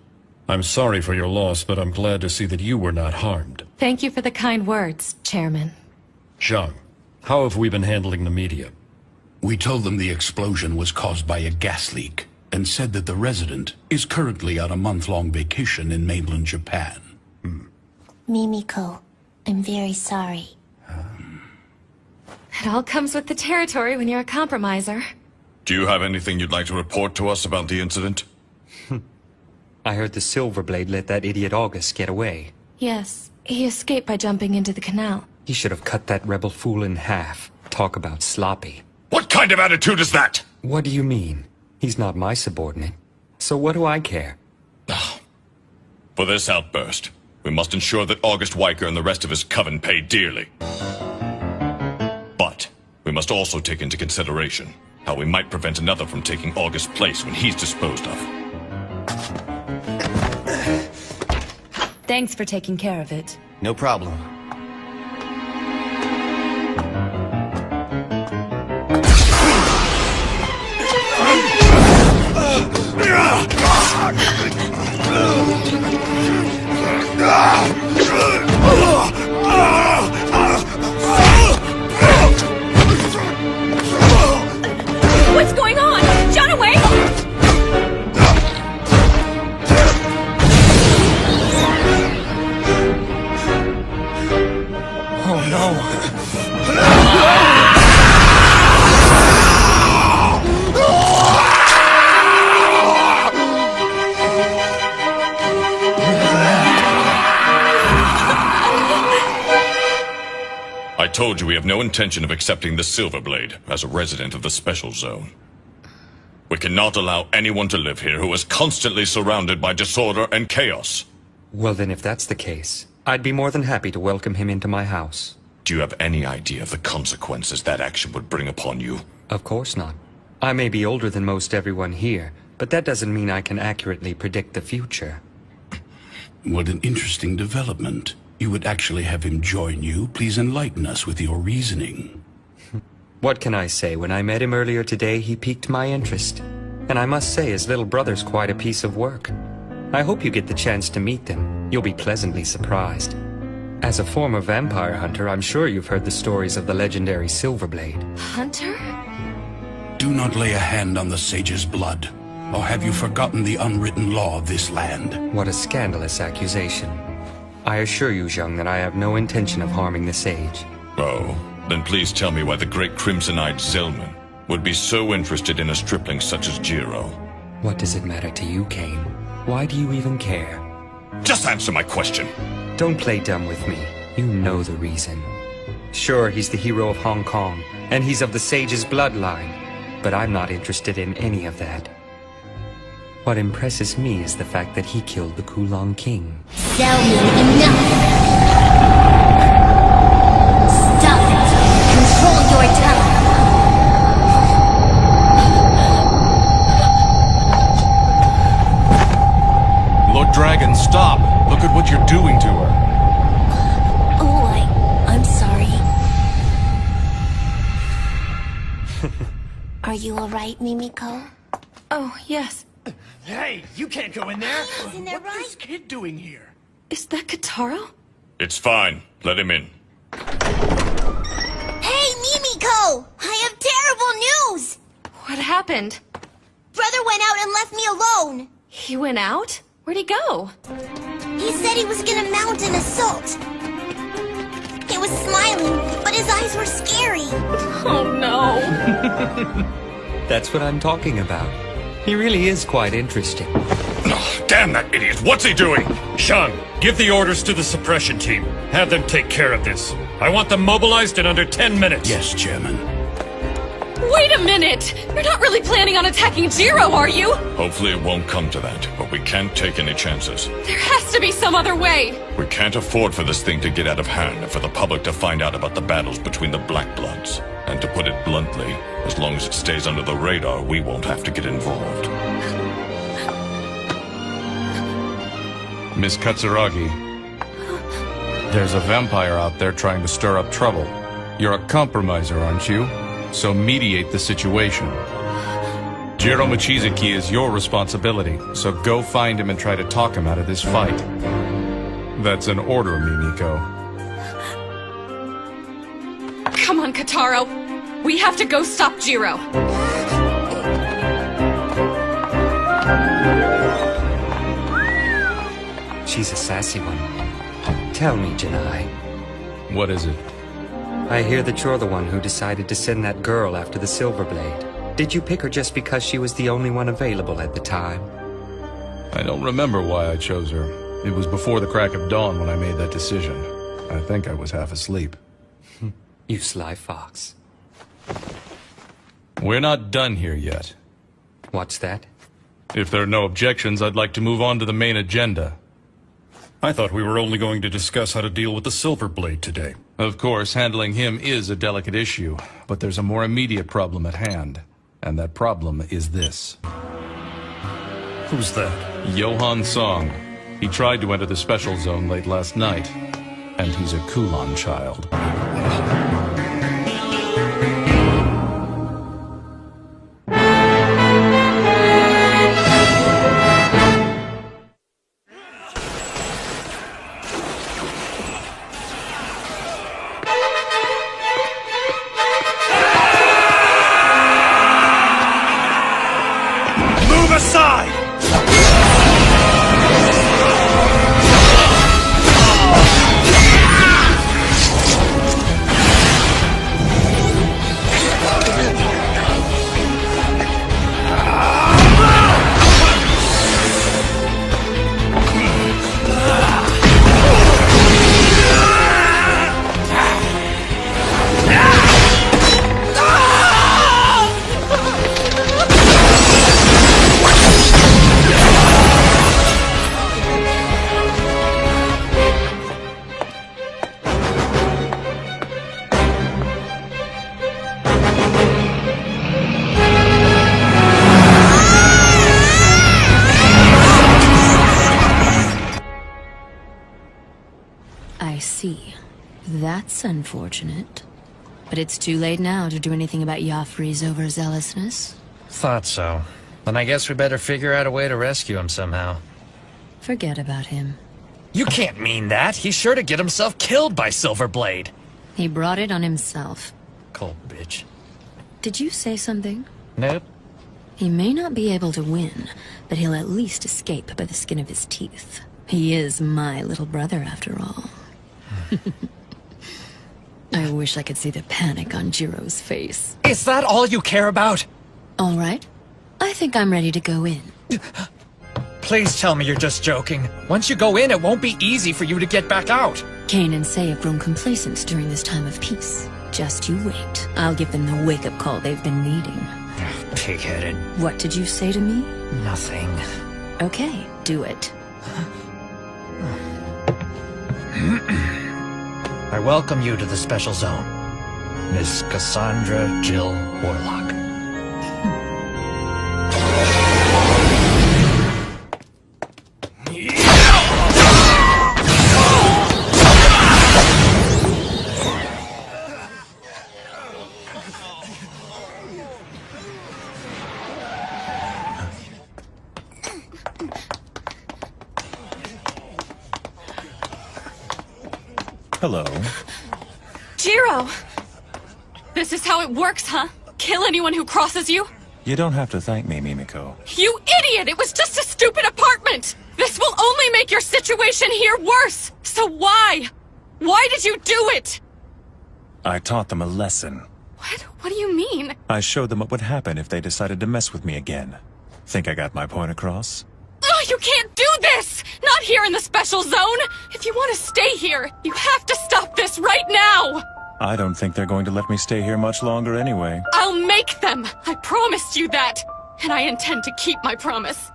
I'm sorry for your loss, but I'm glad to see that you were not harmed. Thank you for the kind words, Chairman. Zhang, how have we been handling the media? We told them the explosion was caused by a gas leak, and said that the resident is currently on a month-long vacation in mainland Japan. Mimiko, I'm very sorry. It all comes with the territory when you're a compromiser. Do you have anything you'd like to report to us about the incident? I heard the Silverblade let that idiot August get away. Yes, he escaped by jumping into the canal. He should have cut that rebel fool in half. Talk about sloppy. What kind of attitude is that? What do you mean? He's not my subordinate. So what do I care? For this outburst, we must ensure that August Weicker and the rest of his coven pay dearly. But we must also take into consideration how we might prevent another from taking August's place when he's disposed of. Thanks for taking care of it. No problem. What's going on? John, away! Oh no! I told you we have no intention of accepting the Silverblade as a resident of the Special Zone. We cannot allow anyone to live here who is constantly surrounded by disorder and chaos. Well then, if that's the case, I'd be more than happy to welcome him into my house. Do you have any idea of the consequences that action would bring upon you? Of course not. I may be older than most everyone here, but that doesn't mean I can accurately predict the future. What an interesting development. You would actually have him join you. Please enlighten us with your reasoning. What can I say? When I met him earlier today, he piqued my interest. And I must say, his little brother's quite a piece of work. I hope you get the chance to meet them. You'll be pleasantly surprised. As a former vampire hunter, I'm sure you've heard the stories of the legendary Silverblade. Hunter? Do not lay a hand on the sage's blood. Or have you forgotten the unwritten law of this land? What a scandalous accusation. I assure you, Zhang, that I have no intention of harming the sage. Oh, Then please tell me why the great crimson-eyed Zellman would be so interested in a stripling such as Jiro. What does it matter to you, Kane? Why do you even care? Just answer my question. Don't play dumb with me. You know the reason. Sure, he's the hero of Hong Kong, and he's of the Sage's bloodline, but I'm not interested in any of that. What impresses me is the fact that he killed the Kowloon King. Zellman, enough! Stop it! Control your tongue! Lord Dragon, stop! Look at what you're doing to her. Oh, I'm sorry. Are you alright, Mimiko? Oh, yes. Hey, you can't go in there! Isn't that right? What's this kid doing here? Is that Kotaro? It's fine. Let him in. Hey, Mimiko! I have terrible news! What happened? Brother went out and left me alone! He went out? Where'd he go? He said he was gonna mount an assault. He was smiling, but his eyes were scary. Oh no. That's what I'm talking about. He really is quite interesting. Oh, damn that idiot! What's he doing? Shang, give the orders to the suppression team. Have them take care of this. I want them mobilized in under 10 minutes. Yes, Chairman. Wait a minute! You're not really planning on attacking Jiro, are you? Hopefully it won't come to that, but we can't take any chances. There has to be some other way! We can't afford for this thing to get out of hand and for the public to find out about the battles between the Black Bloods. And to put it bluntly, as long as it stays under the radar, we won't have to get involved. Miss Katsuragi, there's a vampire out there trying to stir up trouble. You're a compromiser, aren't you? So mediate the situation. Jiro Mochizuki is your responsibility, so go find him and try to talk him out of this fight. That's an order, Mimiko. Come on, Kotaro. We have to go stop Jiro. She's a sassy one. Tell me, Janai. What is it? I hear that you're the one who decided to send that girl after the Silver Blade. Did you pick her just because she was the only one available at the time? I don't remember why I chose her. It was before the crack of dawn when I made that decision. I think I was half asleep. You sly fox. We're not done here yet. What's that? If there are no objections, I'd like to move on to the main agenda. I thought we were only going to discuss how to deal with the Silver Blade today. Of course, handling him is a delicate issue, but there's a more immediate problem at hand. And that problem is this. Who's that? Johan Song. He tried to enter the special zone late last night, and he's a Kowloon child. I see. That's unfortunate. But it's too late now to do anything about Joffrey's overzealousness. Thought so. Then I guess we better figure out a way to rescue him somehow. Forget about him. You can't mean that! He's sure to get himself killed by Silverblade! He brought it on himself. Cold bitch. Did you say something? Nope. He may not be able to win, but he'll at least escape by the skin of his teeth. He is my little brother, after all. I wish I could see the panic on Jiro's face. Is that all you care about? All right. I think I'm ready to go in. Please tell me you're just joking. Once you go in, it won't be easy for you to get back out. Kane and Sei have grown complacent during this time of peace. Just you wait. I'll give them the wake-up call they've been needing. Pig-headed. What did you say to me? Nothing. Okay, do it. I welcome you to the Special Zone, Miss Cassandra Jill Warlock. Hello. Jiro! This is how it works, huh? Kill anyone who crosses you? You don't have to thank me, Mimiko. You idiot! It was just a stupid apartment! This will only make your situation here worse! So why? Why did you do it? I taught them a lesson. What? What do you mean? I showed them what would happen if they decided to mess with me again. Think I got my point across? Ugh, you can't do this! Not here in the Special Zone! If you want to stay here, you have to stop this right now! I don't think they're going to let me stay here much longer anyway. I'll make them! I promised you that! And I intend to keep my promise.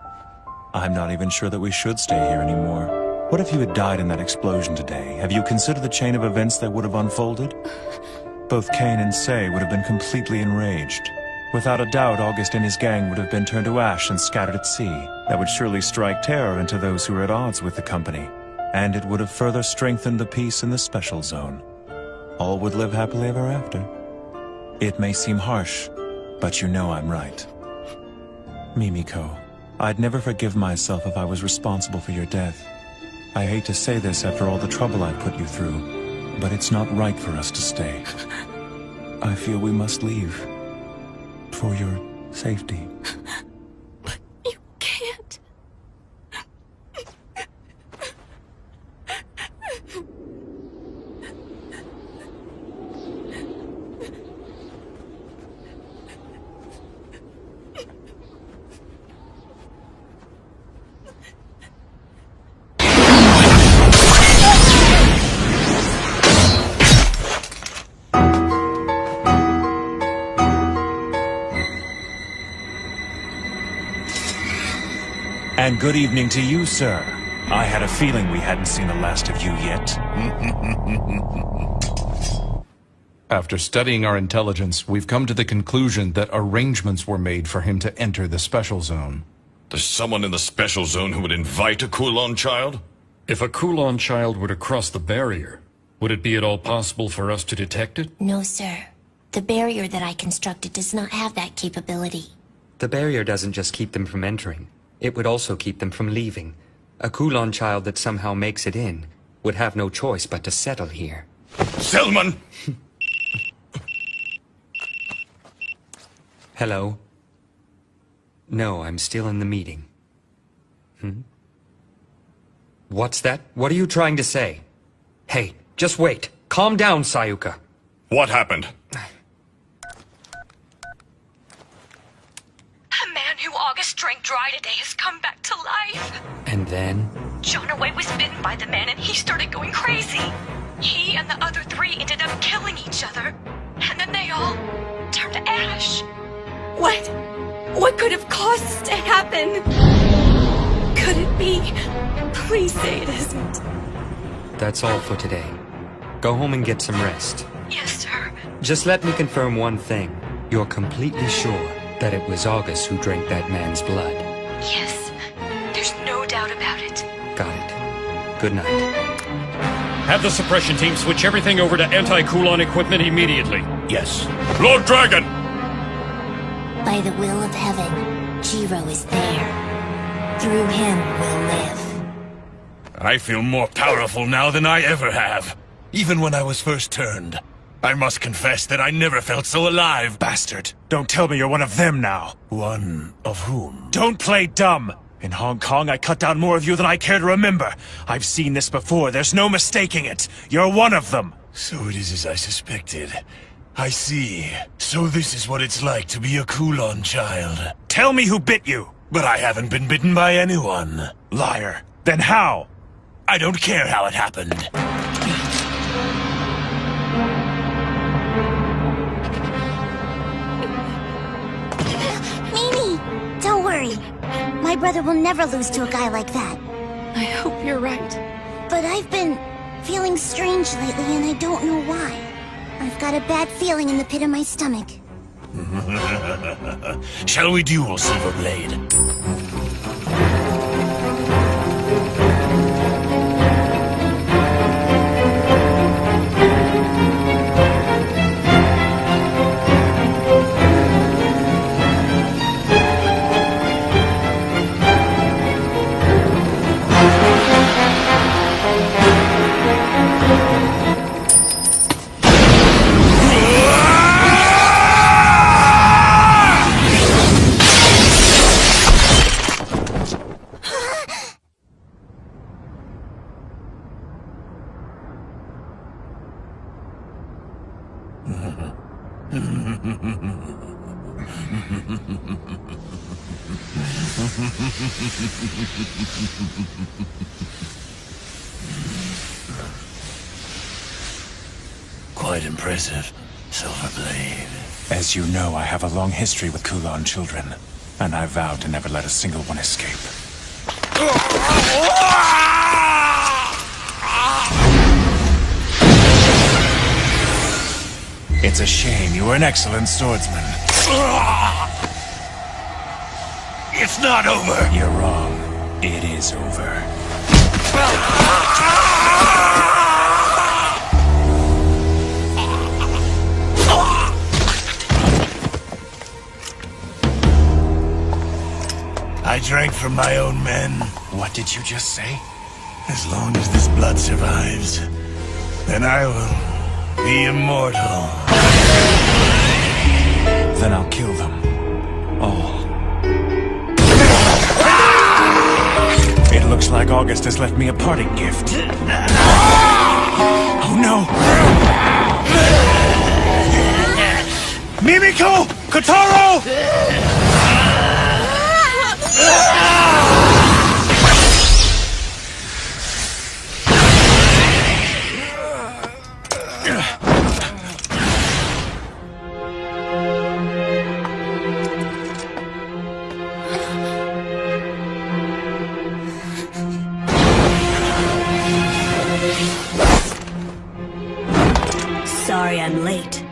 I'm not even sure that we should stay here anymore. What if you had died in that explosion today? Have you considered the chain of events that would have unfolded? Both Kane and Sei would have been completely enraged. Without a doubt, August and his gang would have been turned to ash and scattered at sea. That would surely strike terror into those who were at odds with the company. And it would have further strengthened the peace in the Special Zone. All would live happily ever after. It may seem harsh, but you know I'm right. Mimiko, I'd never forgive myself if I was responsible for your death. I hate to say this after all the trouble I've put you through, but it's not right for us to stay. I feel we must leave. For your safety. But you can't. And good evening to you, sir. I had a feeling we hadn't seen the last of you yet. After studying our intelligence, we've come to the conclusion that arrangements were made for him to enter the Special Zone. There's someone in the Special Zone who would invite a Kowloon child? If a Kowloon child were to cross the barrier, would it be at all possible for us to detect it? No, sir. The barrier that I constructed does not have that capability. The barrier doesn't just keep them from entering. It would also keep them from leaving. A Kowloon child that somehow makes it in would have no choice but to settle here. Selman! Hello? No, I'm still in the meeting. What's that? What are you trying to say? Hey, just wait. Calm down, Sayuka. What happened? A man who August drank dry today has come back to life. And then? Jonaway was bitten by the man and he started going crazy. He and the other three ended up killing each other. And then they all turned to ash. What could have caused this to happen? Could it be? Please say it isn't. That's all for today. Go home and get some rest. Yes, sir. Just let me confirm one thing. You're completely sure that it was August who drank that man's blood? Yes. There's no doubt about it. Got it. Good night. Have the suppression team switch everything over to anti-Kowloon equipment immediately. Yes. Lord Dragon! By the will of heaven, Jiro is there. Through him we'll live. I feel more powerful now than I ever have. Even when I was first turned. I must confess that I never felt so alive. Bastard. Don't tell me you're one of them now. One of whom? Don't play dumb. In Hong Kong, I cut down more of you than I care to remember. I've seen this before. There's no mistaking it. You're one of them. So it is as I suspected. I see. So this is what it's like to be a Kowloon child. Tell me who bit you! But I haven't been bitten by anyone. Liar. Then how? I don't care how it happened. Mimi! Don't worry. My brother will never lose to a guy like that. I hope you're right. But I've been feeling strange lately and I don't know why. I've got a bad feeling in the pit of my stomach. Shall we duel, Silverblade? Quite impressive, Silverblade. As you know, I have a long history with Kowloon Children, and I vowed to never let a single one escape. It's a shame. You were an excellent swordsman. It's not over! You're wrong. It is over. I drank from my own men. What did you just say? As long as this blood survives, then I will be immortal. Then I'll kill them. All. It looks like August has left me a parting gift. Oh no! Mimiko! Kotaro! Sorry I'm late.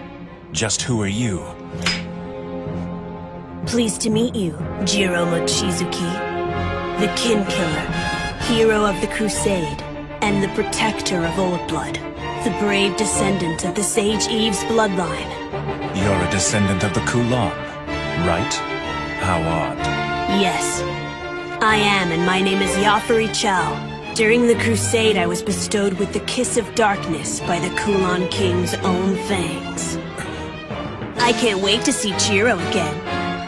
Just who are you? Pleased to meet you, Jiro Mochizuki. The Kin Killer, hero of the Crusade, and the protector of Old Blood. The brave descendant of the Sage Eve's bloodline. You're a descendant of the Kowloon, right? How odd. Yes, I am, and my name is Yafari Chow. During the Crusade, I was bestowed with the Kiss of Darkness by the Kowloon King's own fangs. I can't wait to see Jiro again.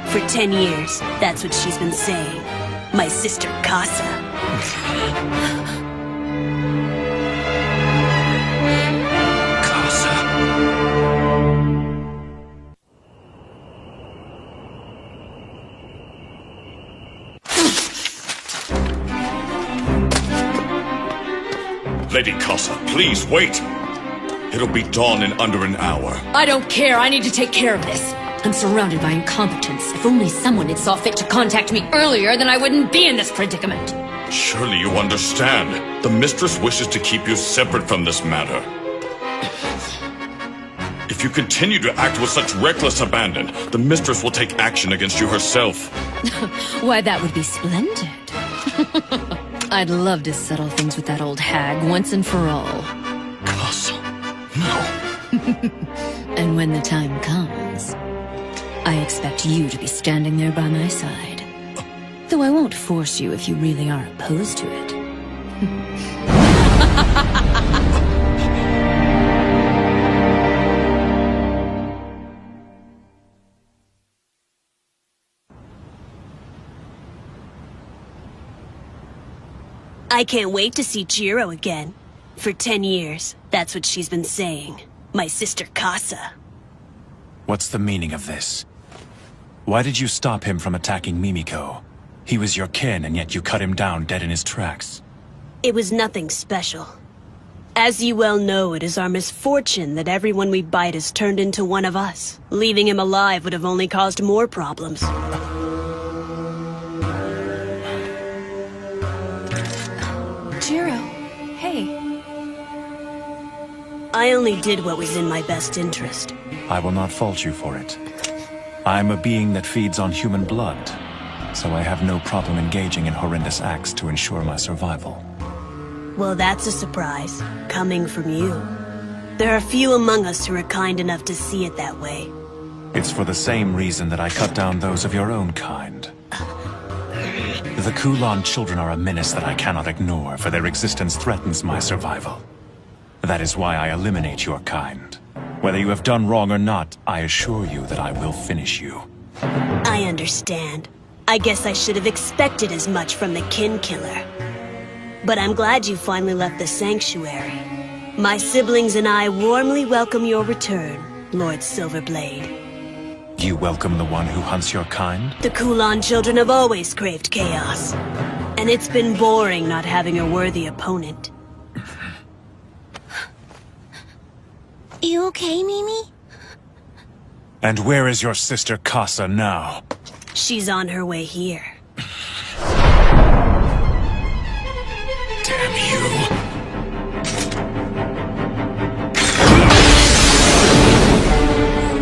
For 10 years, that's what she's been saying. My sister Casa. Lady Casa, please wait! It'll be dawn in under an hour. I don't care. I need to take care of this. I'm surrounded by incompetence. If only someone had saw fit to contact me earlier, then I wouldn't be in this predicament. Surely you understand. The Mistress wishes to keep you separate from this matter. If you continue to act with such reckless abandon, the Mistress will take action against you herself. Why, that would be splendid. I'd love to settle things with that old hag once and for all. Casa, no. And when the time comes, I expect you to be standing there by my side. Though I won't force you if you really are opposed to it. I can't wait to see Jiro again. For 10 years, that's what she's been saying. My sister Casa. What's the meaning of this? Why did you stop him from attacking Mimiko? He was your kin, and yet you cut him down dead in his tracks. It was nothing special. As you well know, it is our misfortune that everyone we bite is turned into one of us. Leaving him alive would have only caused more problems. Jiro, hey. I only did what was in my best interest. I will not fault you for it. I am a being that feeds on human blood, so I have no problem engaging in horrendous acts to ensure my survival. Well, that's a surprise, coming from you. There are few among us who are kind enough to see it that way. It's for the same reason that I cut down those of your own kind. The Kowloon Children are a menace that I cannot ignore, for their existence threatens my survival. That is why I eliminate your kind. Whether you have done wrong or not, I assure you that I will finish you. I understand. I guess I should have expected as much from the kin killer. But I'm glad you finally left the sanctuary. My siblings and I warmly welcome your return, Lord Silverblade. You welcome the one who hunts your kind? The Kowloon Children have always craved chaos. And it's been boring not having a worthy opponent. You okay, Mimi? And where is your sister Casa now? She's on her way here. Damn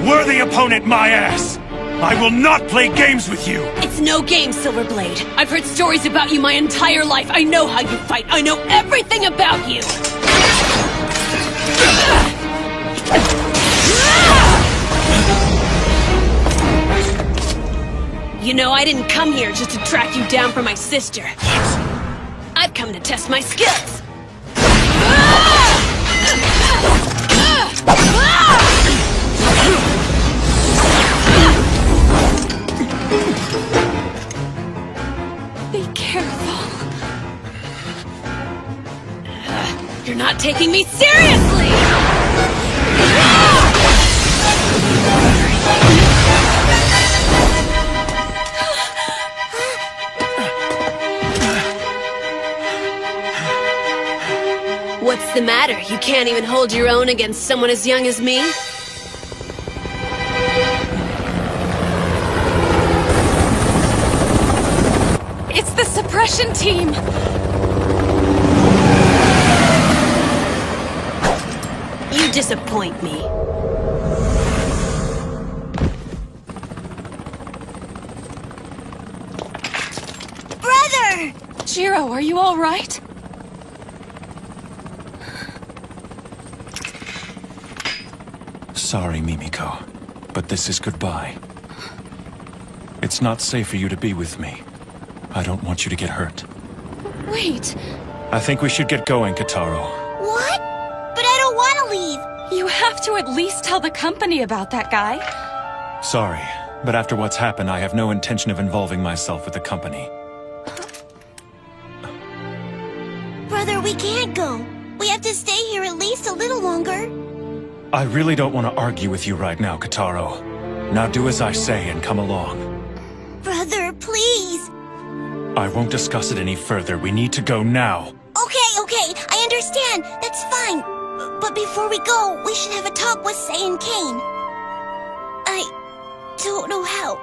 you. Worthy opponent, my ass! I will not play games with you! It's no game, Silverblade. I've heard stories about you my entire life. I know how you fight. I know everything about you! You know, I didn't come here just to track you down for my sister. I've come to test my skills. Be careful. You're not taking me seriously! What's the matter? You can't even hold your own against someone as young as me? It's the suppression team! You disappoint me. Brother! Jiro, are you all right? Sorry, Mimiko, but this is goodbye. It's not safe for you to be with me. I don't want you to get hurt. Wait. I think we should get going, Kotaro. What? But I don't want to leave. You have to at least tell the company about that guy. Sorry, but after what's happened, I have no intention of involving myself with the company. Brother, we can't go. We have to stay here at least a little longer. I really don't want to argue with you right now, Kotaro. Now do as I say and come along. Brother, please. I won't discuss it any further. We need to go now. Okay, I understand. That's fine. But before we go, we should have a talk with Sei and Kane. I don't know how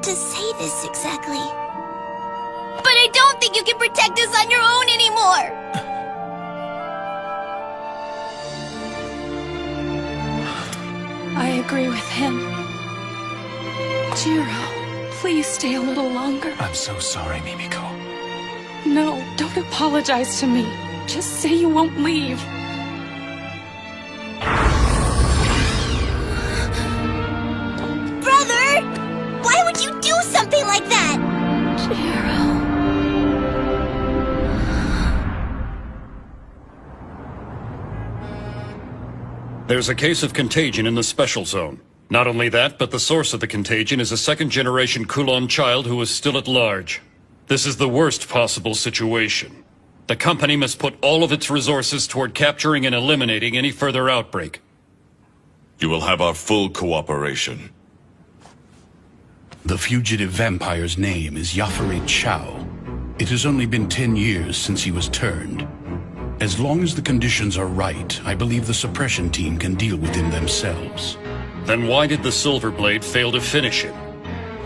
to say this exactly. But I don't think you can protect us on your own anymore. I agree with him. Jiro, please stay a little longer. I'm so sorry, Mimiko. No, don't apologize to me. Just say you won't leave. Brother! Why would you do something like that? Jiro... There's a case of contagion in the special zone. Not only that, but the source of the contagion is a second-generation Kowloon child who is still at large. This is the worst possible situation. The company must put all of its resources toward capturing and eliminating any further outbreak. You will have our full cooperation. The fugitive vampire's name is Yafari Chow. It has only been 10 years since he was turned. As long as the conditions are right, I believe the suppression team can deal with him themselves. Then why did the Silverblade fail to finish him?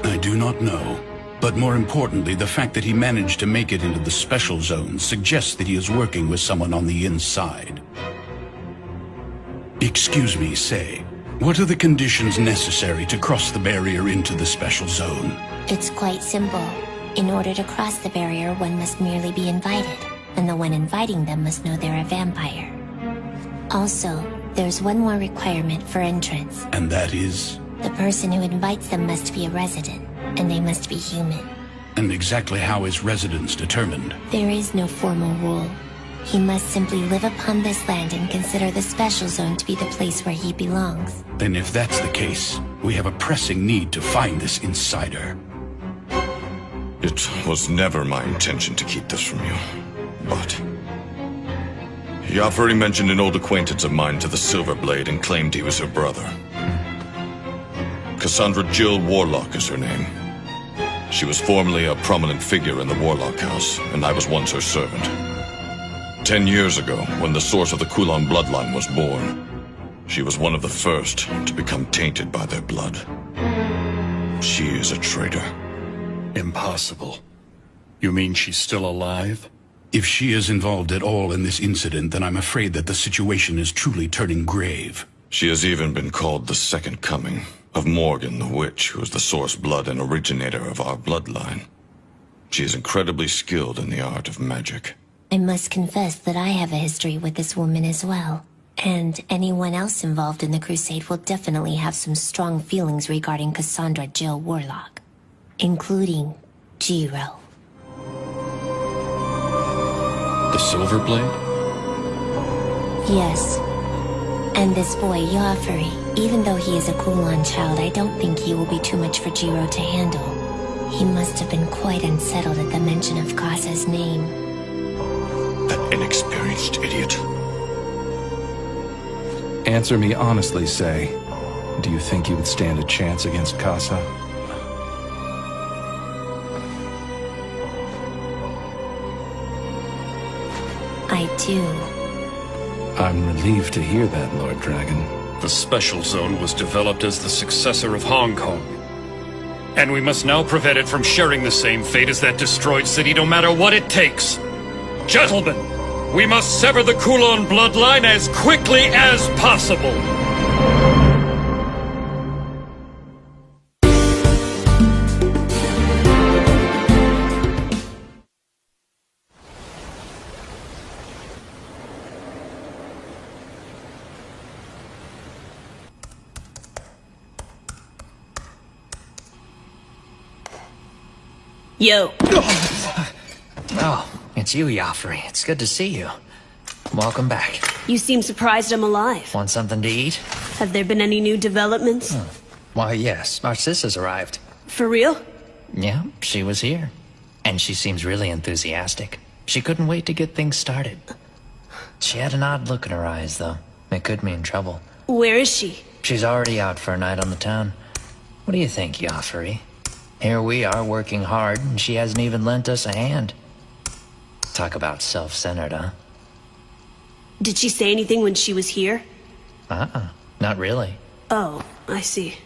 I do not know. But more importantly, the fact that he managed to make it into the special zone suggests that he is working with someone on the inside. Excuse me, say, what are the conditions necessary to cross the barrier into the special zone? It's quite simple. In order to cross the barrier, one must merely be invited, and the one inviting them must know they're a vampire. Also, there's one more requirement for entrance. And that is? The person who invites them must be a resident, and they must be human. And exactly how is residence determined? There is no formal rule. He must simply live upon this land and consider the special zone to be the place where he belongs. Then if that's the case, we have a pressing need to find this insider. It was never my intention to keep this from you, but... Yafari mentioned an old acquaintance of mine to the Silverblade and claimed he was her brother. Cassandra Jill Warlock is her name. She was formerly a prominent figure in the Warlock House, and I was once her servant. 10 years ago, when the source of the Kowloon bloodline was born, she was one of the first to become tainted by their blood. She is a traitor. Impossible. You mean she's still alive? If she is involved at all in this incident, then I'm afraid that the situation is truly turning grave. She has even been called the Second Coming of Morgan the Witch, who is the source blood and originator of our bloodline. She is incredibly skilled in the art of magic. I must confess that I have a history with this woman as well. And anyone else involved in the Crusade will definitely have some strong feelings regarding Cassandra Jill Warlock. Including Jiro. The Silverblade? Yes. And this boy, Yafari, even though he is a Kowloon child, I don't think he will be too much for Jiro to handle. He must have been quite unsettled at the mention of Kasa's name. That inexperienced idiot. Answer me honestly, Say. Do you think you would stand a chance against Kasa? I do. I'm relieved to hear that, Lord Dragon. The Special Zone was developed as the successor of Hong Kong. And we must now prevent it from sharing the same fate as that destroyed city, no matter what it takes. Gentlemen, we must sever the Kowloon bloodline as quickly as possible. Yo. Oh, it's you, Yafari. It's good to see you. Welcome back. You seem surprised I'm alive. Want something to eat? Have there been any new developments? Why, yes. Our sis has arrived. For real? Yeah, she was here. And she seems really enthusiastic. She couldn't wait to get things started. She had an odd look in her eyes, though. It could mean trouble. Where is she? She's already out for a night on the town. What do you think, Yafari? Here we are working hard, and she hasn't even lent us a hand. Talk about self-centered, huh? Did she say anything when she was here? Not really. Oh, I see.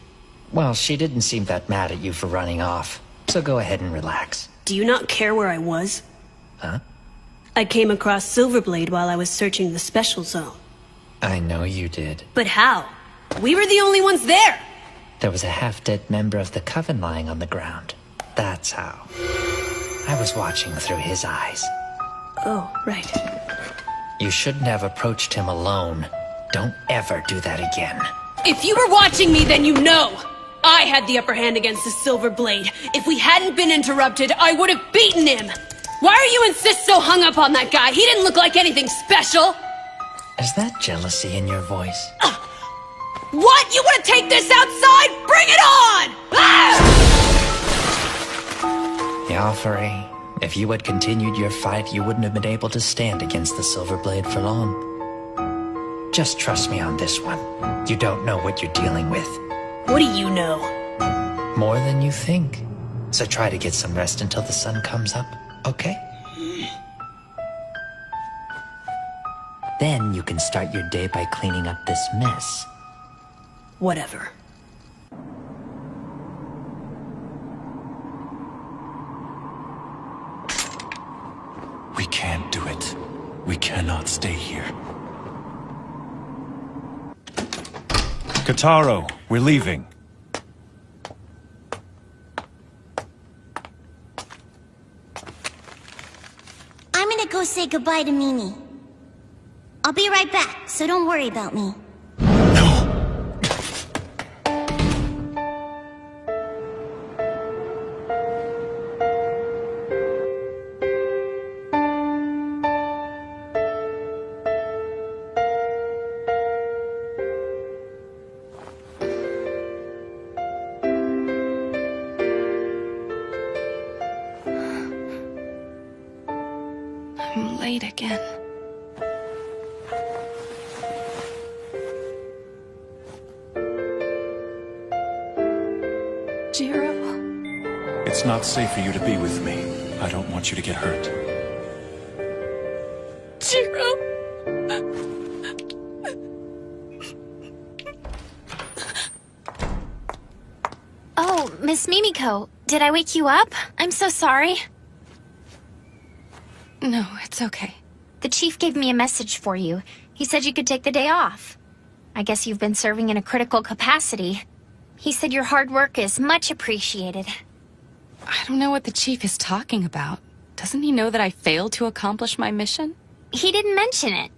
Well, she didn't seem that mad at you for running off, so go ahead and relax. Do you not care where I was? Huh? I came across Silverblade while I was searching the Special Zone. I know you did. But how? We were the only ones there! There was a half-dead member of the Coven lying on the ground. That's how. I was watching through his eyes. Oh, right. You shouldn't have approached him alone. Don't ever do that again. If you were watching me, then you know! I had the upper hand against the Silverblade. If we hadn't been interrupted, I would have beaten him! Why are you insist so hung up on that guy? He didn't look like anything special! Is that jealousy in your voice? What? You want to take this outside? Bring it on! Ah! Yafari, If you had continued your fight, you wouldn't have been able to stand against the Silver Blade for long. Just trust me on this one. You don't know what you're dealing with. What do you know? More than you think. So try to get some rest until the sun comes up, okay? Then you can start your day by cleaning up this mess. Whatever. We can't do it. We cannot stay here. Kotaro, we're leaving. I'm gonna go say goodbye to Mimi. I'll be right back, so don't worry about me. I'm late again. Jiro. It's not safe for you to be with me. I don't want you to get hurt. Jiro. Oh, Miss Mimiko, did I wake you up? I'm so sorry. No, it's okay. The chief gave me a message for you. He said you could take the day off. I guess you've been serving in a critical capacity. He said your hard work is much appreciated. I don't know what the chief is talking about. Doesn't he know that I failed to accomplish my mission? He didn't mention it.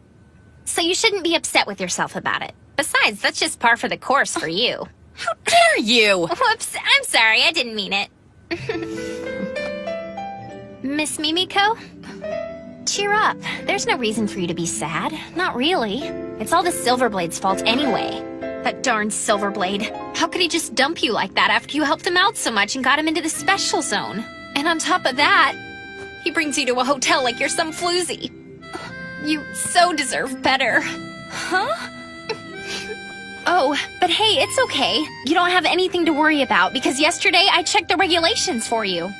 So you shouldn't be upset with yourself about it. Besides, that's just par for the course for you. How dare you! Whoops, I'm sorry, I didn't mean it. Miss Mimiko? Cheer up. There's no reason for you to be sad. Not really. It's all the Silverblade's fault anyway. That darn Silverblade. How could he just dump you like that after you helped him out so much and got him into the special zone? And on top of that, he brings you to a hotel like you're some floozy. You so deserve better. Huh? Oh, but hey, it's okay. You don't have anything to worry about because yesterday I checked the regulations for you.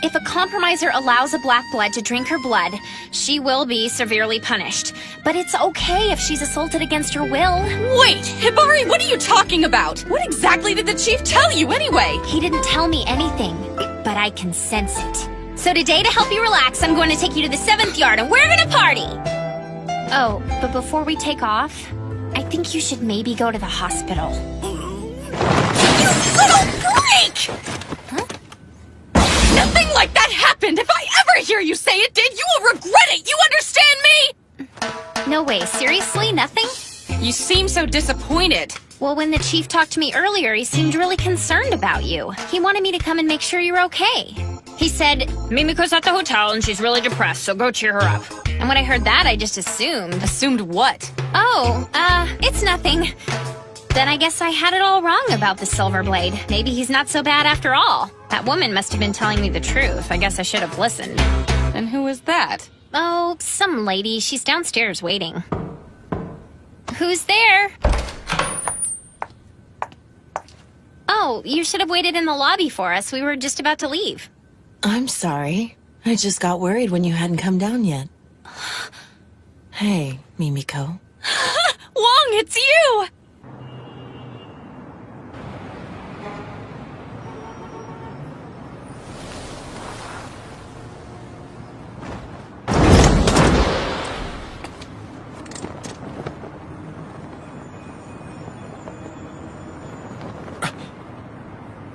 If a compromiser allows a black blood to drink her blood, she will be severely punished. But it's okay if she's assaulted against her will. Wait, Hibari, what are you talking about? What exactly did the chief tell you anyway? He didn't tell me anything, but I can sense it. So today, to help you relax, I'm going to take you to the 7th yard and we're gonna party! Oh, but before we take off, I think you should maybe go to the hospital. You little freak! Nothing like that happened! If I ever hear you say it did, you will regret it! You understand me? No way, seriously? Nothing? You seem so disappointed. Well, when the chief talked to me earlier, he seemed really concerned about you. He wanted me to come and make sure you're okay. He said, Mimiko's at the hotel and she's really depressed, so go cheer her up. And when I heard that, I just assumed. Assumed what? Oh, it's nothing. Then I guess I had it all wrong about the Silverblade. Maybe he's not so bad after all. That woman must have been telling me the truth. I guess I should have listened. And who is that? Oh, some lady. She's downstairs waiting. Who's there? Oh, you should have waited in the lobby for us. We were just about to leave. I'm sorry. I just got worried when you hadn't come down yet. Hey, Mimiko. Wong, it's you!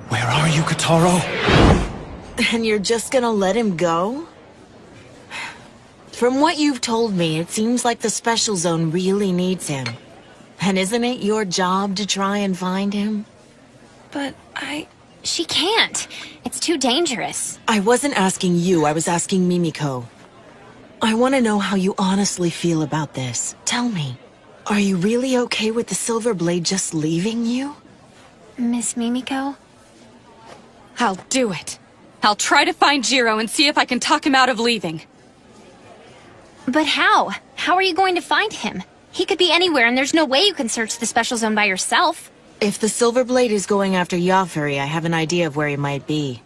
Where are you, Kotaro? And you're just gonna let him go? From what you've told me, it seems like the Special Zone really needs him. And isn't it your job to try and find him? But She can't. It's too dangerous. I wasn't asking you, I was asking Mimiko. I want to know how you honestly feel about this. Tell me, are you really okay with the Silver Blade just leaving you? Miss Mimiko? I'll do it. I'll try to find Jiro and see if I can talk him out of leaving. But how? How are you going to find him? He could be anywhere, and there's no way you can search the special zone by yourself. If the Silver Blade is going after Yafuri, I have an idea of where he might be.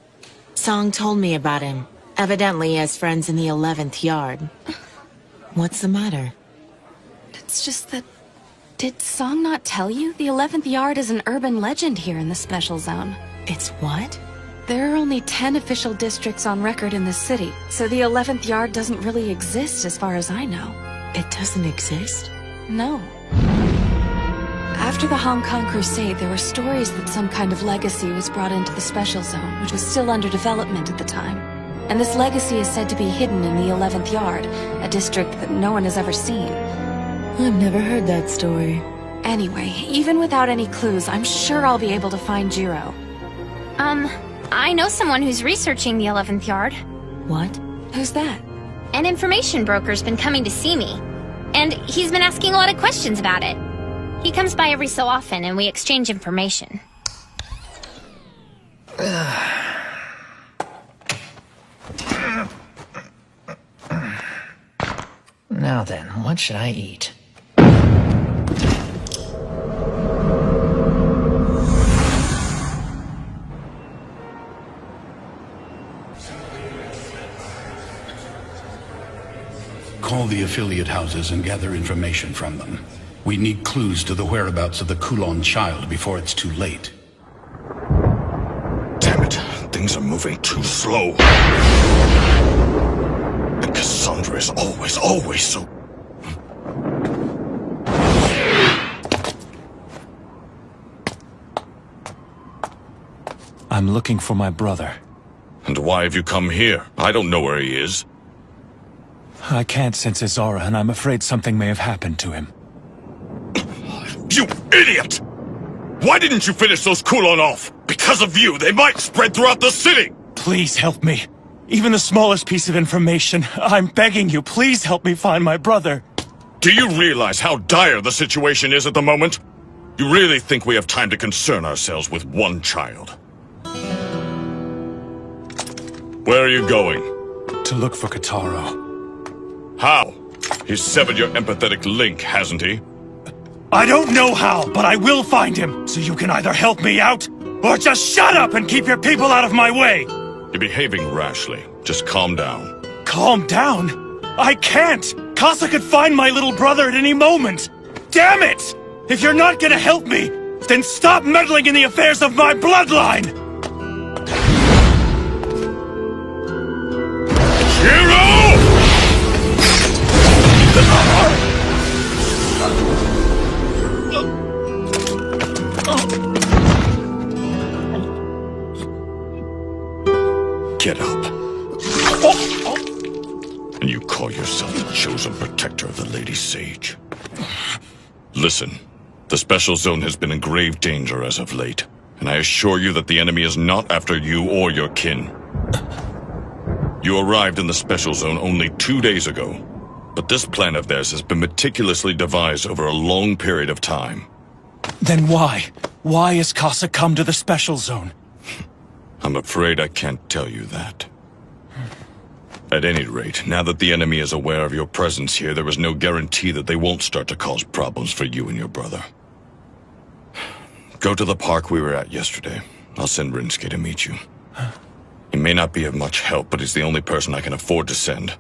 Song told me about him. Evidently, he has friends in the 11th yard. What's the matter? It's just that... Did Song not tell you? The 11th yard is an urban legend here in the special zone. It's what? There are only 10 official districts on record in the city, so the 11th yard doesn't really exist as far as I know. It doesn't exist? No. After the Hong Kong Crusade, there were stories that some kind of legacy was brought into the special zone, which was still under development at the time. And this legacy is said to be hidden in the 11th yard, a district that no one has ever seen. I've never heard that story. Anyway, even without any clues, I'm sure I'll be able to find Jiro. I know someone who's researching the 11th yard. What? Who's that? An information broker's been coming to see me. And he's been asking a lot of questions about it. He comes by every so often, and we exchange information. Now then, what should I eat? Call the affiliate houses and gather information from them. We need clues to the whereabouts of the Kowloon child before it's too late. Damn it, things are moving too slow. And Cassandra is always so... I'm looking for my brother. And why have you come here? I don't know where he is. I can't sense his aura, and I'm afraid something may have happened to him. You idiot! Why didn't you finish those Kowloon off? Because of you, they might spread throughout the city! Please help me. Even the smallest piece of information. I'm begging you, please help me find my brother. Do you realize how dire the situation is at the moment? You really think we have time to concern ourselves with one child? Where are you going? To look for Kotaro. How? He's severed your empathetic link, hasn't he? I don't know how, but I will find him. So you can either help me out, or just shut up and keep your people out of my way! You're behaving rashly. Just calm down. Calm down? I can't! Casa could find my little brother at any moment! Damn it! If you're not gonna help me, then stop meddling in the affairs of my bloodline! Jiro! Get up. And you call yourself the chosen protector of the Lady Sage. Listen, the special zone has been in grave danger as of late, and I assure you that the enemy is not after you or your kin. You arrived in the special zone only 2 days ago, but this plan of theirs has been meticulously devised over a long period of time. Then why? Why has Casa come to the special zone? I'm afraid I can't tell you that. At any rate, now that the enemy is aware of your presence here, there is no guarantee that they won't start to cause problems for you and your brother. Go to the park we were at yesterday. I'll send Rinsuke to meet you. He may not be of much help, but he's the only person I can afford to send.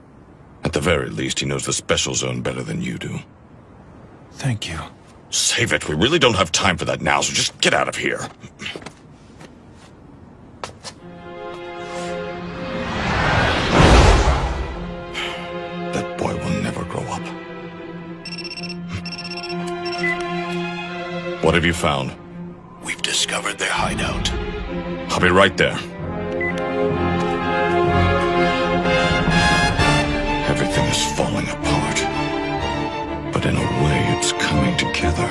At the very least, he knows the special zone better than you do. Thank you. Save it. We really don't have time for that now, so just get out of here. That boy will never grow up. What have you found? We've discovered their hideout. I'll be right there. Everything is falling apart, but in a way it's coming together.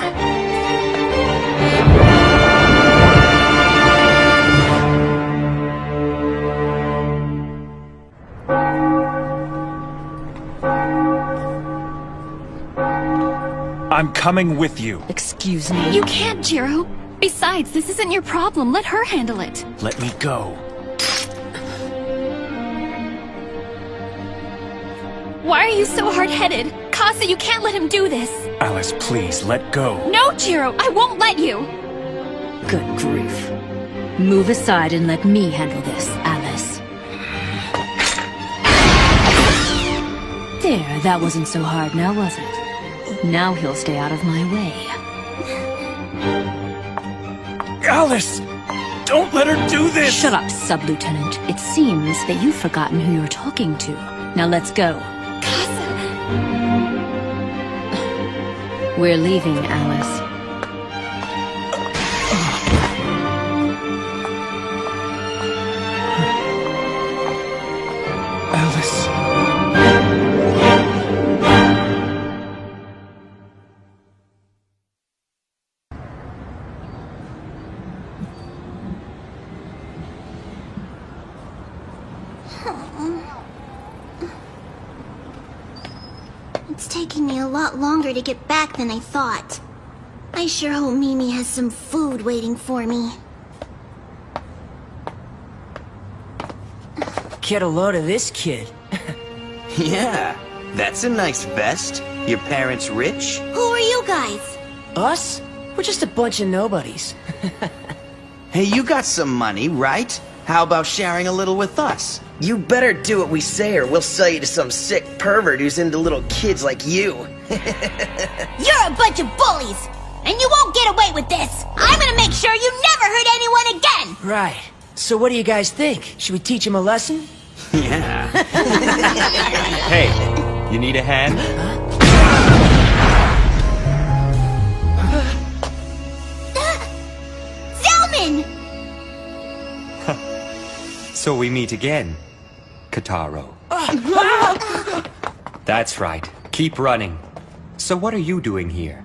I'm coming with you. Excuse me? You can't, Jiro. Besides, this isn't your problem. Let her handle it. Let me go. Why are you so hard-headed? Casa, you can't let him do this. Alice, please, let go. No, Jiro, I won't let you. Good grief. Move aside and let me handle this, Alice. There, that wasn't so hard now, was it? Now he'll stay out of my way. Alice! Don't let her do this! Shut up, Sub-Lieutenant. It seems that you've forgotten who you're talking to. Now let's go. We're leaving, Alice. Alice. It's taking me a lot longer to get back than I thought. I sure hope Mimi has some food waiting for me. Get a load of this kid. Yeah, that's a nice vest. Your parents rich? Who are you guys? Us? We're just a bunch of nobodies. Hey, you got some money, right? How about sharing a little with us? You better do what we say or we'll sell you to some sick pervert who's into little kids like you. You're a bunch of bullies! And you won't get away with this! I'm gonna make sure you never hurt anyone again! Right. So what do you guys think? Should we teach him a lesson? Yeah. Hey, you need a hand? Zelman! So we meet again, Kotaro. That's right. Keep running. So what are you doing here?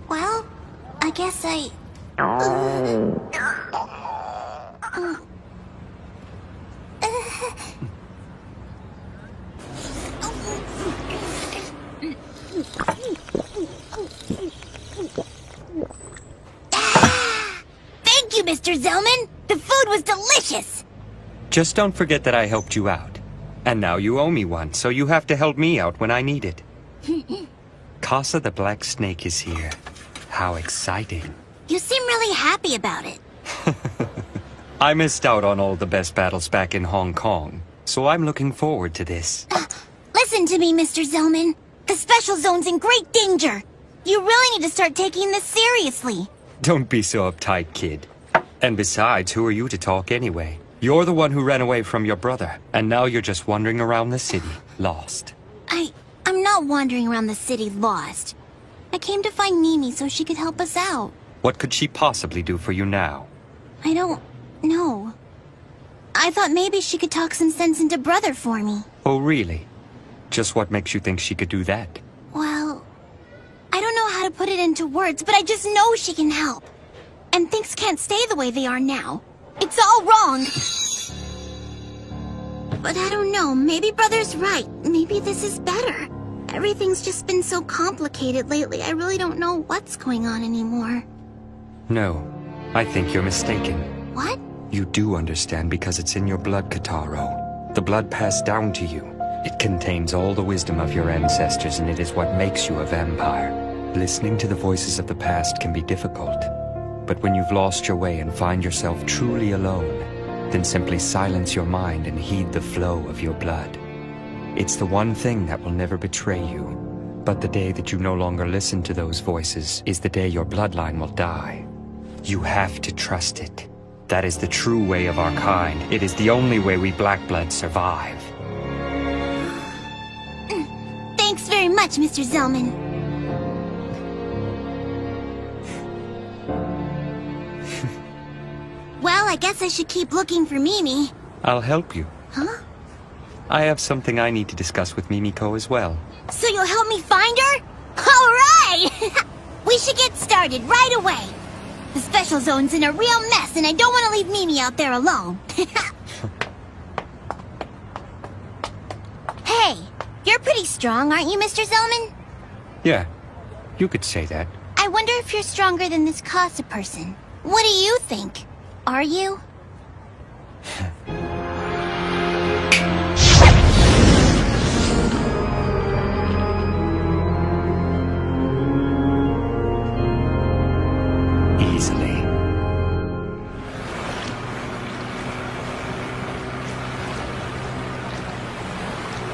Well, I guess I... Thank you, Mr. Zelman! The food was delicious! Just don't forget that I helped you out. And now you owe me one, so you have to help me out when I need it. Casa the Black Snake is here. How exciting. You seem really happy about it. I missed out on all the best battles back in Hong Kong, so I'm looking forward to this. Listen to me, Mr. Zelman. The Special Zone's in great danger. You really need to start taking this seriously. Don't be so uptight, kid. And besides, who are you to talk anyway? You're the one who ran away from your brother, and now you're just wandering around the city, lost. I'm not wandering around the city lost. I came to find Mimi so she could help us out. What could she possibly do for you now? I don't know. I thought maybe she could talk some sense into Brother for me. Oh, really? Just what makes you think she could do that? Well, I don't know how to put it into words, but I just know she can help. And things can't stay the way they are now. It's all wrong. But I don't know, maybe Brother's right. Maybe this is better. Everything's just been so complicated lately, I really don't know what's going on anymore. No, I think you're mistaken. What? You do understand because it's in your blood, Kotaro. The blood passed down to you. It contains all the wisdom of your ancestors, and it is what makes you a vampire. Listening to the voices of the past can be difficult. But when you've lost your way and find yourself truly alone, then simply silence your mind and heed the flow of your blood. It's the one thing that will never betray you. But the day that you no longer listen to those voices is the day your bloodline will die. You have to trust it. That is the true way of our kind. It is the only way we Black Blood survive. Thanks very much, Mr. Zelman. Well, I guess I should keep looking for Mimi. I'll help you. Huh? I have something I need to discuss with Mimiko as well. So you'll help me find her? All right! We should get started right away. The Special Zone's in a real mess, and I don't want to leave Mimi out there alone. Hey, you're pretty strong, aren't you, Mr. Zelman? Yeah, you could say that. I wonder if you're stronger than this Casa person. What do you think? Are you?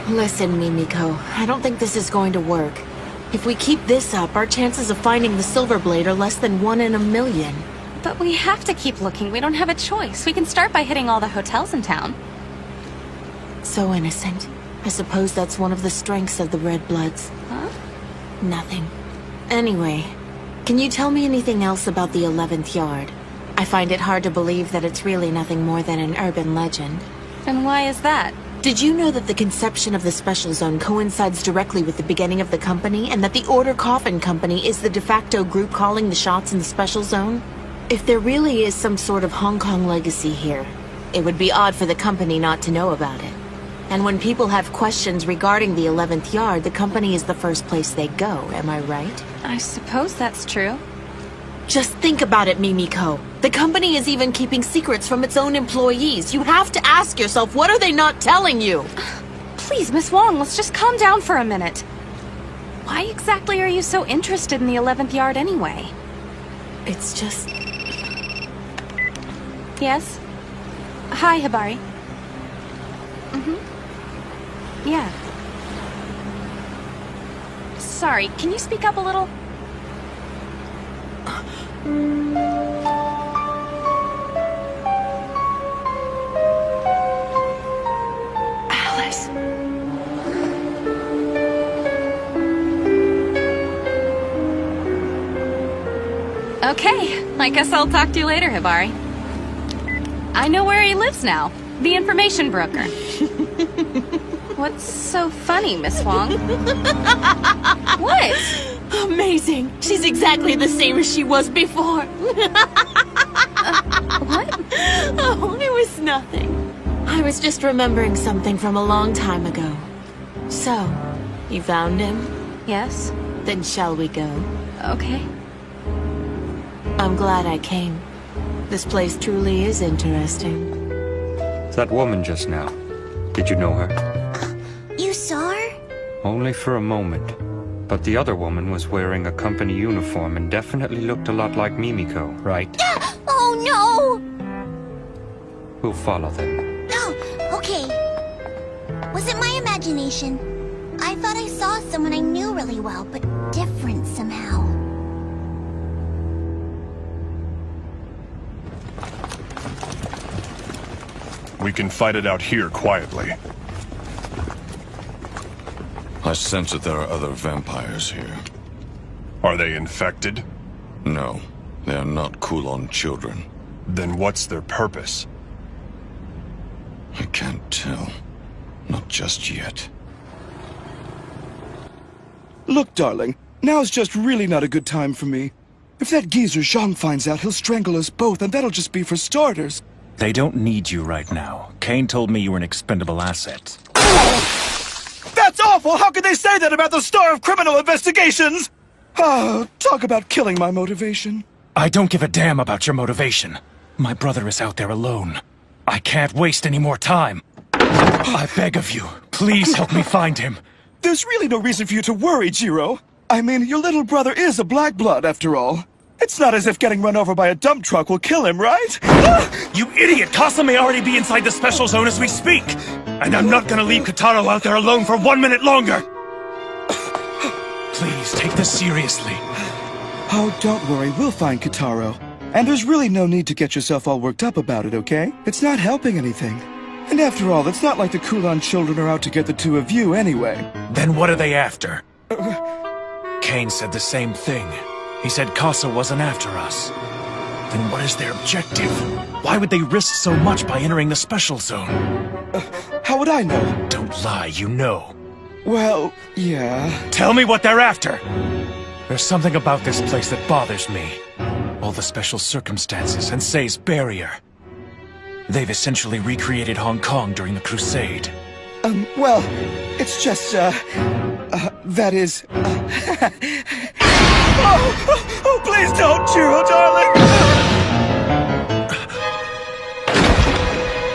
Listen, Mimiko, I don't think this is going to work. If we keep this up, our chances of finding the Silver Blade are less than 1 in a million. But we have to keep looking. We don't have a choice. We can start by hitting all the hotels in town. So innocent. I suppose that's one of the strengths of the Red Bloods. Huh? Nothing. Anyway, can you tell me anything else about the 11th Yard? I find it hard to believe that it's really nothing more than an urban legend. And why is that? Did you know that the conception of the Special Zone coincides directly with the beginning of the company, and that the Order Coffin Company is the de facto group calling the shots in the Special Zone? If there really is some sort of Hong Kong legacy here, it would be odd for the company not to know about it. And when people have questions regarding the 11th Yard, the company is the first place they go, am I right? I suppose that's true. Just think about it, Mimiko. The company is even keeping secrets from its own employees. You have to ask yourself, what are they not telling you? Please, Miss Wong, let's just calm down for a minute. Why exactly are you so interested in the 11th Yard anyway? It's just... Yes? Hi, Hibari. Yeah. Sorry, can you speak up a little? Alice. Okay, I guess I'll talk to you later, Hibari. I know where he lives now. The information broker. What's so funny, Miss Wong? What? Amazing. She's exactly the same as she was before. What? Oh, it was nothing. I was just remembering something from a long time ago. So, you found him? Yes. Then shall we go? Okay. I'm glad I came. This place truly is interesting. That woman just now. Did you know her? You saw her? Only for a moment. But the other woman was wearing a company uniform and definitely looked a lot like Mimiko, right? Oh no! We'll follow them. Oh, okay. Was it my imagination? I thought I saw someone I knew really well, but different somehow. We can fight it out here quietly. I sense that there are other vampires here. Are they infected? No, they are not Kowloon Children. Then what's their purpose? I can't tell. Not just yet. Look, darling, now's just really not a good time for me. If that geezer Zhang finds out, he'll strangle us both, and that'll just be for starters. They don't need you right now. Kane told me you were an expendable asset. That's awful! How could they say that about the star of criminal investigations? Oh, talk about killing my motivation. I don't give a damn about your motivation. My brother is out there alone. I can't waste any more time. I beg of you, please help me find him. There's really no reason for you to worry, Jiro. I mean, your little brother is a black blood, after all. It's not as if getting run over by a dump truck will kill him, right? You idiot! Casa may already be inside the Special Zone as we speak! And I'm not gonna leave Kotaro out there alone for 1 minute longer! Please, take this seriously. Oh, don't worry, we'll find Kotaro. And there's really no need to get yourself all worked up about it, okay? It's not helping anything. And after all, it's not like the Kowloon Children are out to get the two of you anyway. Then what are they after? Kane said the same thing. He said Casa wasn't after us. Then what is their objective? Why would they risk so much by entering the Special Zone? How would I know? Don't lie, you know. Well, yeah. Tell me what they're after! There's something about this place that bothers me. All the special circumstances and Sei's barrier. They've essentially recreated Hong Kong during the Crusade. Well, it's just, that is, Oh, please don't, Jiro, darling!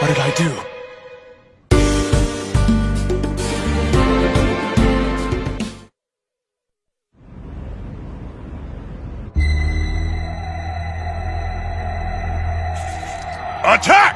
What did I do? Attack!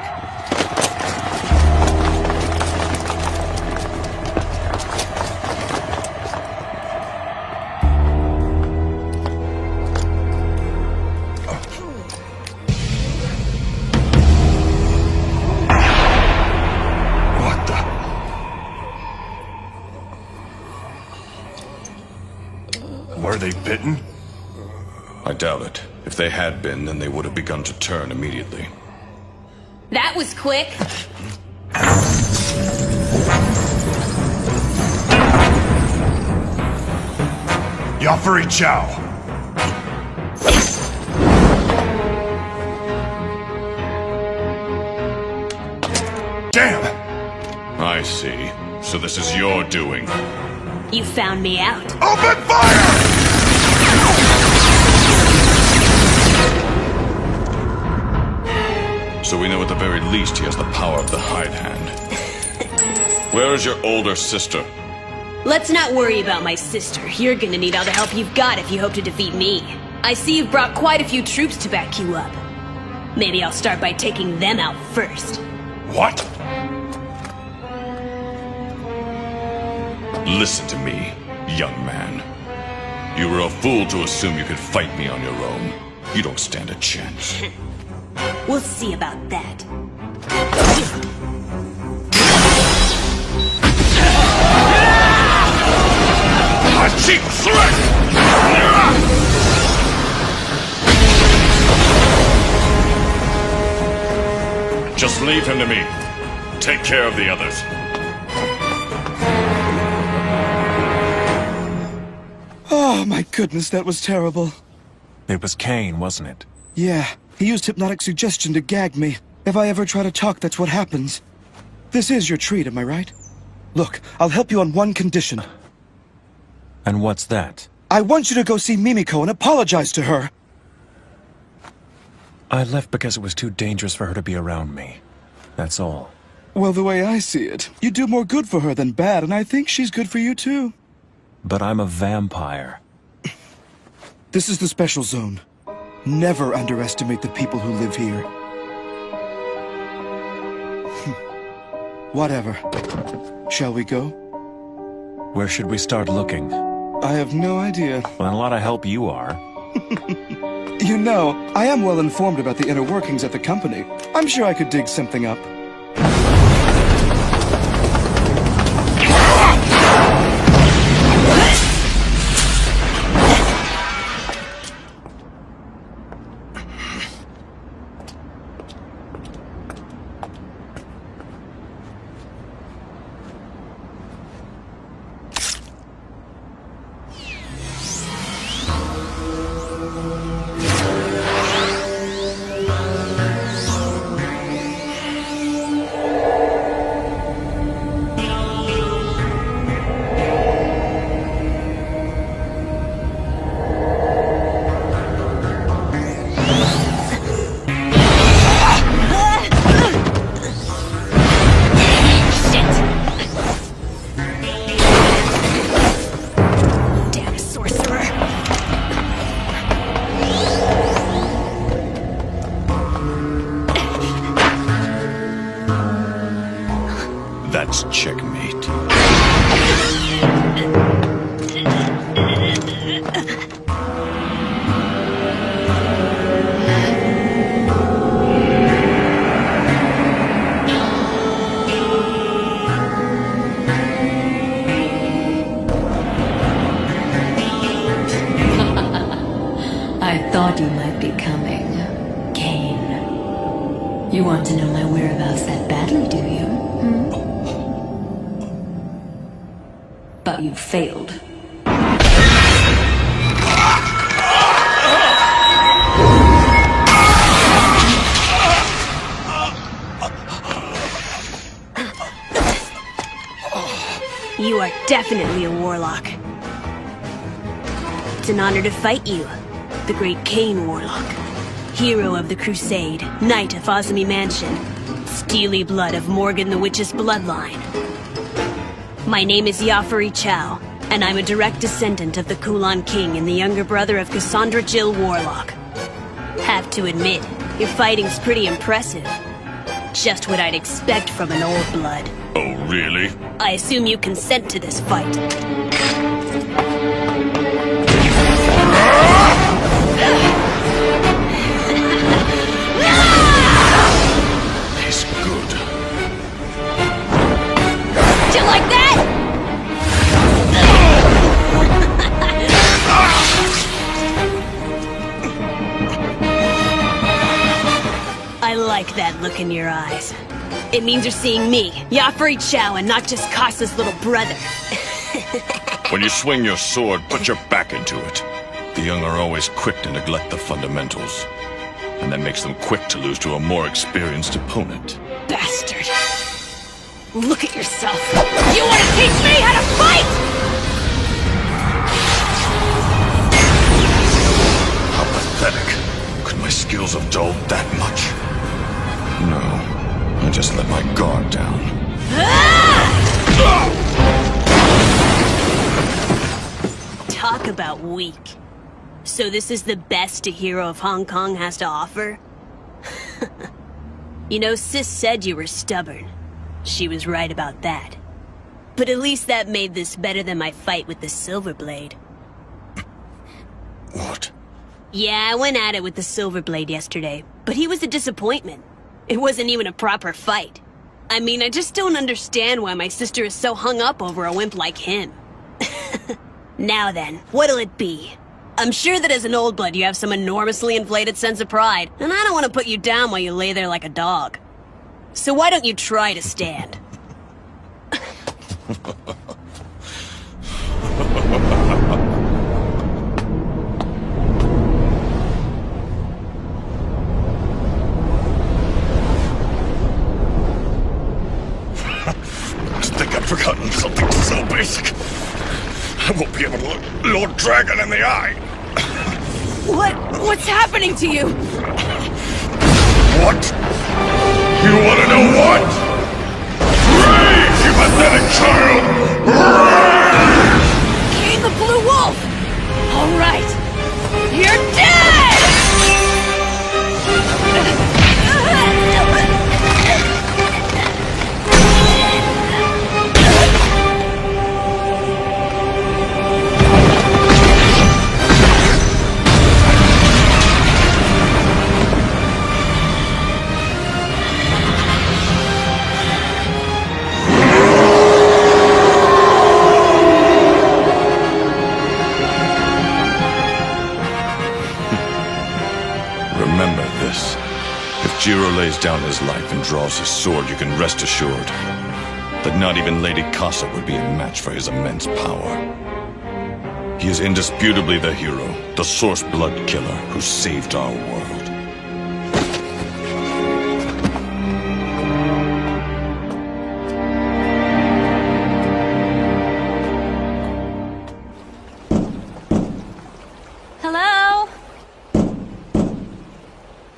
Were they bitten? I doubt it. If they had been, then they would have begun to turn immediately. That was quick. Yafuri Chow! Damn! I see. So this is your doing. You found me out. Open fire! So we know at the very least he has the power of the hide hand. Where is your older sister? Let's not worry about my sister. You're gonna need all the help you've got if you hope to defeat me. I see you've brought quite a few troops to back you up. Maybe I'll start by taking them out first. What? Listen to me, young man. You were a fool to assume you could fight me on your own. You don't stand a chance. We'll see about that. A cheap threat! Just leave him to me. Take care of the others. Oh my goodness, that was terrible. It was Kane, wasn't it? Yeah, he used hypnotic suggestion to gag me. If I ever try to talk, that's what happens. This is your treat, am I right? Look, I'll help you on one condition. And what's that? I want you to go see Mimiko and apologize to her. I left because it was too dangerous for her to be around me. That's all. Well, the way I see it, you do more good for her than bad, and I think she's good for you too. But I'm a vampire. This is the special zone. Never underestimate the people who live here. Whatever. Shall we go? Where should we start looking? I have no idea. Well, a lot of help you are. You know, I am well informed about the inner workings at the company. I'm sure I could dig something up. That's checkmate. I thought you might be coming, Kane. You want to know my whereabouts that badly, do you? But you failed. You are definitely a warlock. It's an honor to fight you, the great Kane Warlock. Hero of the Crusade, Knight of Azumi Mansion, steely blood of Morgan the Witch's bloodline. My name is Yafuri Chow, and I'm a direct descendant of the Kowloon King and the younger brother of Cassandra Jill Warlock. Have to admit, your fighting's pretty impressive. Just what I'd expect from an old blood. Oh, really? I assume you consent to this fight. He's good. Do you like that? that look in your eyes. It means you're seeing me, Yafuri Chow, and not just Kasa's little brother. When you swing your sword, put your back into it. The young are always quick to neglect the fundamentals. And that makes them quick to lose to a more experienced opponent. Bastard. Look at yourself. You want to teach me how to fight?! How pathetic. Could my skills have dulled that much? No. I just let my guard down. Talk about weak. So this is the best a hero of Hong Kong has to offer? You know, Sis said you were stubborn. She was right about that. But at least that made this better than my fight with the Silver Blade. What? Yeah, I went at it with the Silver Blade yesterday, but he was a disappointment. It wasn't even a proper fight. I mean, I just don't understand why my sister is so hung up over a wimp like him. Now then, what'll it be? I'm sure that as an old blood you have some enormously inflated sense of pride, and I don't want to put you down while you lay there like a dog. So why don't you try to stand? I think I've forgotten something so basic. I won't be able to look Lord Dragon in the eye. What's happening to you? What? You want to know what? Rage, you pathetic child! Rage! King of Blue Wolf! All right. You're dead! Remember this. If Jiro lays down his life and draws his sword, you can rest assured that not even Lady Kasa would be a match for his immense power. He is indisputably the hero, the source blood killer who saved our world. Hello?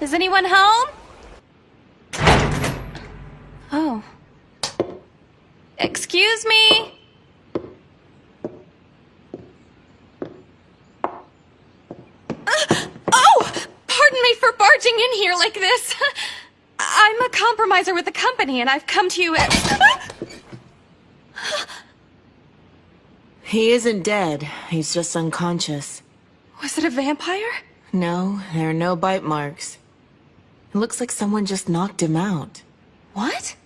Is anyone home? Oh. Excuse me? Oh! Pardon me for barging in here like this. I'm a compromiser with the company, and I've come to you at... He isn't dead. He's just unconscious. Was it a vampire? No, there are no bite marks. It looks like someone just knocked him out. What?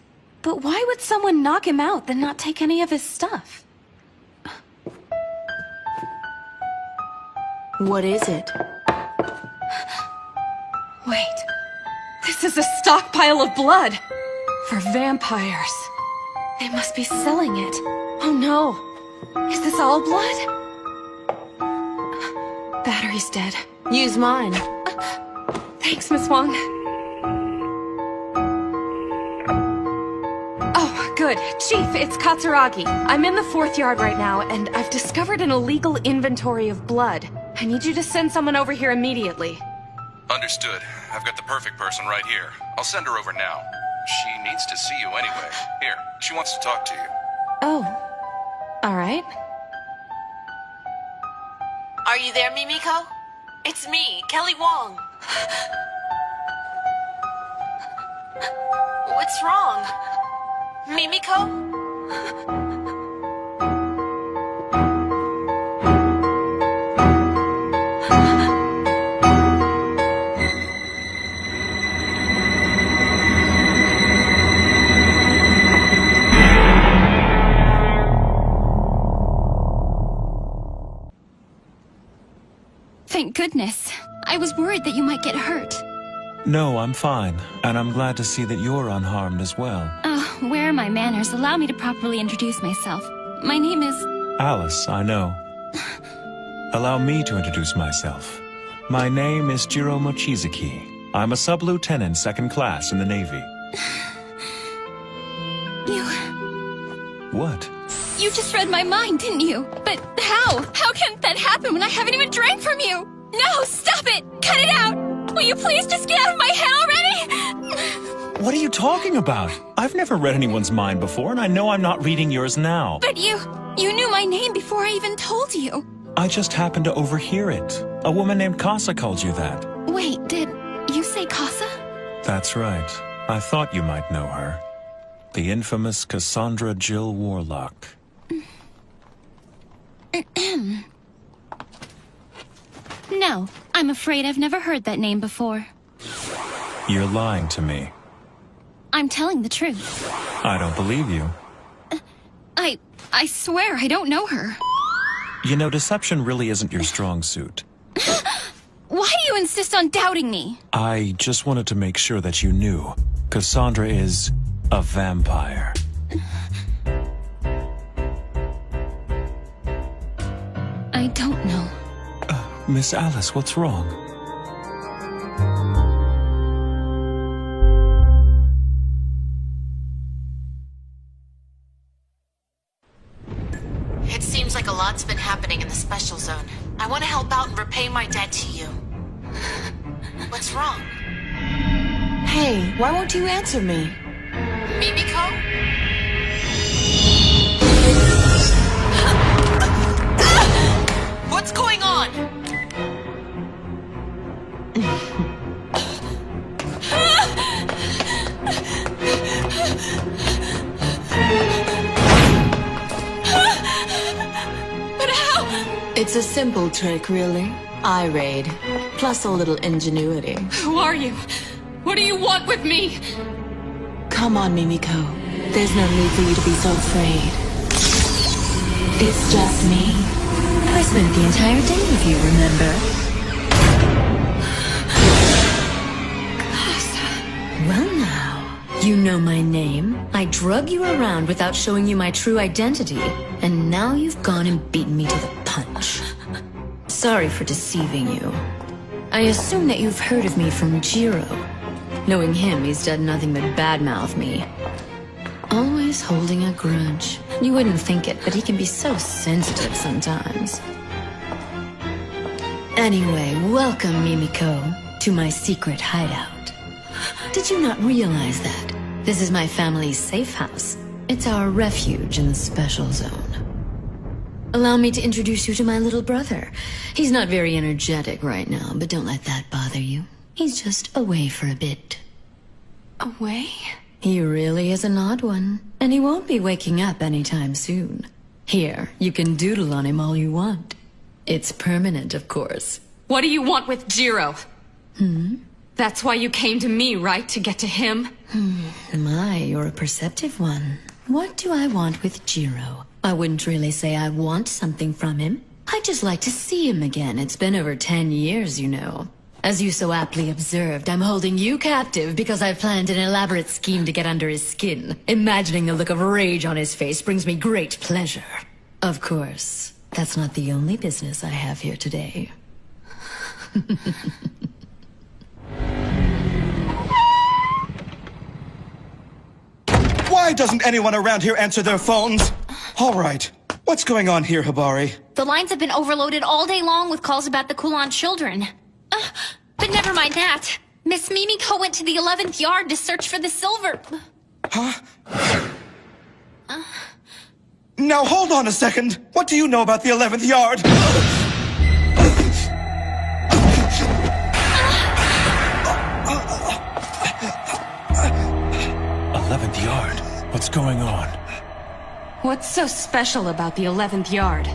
But why would someone knock him out, then not take any of his stuff? What is it? Wait. This is a stockpile of blood! For vampires. They must be selling it. Oh no. Is this all blood? Battery's dead. Use mine. Thanks, Miss Wong. Oh, good. Chief, it's Katsuragi. I'm in the 4th yard right now, and I've discovered an illegal inventory of blood. I need you to send someone over here immediately. Understood. I've got the perfect person right here. I'll send her over now. She needs to see you anyway. Here, she wants to talk to you. Oh. All right. Are you there, Mimiko? It's me, Kelly Wong. What's wrong? Mimiko? Thank goodness. I was worried that you might get hurt. No, I'm fine, and I'm glad to see that you're unharmed as well. Oh, where are my manners? Allow me to properly introduce myself. My name is... Alice, I know. Allow me to introduce myself. My name is Jiro Mochizuki. I'm a sub-lieutenant, 2nd class in the Navy. What? You just read my mind, didn't you? But how? How can that happen when I haven't even drank from you? No, stop it! Cut it out! Will you please just get out of my head already? What are you talking about? I've never read anyone's mind before, and I know I'm not reading yours now. But you knew my name before I even told you. I just happened to overhear it. A woman named Casa called you that. Wait, did you say Casa? That's right. I thought you might know her. The infamous Cassandra Jill Warlock. No, I'm afraid I've never heard that name before. You're lying to me. I'm telling the truth. I don't believe you. I swear I don't know her. You know, deception really isn't your strong suit. Why do you insist on doubting me? I just wanted to make sure that you knew. Cassandra is a vampire. I don't know. Miss Alice, what's wrong? It seems like a lot's been happening in the special zone. I want to help out and repay my debt to you. What's wrong? Hey, why won't you answer me? Mimiko? What's going on? But how? It's a simple trick, really. Eye raid, plus a little ingenuity. Who are you? What do you want with me? Come on, Mimiko. There's no need for you to be so afraid. It's just me. I spent the entire day with you, remember? Well now, you know my name. I drug you around without showing you my true identity, and now you've gone and beaten me to the punch. Sorry for deceiving you. I assume that you've heard of me from Jiro. Knowing him, he's done nothing but badmouth me. Always holding a grudge. You wouldn't think it, but he can be so sensitive sometimes. Anyway, welcome, Mimiko, to my secret hideout. Did you not realize that? This is my family's safe house. It's our refuge in the special zone. Allow me to introduce you to my little brother. He's not very energetic right now, but don't let that bother you. He's just away for a bit. Away? He really is an odd one, and he won't be waking up anytime soon. Here, you can doodle on him all you want. It's permanent, of course. What do you want with Jiro? That's why you came to me, right? To get to him? My, you're a perceptive one. What do I want with Jiro? I wouldn't really say I want something from him. I'd just like to see him again. It's been over 10 years, you know. As you so aptly observed, I'm holding you captive because I've planned an elaborate scheme to get under his skin. Imagining the look of rage on his face brings me great pleasure. Of course, that's not the only business I have here today. Why doesn't anyone around here answer their phones? All right. What's going on here, Hibari? The lines have been overloaded all day long with calls about the Kowloon Children. But never mind that. Miss Mimiko went to the 11th yard to search for the silver. Huh? Now hold on a second. What do you know about the 11th yard? 11th yard. What's going on? What's so special about the 11th yard?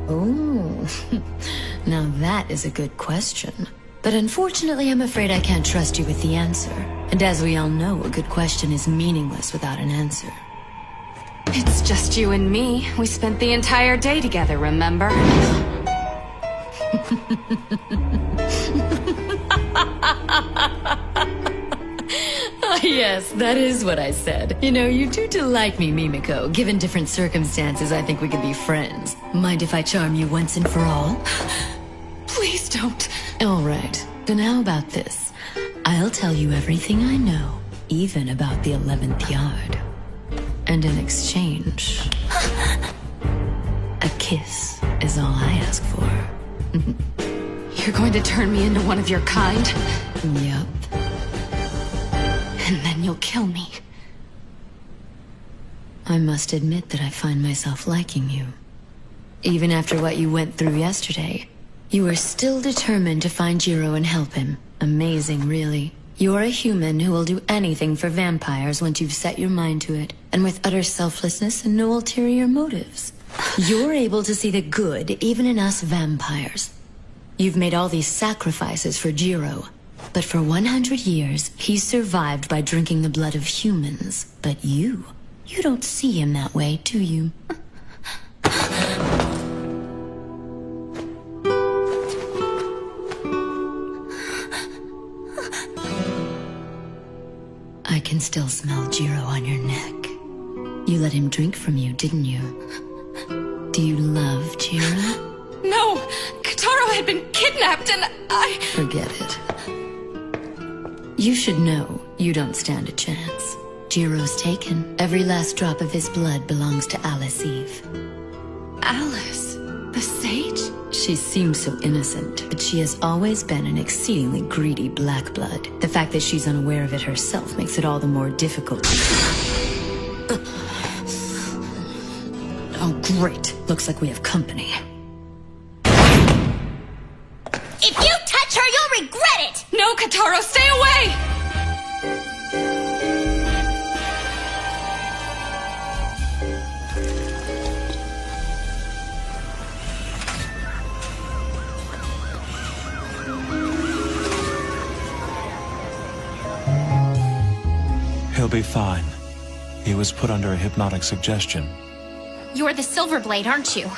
Oh, now that is a good question. But unfortunately, I'm afraid I can't trust you with the answer. And as we all know, a good question is meaningless without an answer. It's just you and me. We spent the entire day together, remember? Yes, that is what I said. You know, you do delight me, Mimiko. Given different circumstances, I think we could be friends. Mind if I charm you once and for all? Please don't. All right. Then how about this? I'll tell you everything I know, even about the 11th yard. And in exchange, a kiss is all I ask for. You're going to turn me into one of your kind? Yup. And then you'll kill me. I must admit that I find myself liking you. Even after what you went through yesterday, you are still determined to find Jiro and help him. Amazing, really. You're a human who will do anything for vampires once you've set your mind to it, and with utter selflessness and no ulterior motives. You're able to see the good even in us vampires. You've made all these sacrifices for Jiro, but for 100 years, he's survived by drinking the blood of humans. But you don't see him that way, do you? I can still smell Jiro on your neck. You let him drink from you, didn't you? Do you love Jiro? No! Kotaro had been kidnapped and I... Forget it. You should know you don't stand a chance. Jiro's taken. Every last drop of his blood belongs to Alice Eve. Alice? The sage? She seems so innocent, but she has always been an exceedingly greedy black blood. The fact that she's unaware of it herself makes it all the more difficult. Oh, great. Looks like we have company. If you touch her, you'll regret it! No, Kotaro, stay away! He'll be fine. He was put under a hypnotic suggestion. You're the Silverblade, aren't you?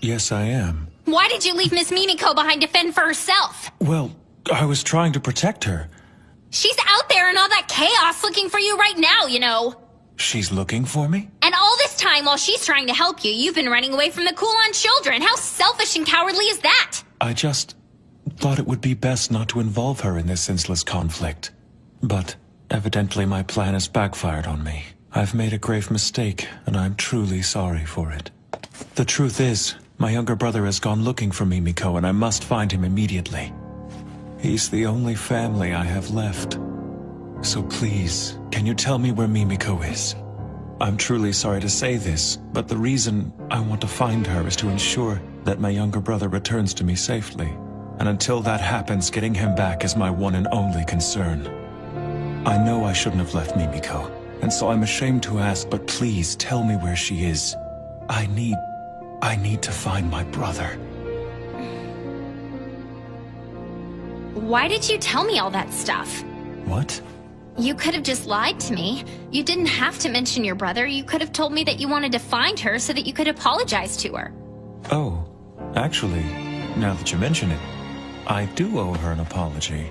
Yes, I am. Why did you leave Miss Mimiko behind to fend for herself? Well, I was trying to protect her. She's out there in all that chaos looking for you right now, you know. She's looking for me? And all this time while she's trying to help you, you've been running away from the Kowloon Children. How selfish and cowardly is that? I just thought it would be best not to involve her in this senseless conflict. But evidently my plan has backfired on me. I've made a grave mistake, and I'm truly sorry for it. The truth is, my younger brother has gone looking for Mimiko, and I must find him immediately. He's the only family I have left. So please, can you tell me where Mimiko is? I'm truly sorry to say this, but the reason I want to find her is to ensure that my younger brother returns to me safely. And until that happens, getting him back is my one and only concern. I know I shouldn't have left Mimiko, and so I'm ashamed to ask, but please tell me where she is. I need to find my brother. Why did you tell me all that stuff? What? You could have just lied to me. You didn't have to mention your brother. You could have told me that you wanted to find her so that you could apologize to her. Oh, actually, now that you mention it, I do owe her an apology.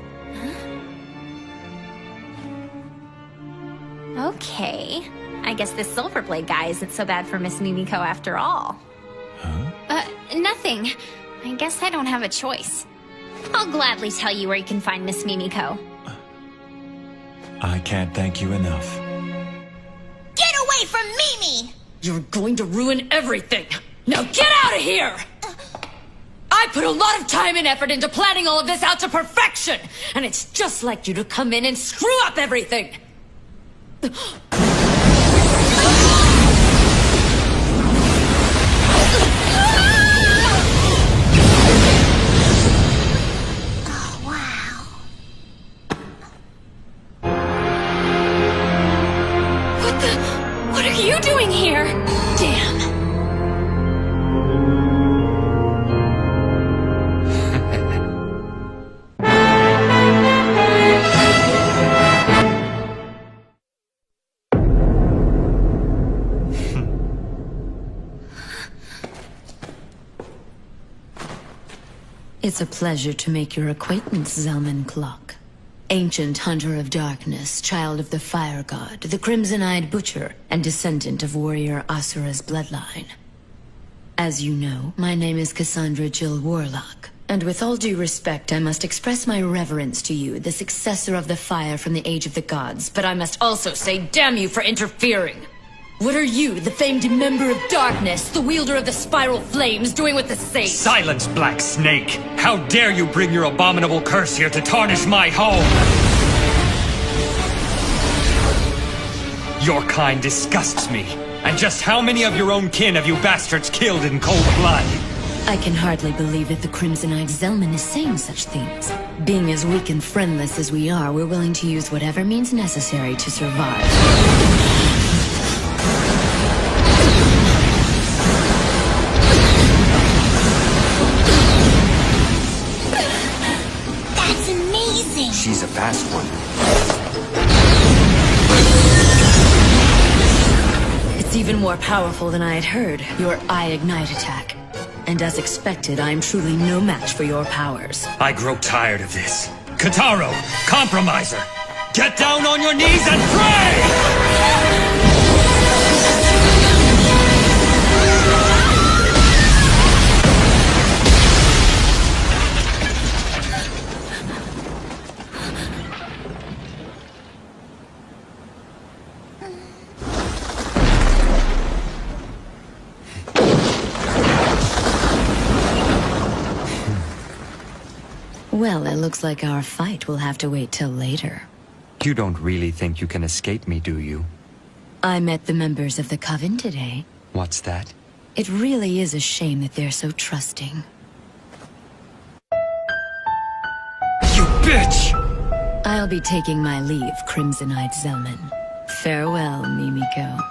Okay. I guess this Silverblade guy isn't so bad for Miss Mimiko after all. Huh? Nothing. I guess I don't have a choice. I'll gladly tell you where you can find Miss Mimiko. I can't thank you enough. Get away from Mimi! You're going to ruin everything! Now get out of here! I put a lot of time and effort into planning all of this out to perfection! And it's just like you to come in and screw up everything! What are you doing here? Damn. It's a pleasure to make your acquaintance, Zelman Clock. Ancient hunter of darkness, child of the fire god, the crimson-eyed butcher, and descendant of warrior Asura's bloodline. As you know, my name is Cassandra Jill Warlock, and with all due respect, I must express my reverence to you, the successor of the fire from the Age of the Gods, but I must also say damn you for interfering! What are you, the famed member of darkness, the wielder of the spiral flames, doing with the sage? Silence, Black Snake! How dare you bring your abominable curse here to tarnish my home! Your kind disgusts me. And just how many of your own kin have you bastards killed in cold blood? I can hardly believe that the crimson-eyed Zellman is saying such things. Being as weak and friendless as we are, we're willing to use whatever means necessary to survive. She's a fast one. It's even more powerful than I had heard, your Eye Ignite attack. And as expected, I am truly no match for your powers. I grow tired of this. Kotaro, compromiser! Get down on your knees and pray! Well, it looks like our fight will have to wait till later. You don't really think you can escape me, do you? I met the members of the Coven today. What's that? It really is a shame that they're so trusting. You bitch! I'll be taking my leave, Crimson-Eyed Zellman. Farewell, Mimiko.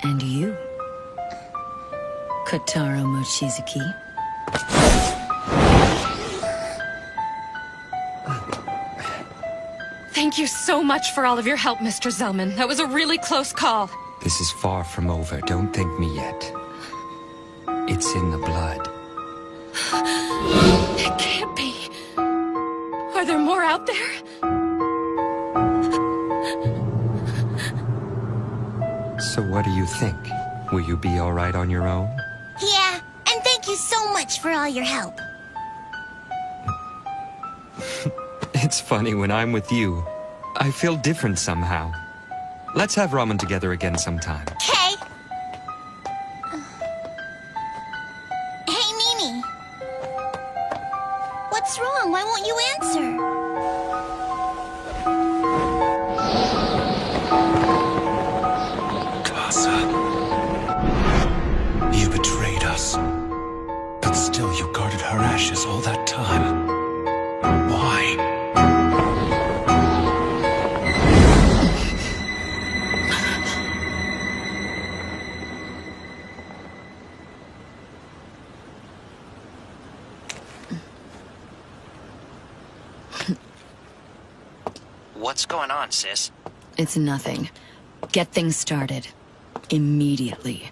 And you, Kotaro Mochizuki. Thank you so much for all of your help, Mr. Zellman. That was a really close call. This is far from over. Don't thank me yet. It's in the blood. It can't be. Are there more out there? So what do you think? Will you be all right on your own? Yeah, and thank you so much for all your help. It's funny, when I'm with you, I feel different somehow. Let's have ramen together again sometime. Okay. Hey, Mimi. What's wrong? Why won't you answer? Classa. You betrayed us. But still you guarded her ashes all that time. Why? What's going on, sis? It's nothing. Get things started. Immediately.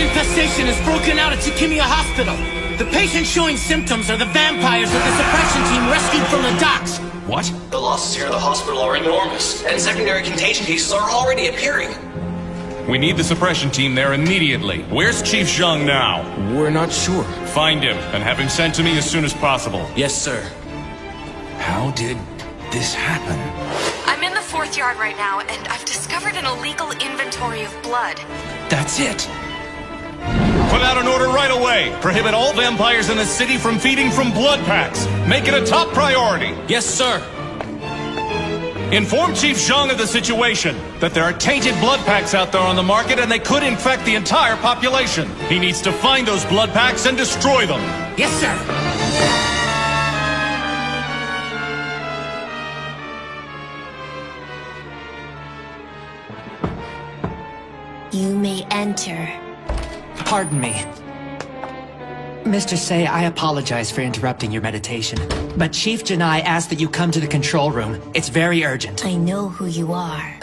Infestation has broken out at Tsukimiya Hospital. The patients showing symptoms are the vampires that the suppression team rescued from the docks. What? The losses here at the hospital are enormous, and secondary contagion cases are already appearing. We need the suppression team there immediately. Where's Chief Zhang now? We're not sure. Find him, and have him sent to me as soon as possible. Yes, sir. How did this happen? I'm in the 4th yard right now, and I've discovered an illegal inventory of blood. That's it. Put out an order right away. Prohibit all vampires in the city from feeding from blood packs. Make it a top priority. Yes, sir. Inform Chief Zhang of the situation, that there are tainted blood packs out there on the market and they could infect the entire population. He needs to find those blood packs and destroy them. Yes, sir. You may enter. Pardon me. Mr. Sei, I apologize for interrupting your meditation, but Chief Janai asked that you come to the control room. It's very urgent. I know who you are.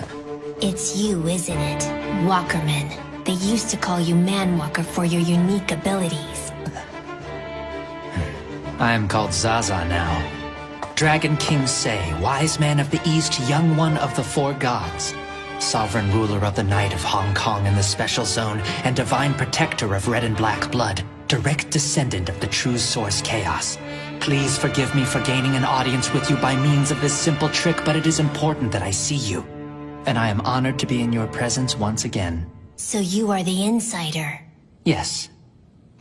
It's you, isn't it? Walkerman. They used to call you Manwalker for your unique abilities. I am called Zaza now. Dragon King Sei, wise man of the East, young one of the four gods. Sovereign ruler of the Night of Hong Kong and the Special Zone, and divine protector of red and black blood. Direct descendant of the true source Chaos. Please forgive me for gaining an audience with you by means of this simple trick, but it is important that I see you. And I am honored to be in your presence once again. So you are the insider? Yes.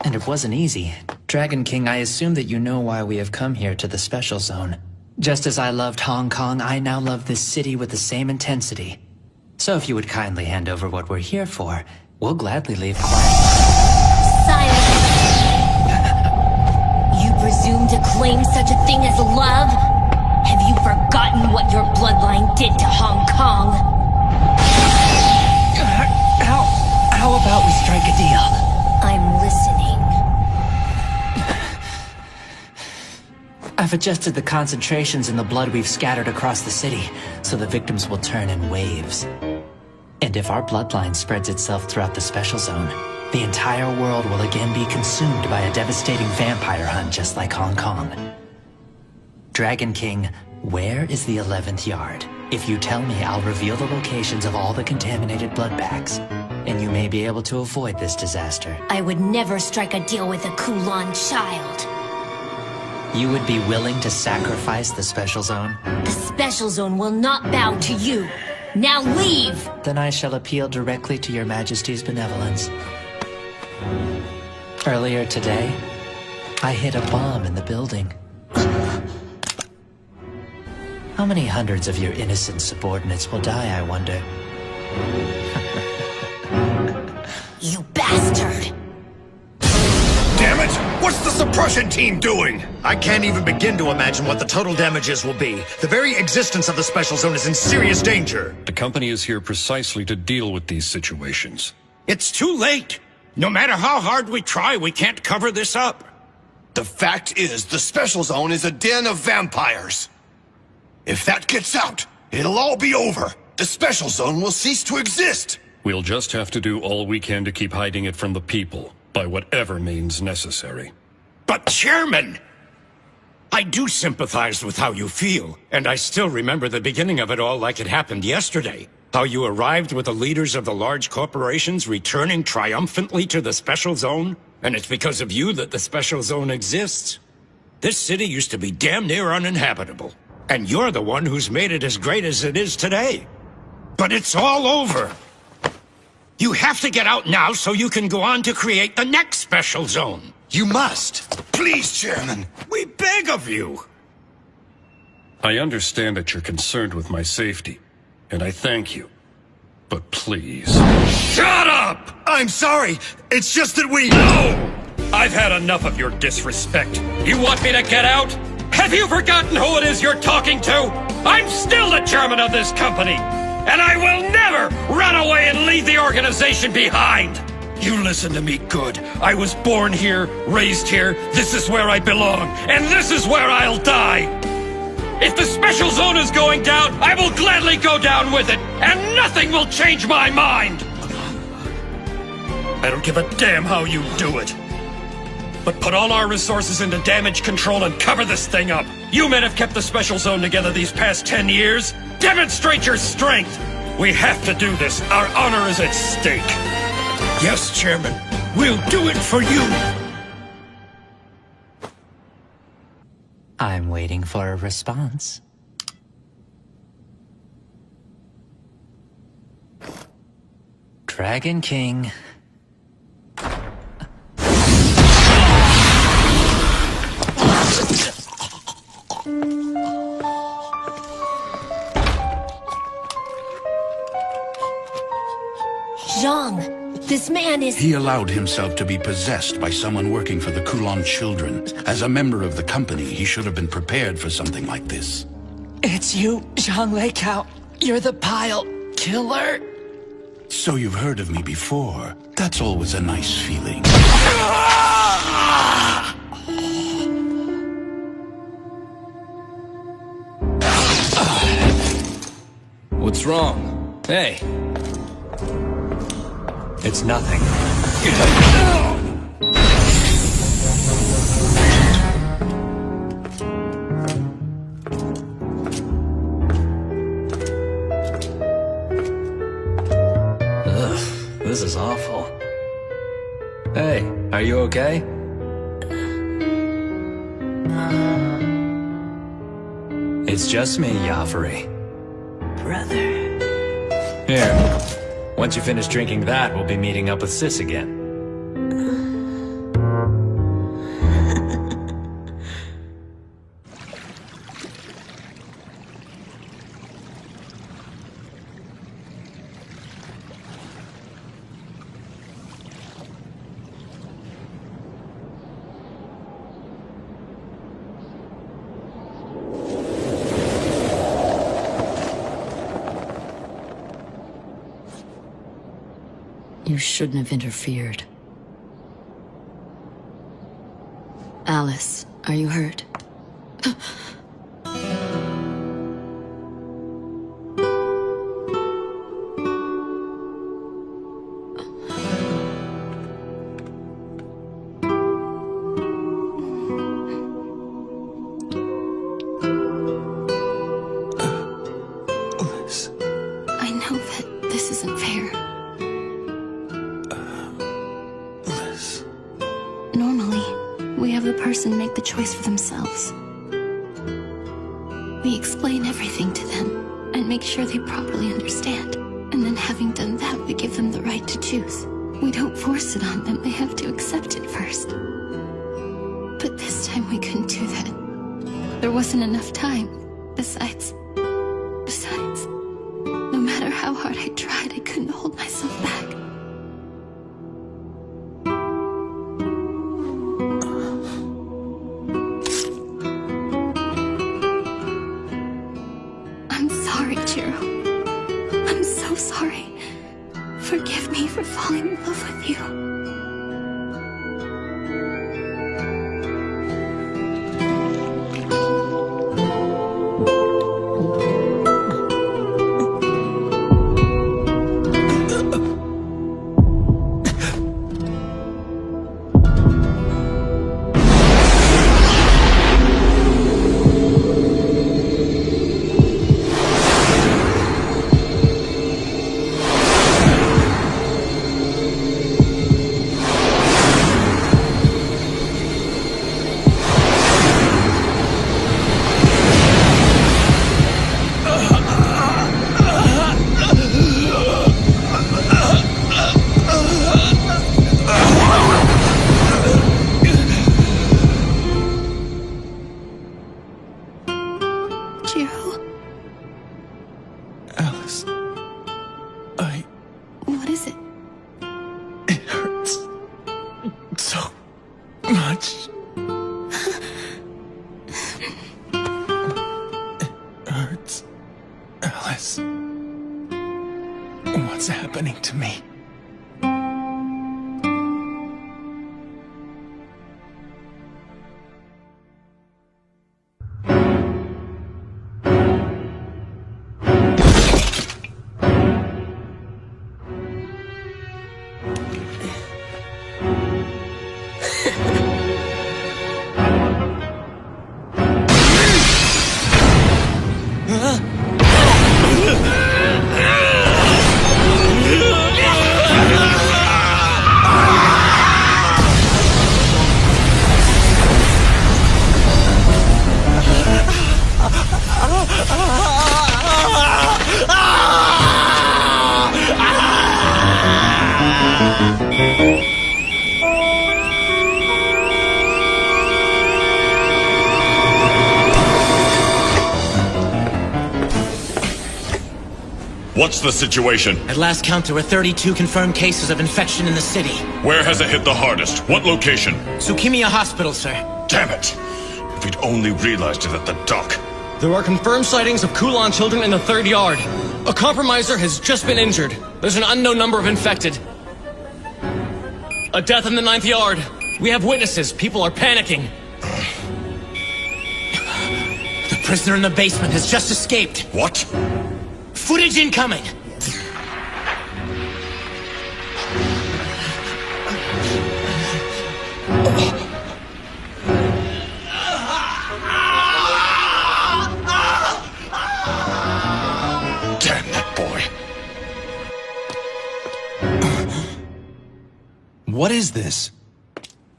And it wasn't easy. Dragon King, I assume that you know why we have come here to the Special Zone. Just as I loved Hong Kong, I now love this city with the same intensity. So if you would kindly hand over what we're here for, we'll gladly leave quietly. Silence! You presume to claim such a thing as love? Have you forgotten what your bloodline did to Hong Kong? How about we strike a deal? I'm listening. I've adjusted the concentrations in the blood we've scattered across the city, so the victims will turn in waves. And if our bloodline spreads itself throughout the Special Zone, the entire world will again be consumed by a devastating vampire hunt just like Hong Kong. Dragon King, where is the 11th yard? If you tell me, I'll reveal the locations of all the contaminated blood packs, and you may be able to avoid this disaster. I would never strike a deal with a Kowloon child. You would be willing to sacrifice the Special Zone? The Special Zone will not bow to you. Now leave! Then I shall appeal directly to your Majesty's benevolence. Earlier today, I hid a bomb in the building. How many hundreds of your innocent subordinates will die, I wonder? You bastard! Damn it! What's the suppression team doing? I can't even begin to imagine what the total damages will be. The very existence of the Special Zone is in serious danger. The company is here precisely to deal with these situations. It's too late. No matter how hard we try, we can't cover this up. The fact is, the Special Zone is a den of vampires. If that gets out, it'll all be over. The Special Zone will cease to exist. We'll just have to do all we can to keep hiding it from the people, by whatever means necessary. But Chairman, I do sympathize with how you feel, and I still remember the beginning of it all like it happened yesterday. How you arrived with the leaders of the large corporations returning triumphantly to the Special Zone, and it's because of you that the Special Zone exists. This city used to be damn near uninhabitable, and you're the one who's made it as great as it is today. But it's all over. You have to get out now so you can go on to create the next Special Zone. You must. Please, Chairman. We beg of you. I understand that you're concerned with my safety, and I thank you. But please... Shut up! I'm sorry. It's just that we... No! I've had enough of your disrespect. You want me to get out? Have you forgotten who it is you're talking to? I'm still the chairman of this company, and I will never run away and leave the organization behind. You listen to me good. I was born here, raised here. This is where I belong, and this is where I'll die. If the Special Zone is going down, I will gladly go down with it, and nothing will change my mind. I don't give a damn how you do it. But put all our resources into damage control and cover this thing up. You men have kept the Special Zone together these past 10 years. Demonstrate your strength. We have to do this. Our honor is at stake. Yes, Chairman. We'll do it for you. I'm waiting for a response. Dragon King. Zhang, this man is... He allowed himself to be possessed by someone working for the Kowloon Children. As a member of the company, he should have been prepared for something like this. It's you, Zhang Leikao. You're the pile killer. So you've heard of me before. That's always a nice feeling. What's wrong? Hey. It's nothing. Ugh, this is awful. Hey, are you okay? It's just me, Yafari. Brother. Here. Once you finish drinking that, we'll be meeting up with Sis again. You shouldn't have interfered. Alice, are you hurt? I know that this isn't fair. Normally, we have the person make the choice for themselves. We explain everything to them and make sure they properly understand. And then having done that, we give them the right to choose. We don't force it on them, they have to accept it first. But this time we couldn't do that. There wasn't enough time. Besides, no matter how hard I tried, I couldn't hold myself back. I'm sorry, Jiro. I'm so sorry. Forgive me for falling in love with you. What is it? It hurts so much. It hurts. Alice. What's happening to me? What's the situation? At last count, there were 32 confirmed cases of infection in the city. Where has it hit the hardest? What location? Tsukimiya Hospital, sir. Damn it! If we'd only realized it at the dock. There are confirmed sightings of Kowloon Children in the 3rd yard. A compromiser has just been injured. There's an unknown number of infected. A death in the 9th yard. We have witnesses. People are panicking. The prisoner in the basement has just escaped. What? Footage incoming! Damn that boy. What is this?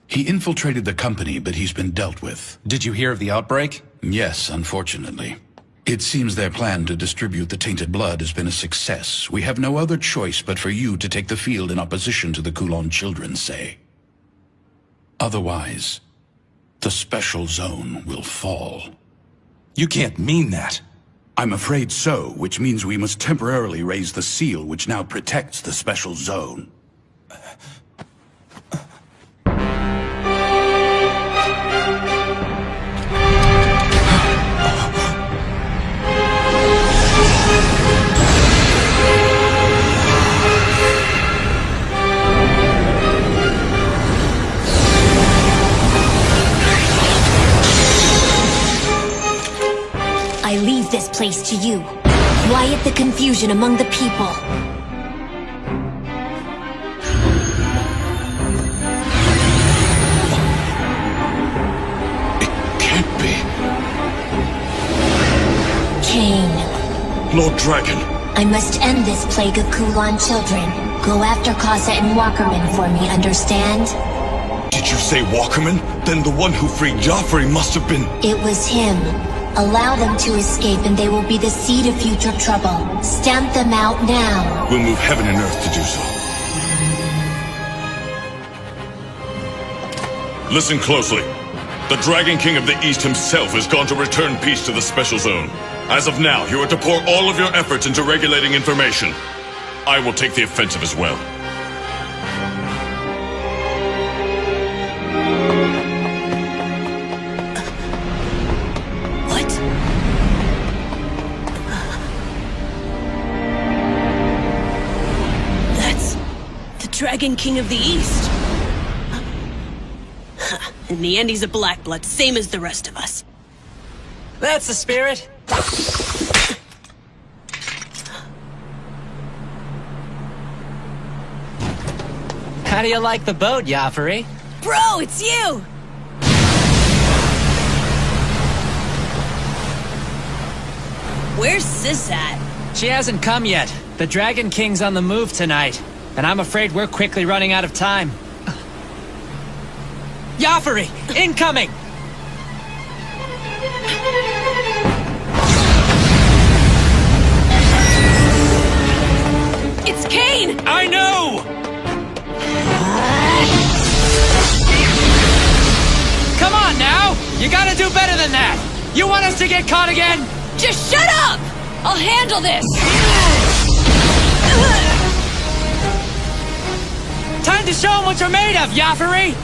He infiltrated the company, but he's been dealt with. Did you hear of the outbreak? Yes, unfortunately. It seems their plan to distribute the tainted blood has been a success. We have no other choice but for you to take the field in opposition to the Kowloon Children, say. Otherwise, the special zone will fall. You can't mean that. I'm afraid so, which means we must temporarily raise the seal which now protects the special zone. I leave this place to you. Quiet the confusion among the people. It can't be. Cain. Lord Dragon. I must end this plague of Kowloon Children. Go after Kasa and Walkerman for me, understand? Did you say Walkerman? Then the one who freed Joffrey must have been... It was him. Allow them to escape and they will be the seed of future trouble. Stamp them out now. We'll move heaven and earth to do so. Listen closely. The Dragon King of the East himself has gone to return peace to the Special Zone. As of now, you are to pour all of your efforts into regulating information. I will take the offensive as well. Dragon King of the East. In the end, he's a black blood, same as the rest of us. That's the spirit. How do you like the boat, Joffrey? Bro, it's you! Where's Sis at? She hasn't come yet. The Dragon King's on the move tonight. And I'm afraid we're quickly running out of time. Joffrey! Incoming! It's Cain! I know! Come on now! You gotta do better than that! You want us to get caught again? Just shut up! I'll handle this! Time to show them what you're made of, Joffrey!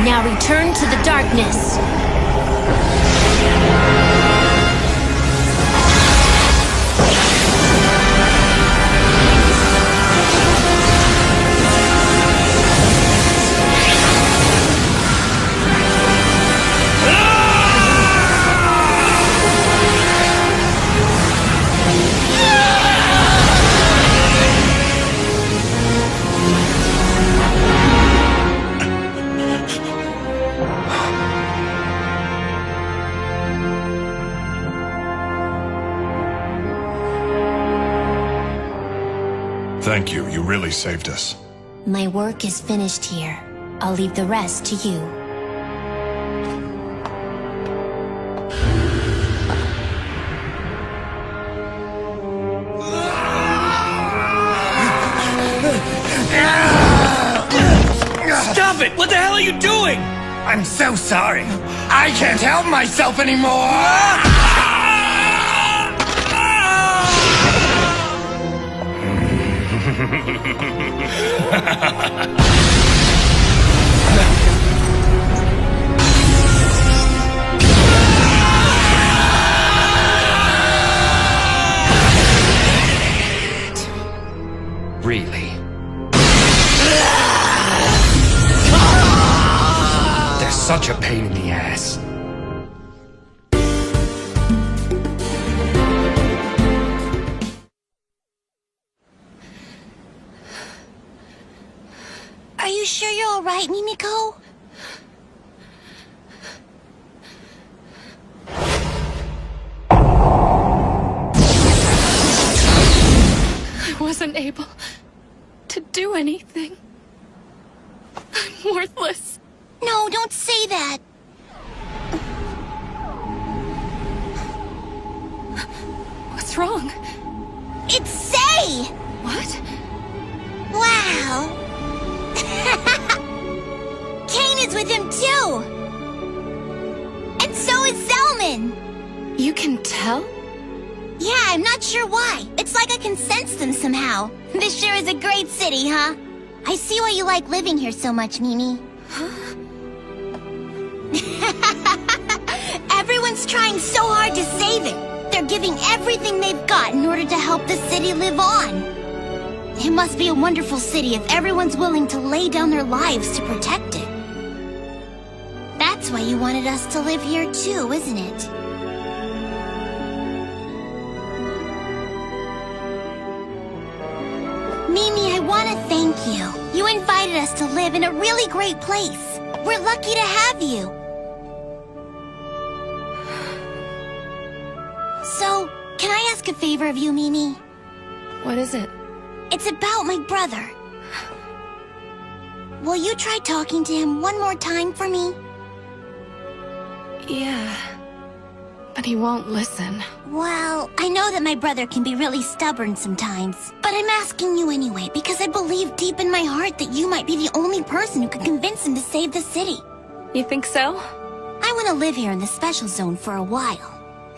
Now return to the darkness. Thank you. You really saved us. My work is finished here. I'll leave the rest to you. Stop it! What the hell are you doing? I'm so sorry. I can't help myself anymore! Really? They're such a pain in the ass. Are you sure you're all right, Mimiko? I wasn't able to do anything. I'm worthless. No, don't say that. What's wrong? It's Say! What? Wow. Kane is with him too! And so is Zelman! You can tell? Yeah, I'm not sure why. It's like I can sense them somehow. This sure is a great city, huh? I see why you like living here so much, Mimi. Everyone's trying so hard to save it. They're giving everything they've got in order to help the city live on. It must be a wonderful city if everyone's willing to lay down their lives to protect it. That's why you wanted us to live here too, isn't it? Mimi, I want to thank you. You invited us to live in a really great place. We're lucky to have you. So, can I ask a favor of you, Mimi? What is it? It's about my brother. Will you try talking to him one more time for me? Yeah. But he won't listen. Well, I know that my brother can be really stubborn sometimes. But I'm asking you anyway, because I believe deep in my heart that you might be the only person who can convince him to save the city. You think so? I want to live here in the special zone for a while.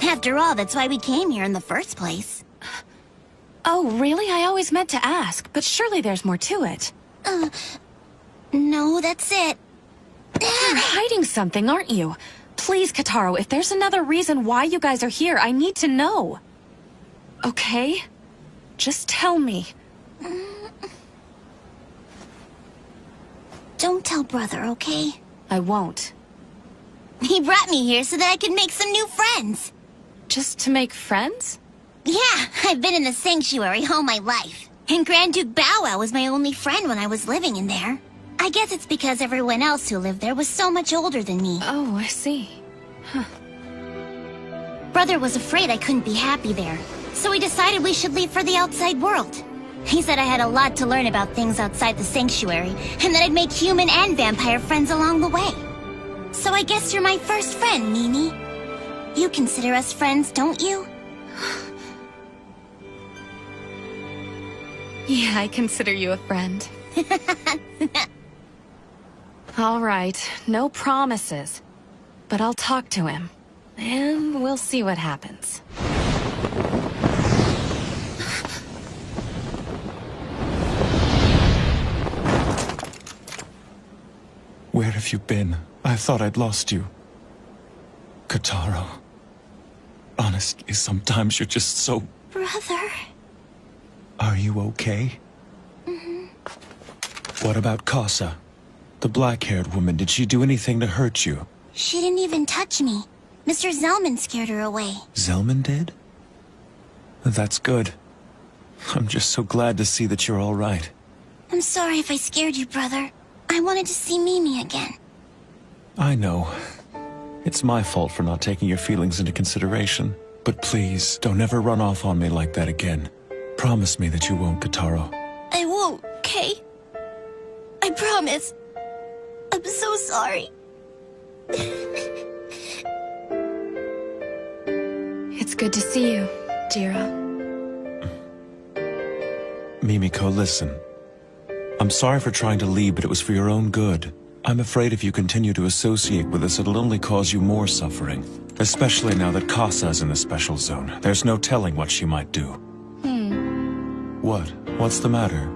After all, that's why we came here in the first place. Oh, really? I always meant to ask, but surely there's more to it. No, that's it. You're hiding something, aren't you? Please, Kotaro, if there's another reason why you guys are here, I need to know. Okay? Just tell me. Don't tell brother, okay? I won't. He brought me here so that I could make some new friends. Just to make friends? Yeah, I've been in the sanctuary all my life. And Grand Duke Bow Wow was my only friend when I was living in there. I guess it's because everyone else who lived there was so much older than me. Oh, I see. Huh. Brother was afraid I couldn't be happy there, so we decided we should leave for the outside world. He said I had a lot to learn about things outside the sanctuary, and that I'd make human and vampire friends along the way. So I guess you're my first friend, Mimi. You consider us friends, don't you? Yeah, I consider you a friend. All right, no promises. But I'll talk to him. And we'll see what happens. Where have you been? I thought I'd lost you. Kotaro. Honestly, sometimes you're just so... Brother. Are you okay? What about Casa? The black-haired woman, did she do anything to hurt you? She didn't even touch me. Mr. Zelman scared her away. Zelman did? That's good. I'm just so glad to see that you're all right. I'm sorry if I scared you, brother. I wanted to see Mimi again. I know. It's my fault for not taking your feelings into consideration. But please, don't ever run off on me like that again. Promise me that you won't, Kotaro. promise. I'm so sorry. It's good to see you, Jiro. Mimiko, listen. I'm sorry for trying to leave, but it was for your own good. I'm afraid if you continue to associate with us, it'll only cause you more suffering. Especially now that Kasa's in the special zone. There's no telling what she might do. What? What's the matter?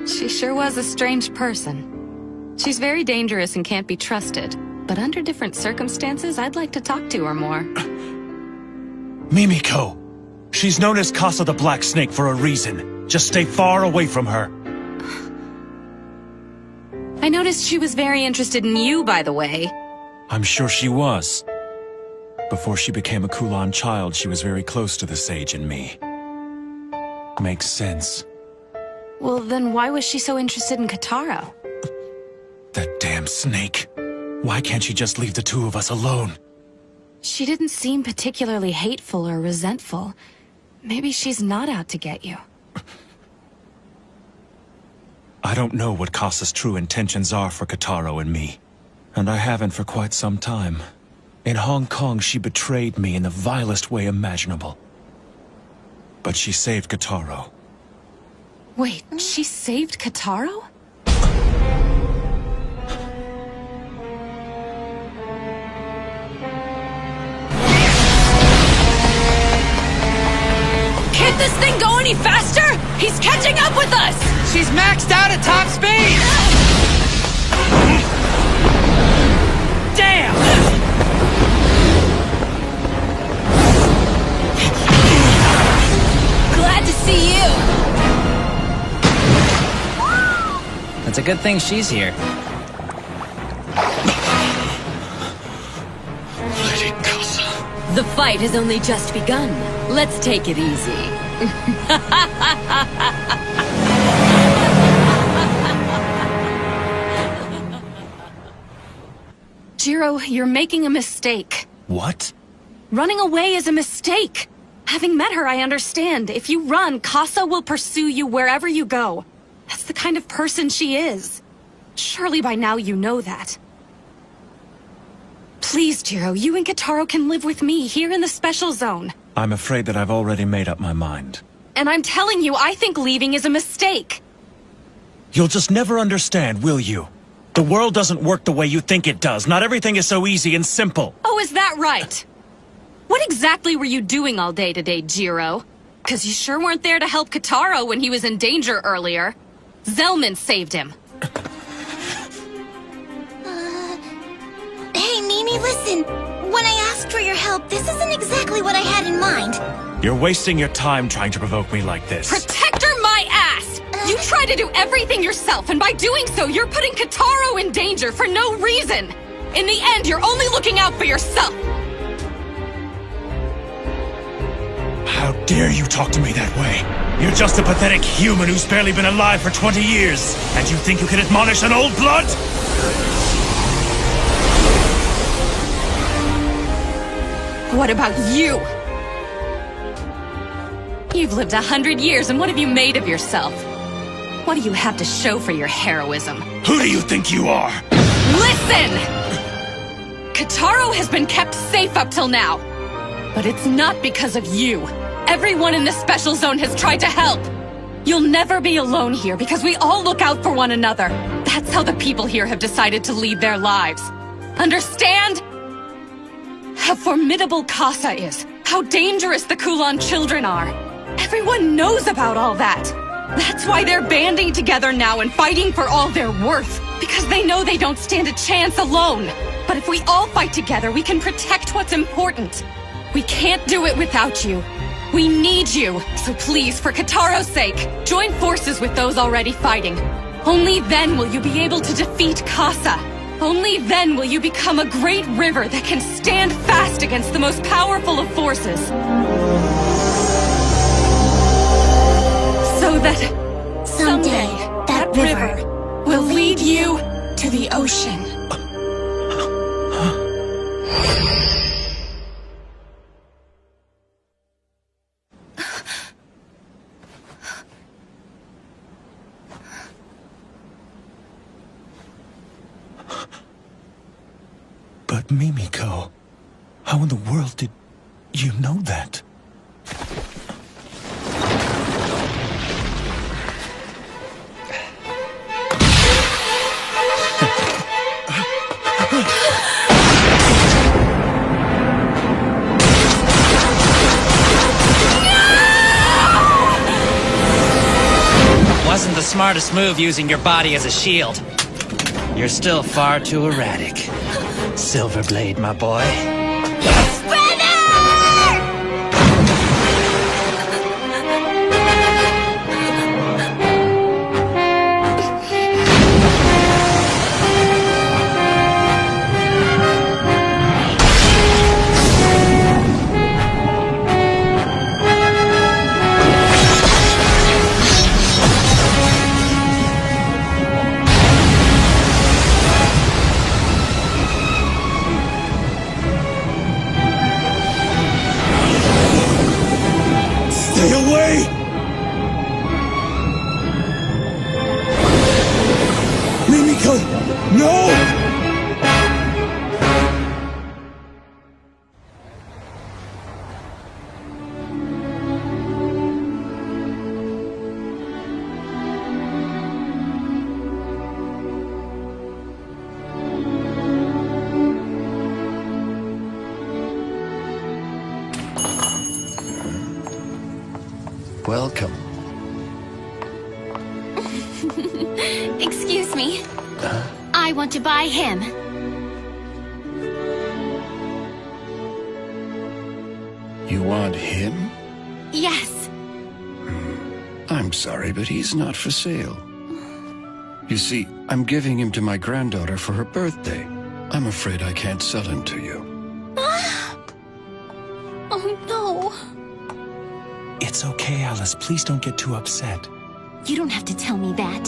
She sure was a strange person. She's very dangerous and can't be trusted. But under different circumstances, I'd like to talk to her more. Mimiko! She's known as Kasa the Black Snake for a reason. Just stay far away from her. I noticed she was very interested in you, by the way. I'm sure she was. Before she became a Kowloon child, she was very close to the sage and me. Makes sense. Well, then why was she so interested in Kotaro? That damn snake. Why can't she just leave the two of us alone? She didn't seem particularly hateful or resentful. Maybe she's not out to get you. I don't know what Kasa's true intentions are for Kotaro and me. And I haven't for quite some time. In Hong Kong, she betrayed me in the vilest way imaginable. But she saved Kotaro. Wait, she saved Kotaro? Can't this thing go any faster? He's catching up with us! She's maxed out at top speed! Damn! Glad to see you! It's a good thing she's here. Lady Kasa. The fight has only just begun. Let's take it easy. Jiro, you're making a mistake. What? Running away is a mistake. Having met her, I understand. If you run, Kasa will pursue you wherever you go. That's the kind of person she is. Surely by now you know that. Please, Jiro, you and Kotaro can live with me here in the special zone. I'm afraid that I've already made up my mind. And I'm telling you, I think leaving is a mistake. You'll just never understand, will you? The world doesn't work the way you think it does. Not everything is so easy and simple. Oh, is that right? What exactly were you doing all day today, Jiro? 'Cause you sure weren't there to help Kotaro when he was in danger earlier. Zelman saved him. Hey, Mimi, listen. When I asked for your help, this isn't exactly what I had in mind. You're wasting your time trying to provoke me like this. Protector my ass! You try to do everything yourself, and by doing so, you're putting Kotaro in danger for no reason. In the end, you're only looking out for yourself. How dare you talk to me that way? You're just a pathetic human who's barely been alive for 20 years. And you think you can admonish an old blood? What about you? You've lived 100 years, and what have you made of yourself? What do you have to show for your heroism? Who do you think you are? Listen! Kotaro has been kept safe up till now. But it's not because of you. Everyone in the special zone has tried to help. You'll never be alone here because we all look out for one another. That's how the people here have decided to lead their lives. Understand? How formidable Kasa is. How dangerous the Kowloon Children are. Everyone knows about all that. That's why they're banding together now and fighting for all they're worth. Because they know they don't stand a chance alone. But if we all fight together, we can protect what's important. We can't do it without you. We need you. So please, for Kotaro's sake, join forces with those already fighting. Only then will you be able to defeat Kasa. Only then will you become a great river that can stand fast against the most powerful of forces. So that someday that river will lead you to the ocean. Mimiko, how in the world did you know that? Wasn't the smartest move using your body as a shield. You're still far too erratic. Silverblade, my boy. Stay away! Mimiko! No! Welcome. Excuse me. I want to buy him. You want him? Yes. I'm sorry, but he's not for sale. You see, I'm giving him to my granddaughter for her birthday. I'm afraid I can't sell him to you. Oh, no. It's okay, Alice. Please don't get too upset. You don't have to tell me that.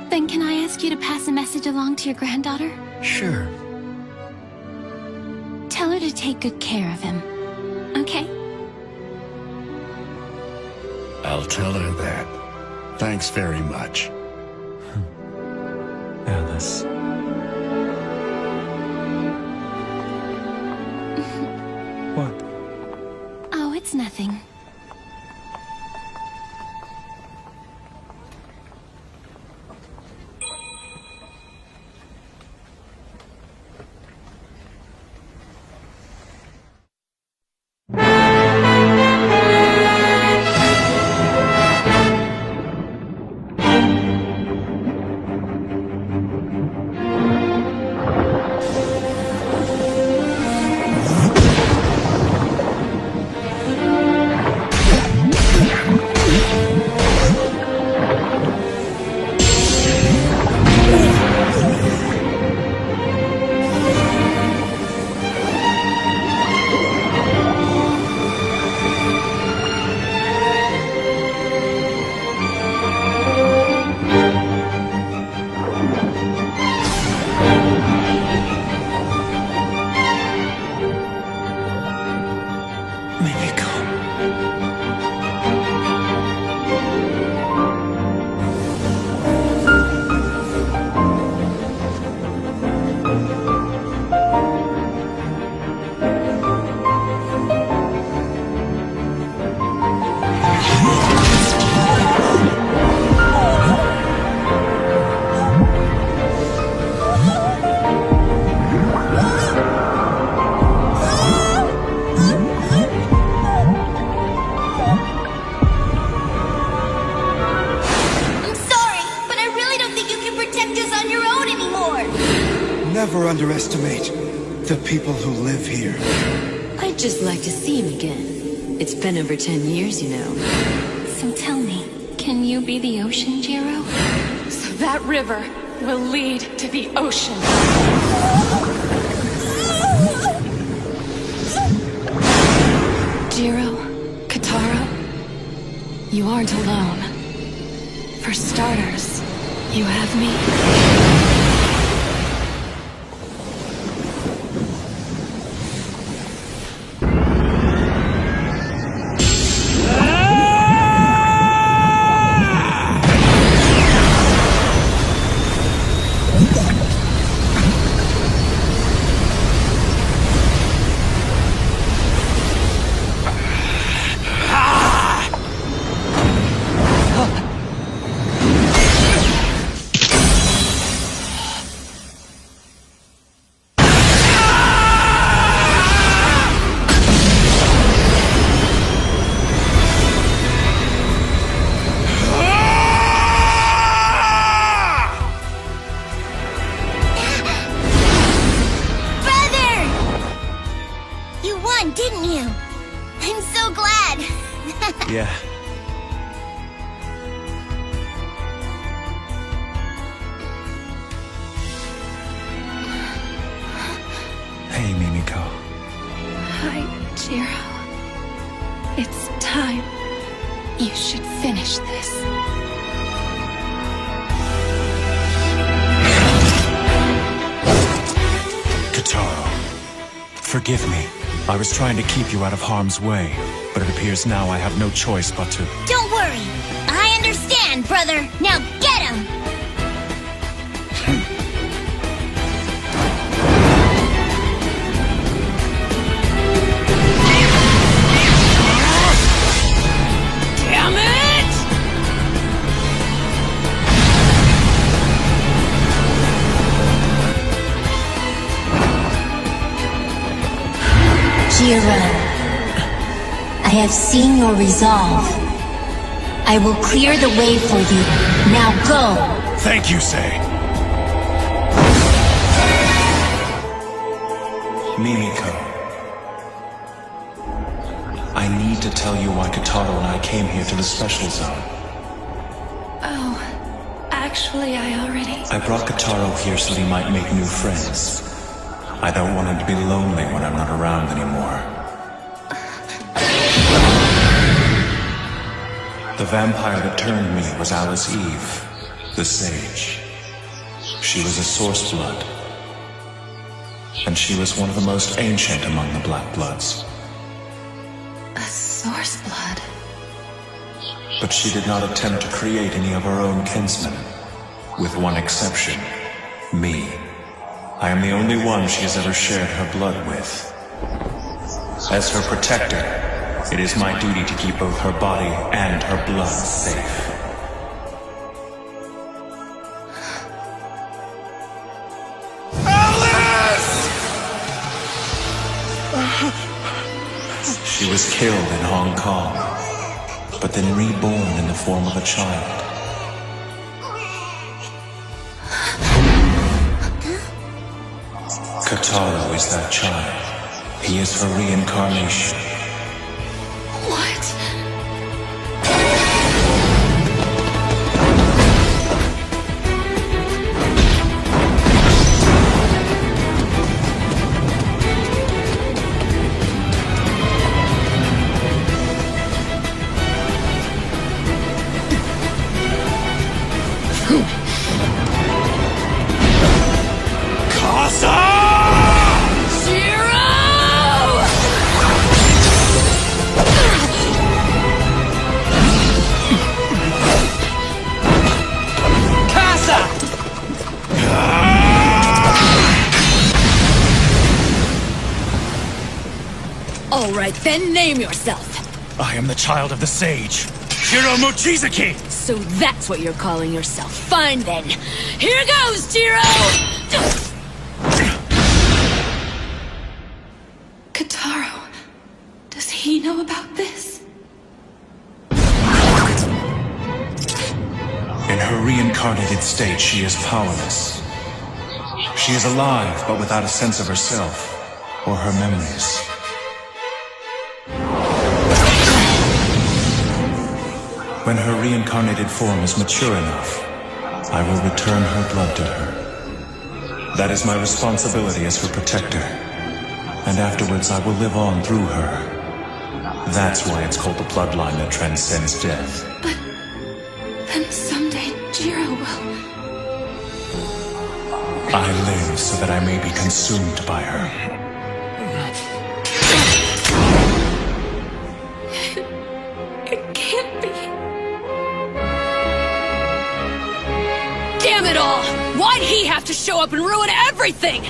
Then can I ask you to pass a message along to your granddaughter? Sure. Tell her to take good care of him. Okay? I'll tell her that. Thanks very much. Alice. What? Oh, it's nothing. Never underestimate the people who live here. I'd just like to see him again. It's been over 10 years, you know. So tell me, can you be the ocean, Jiro? So that river will lead to the ocean. Jiro, Kotaro, you aren't alone. For starters, you have me. Yeah. Hey, Mimiko. Hi, Jiro. It's time. You should finish this. Kotaro, forgive me. I was trying to keep you out of harm's way, but it appears now I have no choice but to... Don't worry. I understand, brother. Now get him! Damn it! Jiro, I have seen your resolve. I will clear the way for you. Now go! Thank you, Sei. Mimiko. I need to tell you why Kotaro and I came here to the special zone. Oh, actually, I already... I brought Kotaro here so that he might make new friends. I don't want him to be lonely when I'm not around anymore. The vampire that turned me was Alice Eve, the sage. She was a source blood. And she was one of the most ancient among the Black Bloods. A source blood? But she did not attempt to create any of her own kinsmen. With one exception, me. I am the only one she has ever shared her blood with. As her protector, it is my duty to keep both her body and her blood safe. She was killed in Hong Kong, but then reborn in the form of a child. Kotaro is that child. He is her reincarnation. What? All right, then name yourself. I am the child of the sage, Jiro Mochizuki! So that's what you're calling yourself. Fine then. Here goes, Jiro! Kotaro, does he know about this? In her reincarnated state, she is powerless. She is alive, but without a sense of herself or her memories. When her reincarnated form is mature enough, I will return her blood to her. That is my responsibility as her protector. And afterwards I will live on through her. That's why it's called the bloodline that transcends death. But then someday Jiro will... I live so that I may be consumed by her. It can't be. Damn it all! Why'd he have to show up and ruin everything?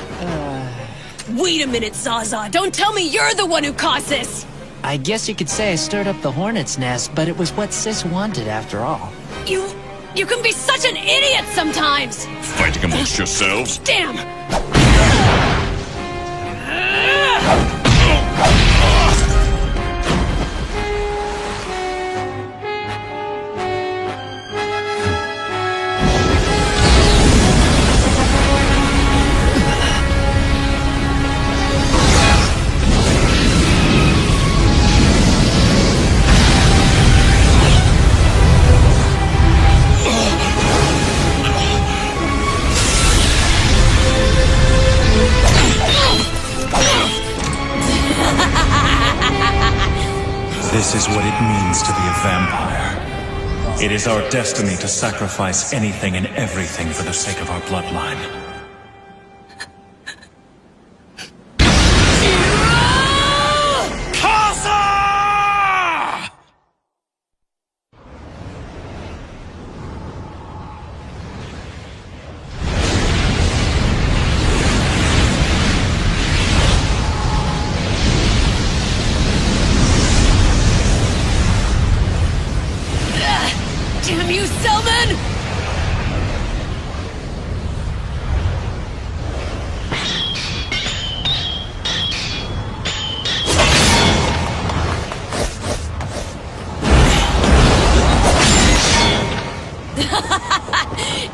Wait a minute, Zaza. Don't tell me you're the one who caused this! I guess you could say I stirred up the hornet's nest, but it was what Sis wanted after all. You can be such an idiot sometimes! Fighting amongst yourselves? Damn! This is what it means to be a vampire. It is our destiny to sacrifice anything and everything for the sake of our bloodline. Damn you, Selman!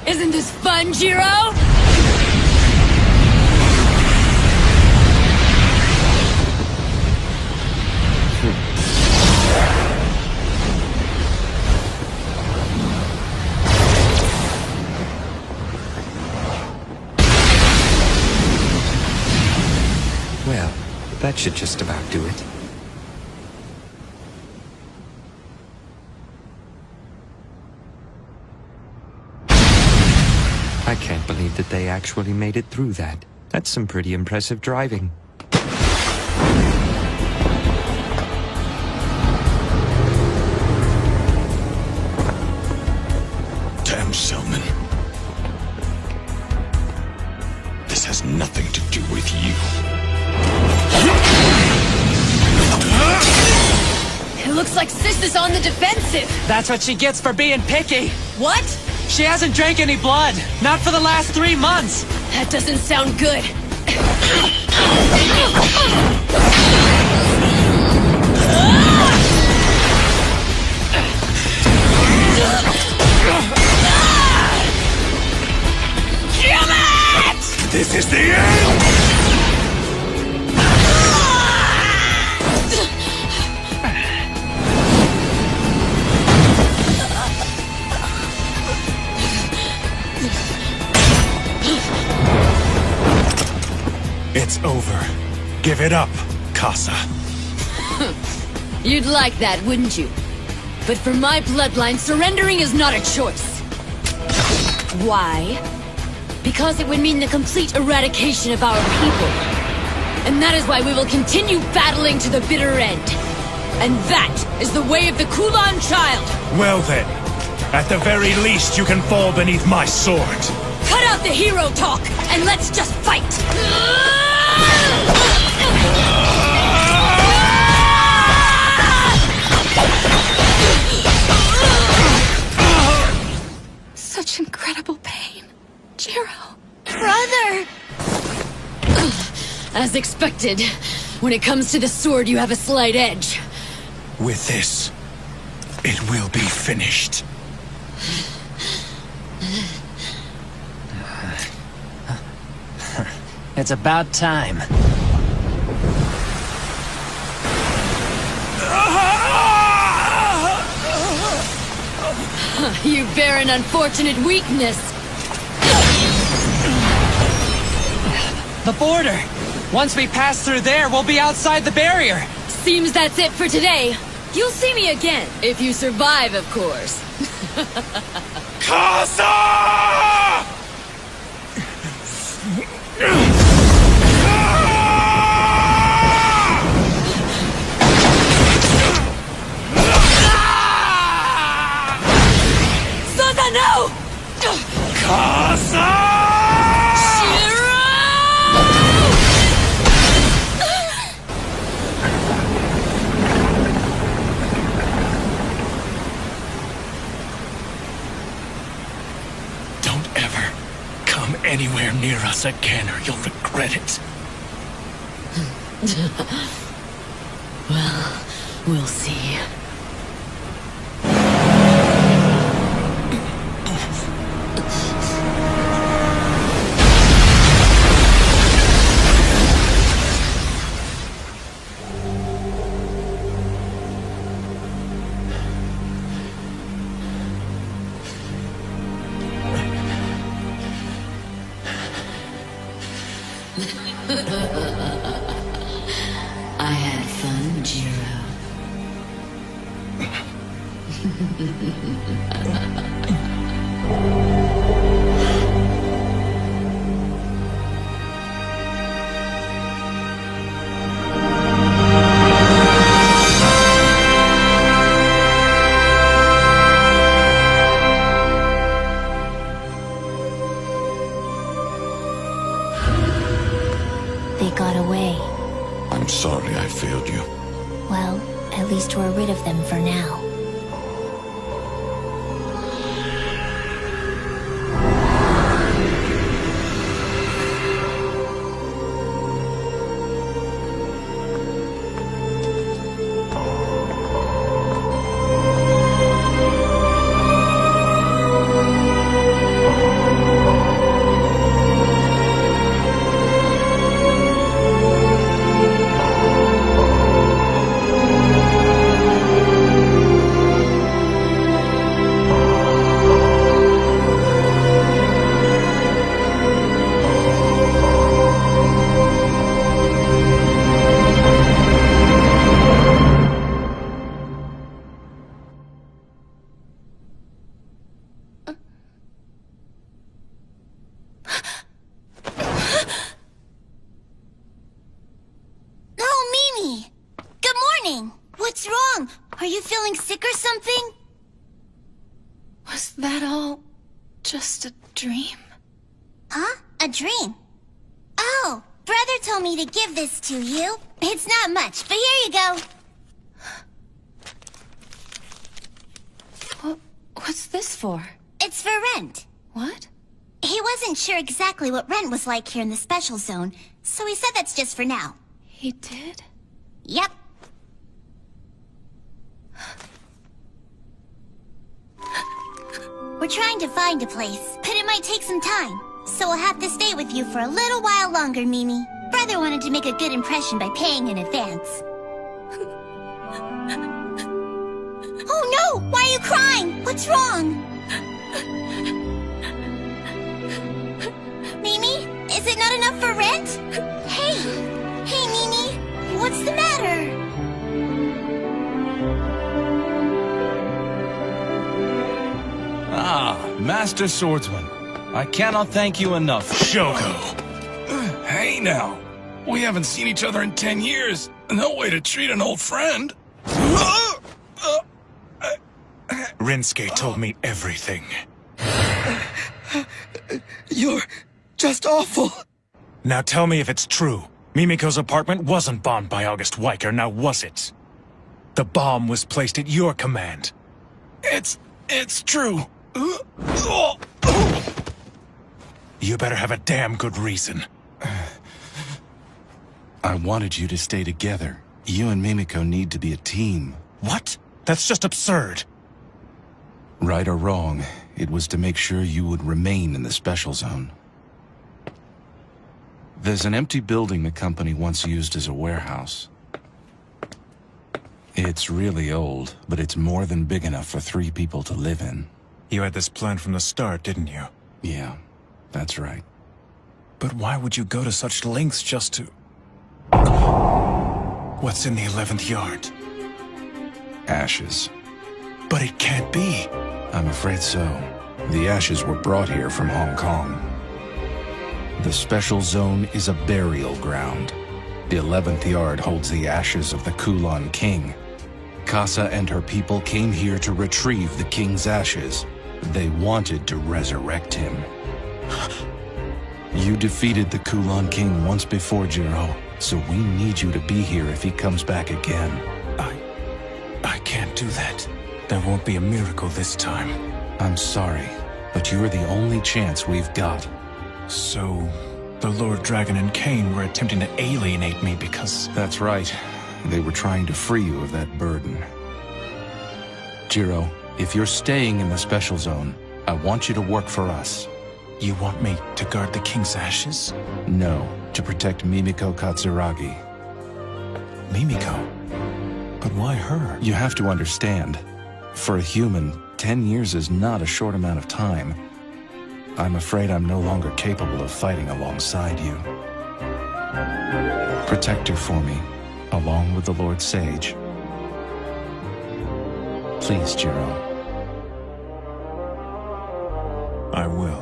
Isn't this fun, Jiro? Well, that should just about do it. I can't believe that they actually made it through that. That's some pretty impressive driving. Damn, Selman. This has nothing to do with you. It looks like Sis is on the defensive. That's what she gets for being picky. What? She hasn't drank any blood. Not for the last 3 months. That doesn't sound good. Damn it! This is the end! It's over. Give it up, Casa. You'd like that, wouldn't you? But for my bloodline, surrendering is not a choice. Why? Because it would mean the complete eradication of our people. And that is why we will continue battling to the bitter end. And that is the way of the Kowloon Child! Well then, at the very least you can fall beneath my sword. Cut out the hero talk, and let's just fight! Such incredible pain. Jiro. Brother! As expected, when it comes to the sword, you have a slight edge. With this, it will be finished. It's about time. You bear an unfortunate weakness. The border! Once we pass through there, we'll be outside the barrier! Seems that's it for today. You'll see me again, if you survive, of course. Casa! Saza, no! Casa! Don't ever come anywhere near us again or you'll regret it. Well, we'll see. I had fun, Jiro. They got away. I'm sorry I failed you. Well, at least we're rid of them for now. What's wrong? Are you feeling sick or something? Was that all just a dream? Huh? A dream? Oh, brother told me to give this to you. It's not much, but here you go. What's this for? It's for rent. What? He wasn't sure exactly what rent was like here in the special zone, so he said that's just for now. He did? Yep. We're trying to find a place, but it might take some time. So we'll have to stay with you for a little while longer, Mimi. Brother wanted to make a good impression by paying in advance. Oh no! Why are you crying? What's wrong? Mimi, is it not enough for rent? Hey! Hey, Mimi! What's the matter? Ah, Master Swordsman. I cannot thank you enough. Shoko! Hey now! We haven't seen each other in 10 years. No way to treat an old friend. Rinsuke told me everything. You're just awful. Now tell me if it's true. Mimiko's apartment wasn't bombed by August Weicker, now was it? The bomb was placed at your command. It's true. You better have a damn good reason. I wanted you to stay together. You and Mimiko need to be a team. What? That's just absurd. Right or wrong, it was to make sure you would remain in the special zone. There's an empty building the company once used as a warehouse. It's really old, but it's more than big enough for 3 people to live in. You had this plan from the start, didn't you? Yeah, that's right. But why would you go to such lengths just to... What's in the 11th yard? Ashes. But it can't be. I'm afraid so. The ashes were brought here from Hong Kong. The special zone is a burial ground. The 11th yard holds the ashes of the Kowloon King. Casa and her people came here to retrieve the king's ashes. They wanted to resurrect him. You defeated the Kowloon King once before, Jiro, so we need you to be here if he comes back again. I can't do that. There won't be a miracle this time. I'm sorry, but you're the only chance we've got. So, the Lord Dragon and Cain were attempting to alienate me because... That's right. They were trying to free you of that burden. Jiro, if you're staying in the special zone, I want you to work for us. You want me to guard the king's ashes? No, to protect Mimiko Katsuragi. Mimiko? But why her? You have to understand. For a human, 10 years is not a short amount of time. I'm afraid I'm no longer capable of fighting alongside you. Protect her for me, along with the Lord Sage. Please, Jiro. I will.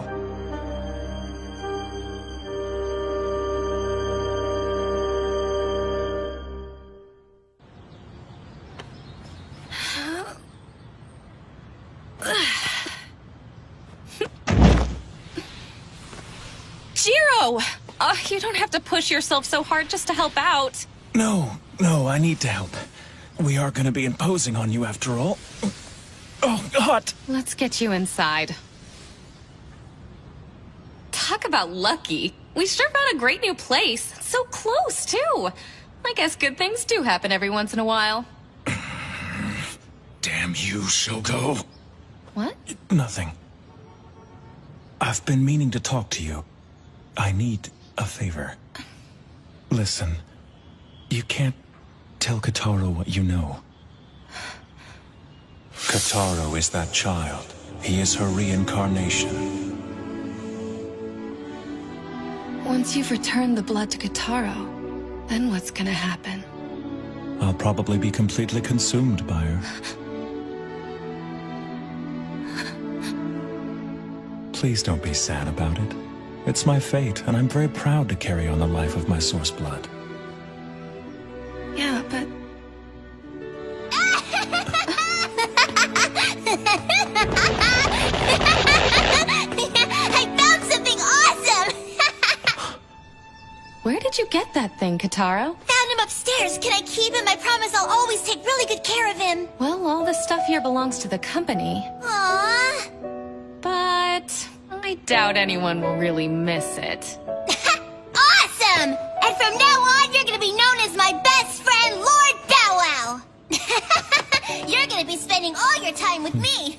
Jiro! You don't have to push yourself so hard just to help out. No, I need to help. We are gonna be imposing on you after all. Oh, God! Let's get you inside. Talk about lucky. We sure found a great new place. So close, too. I guess good things do happen every once in a while. Damn you, Shoko. What? Nothing. I've been meaning to talk to you. I need a favor. Listen, you can't tell Kotaro what you know. Kotaro is that child. He is her reincarnation. Once you've returned the blood to Kotaro, then what's gonna happen? I'll probably be completely consumed by her. Please don't be sad about it. It's my fate, and I'm very proud to carry on the life of my source blood. Yeah, but... I found something awesome! Where did you get that thing, Kotaro? Found him upstairs. Can I keep him? I promise I'll always take really good care of him. Well, all the stuff here belongs to the company. Aww. But I doubt anyone will really miss it. Awesome! And from now on, you're gonna be known as my best friend, Lord Bow Wow. You're gonna be spending all your time with me.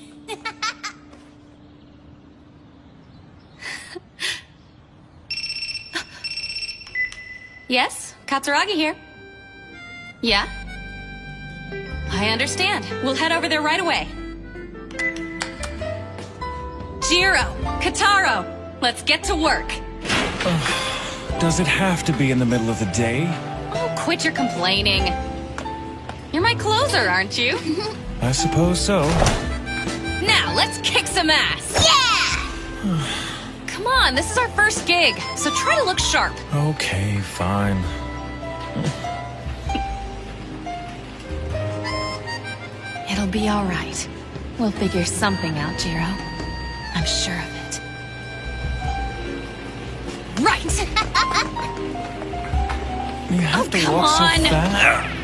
Yes, Katsuragi here. Yeah? I understand. We'll head over there right away. Jiro, Kotaro, let's get to work. Does it have to be in the middle of the day? Oh, quit your complaining. You're my closer, aren't you? I suppose so. Now, let's kick some ass. Yeah! Come on, this is our first gig, so try to look sharp. Okay, fine. It'll be all right. We'll figure something out, Jiro. I'm sure of it. Right! You have to walk so fast.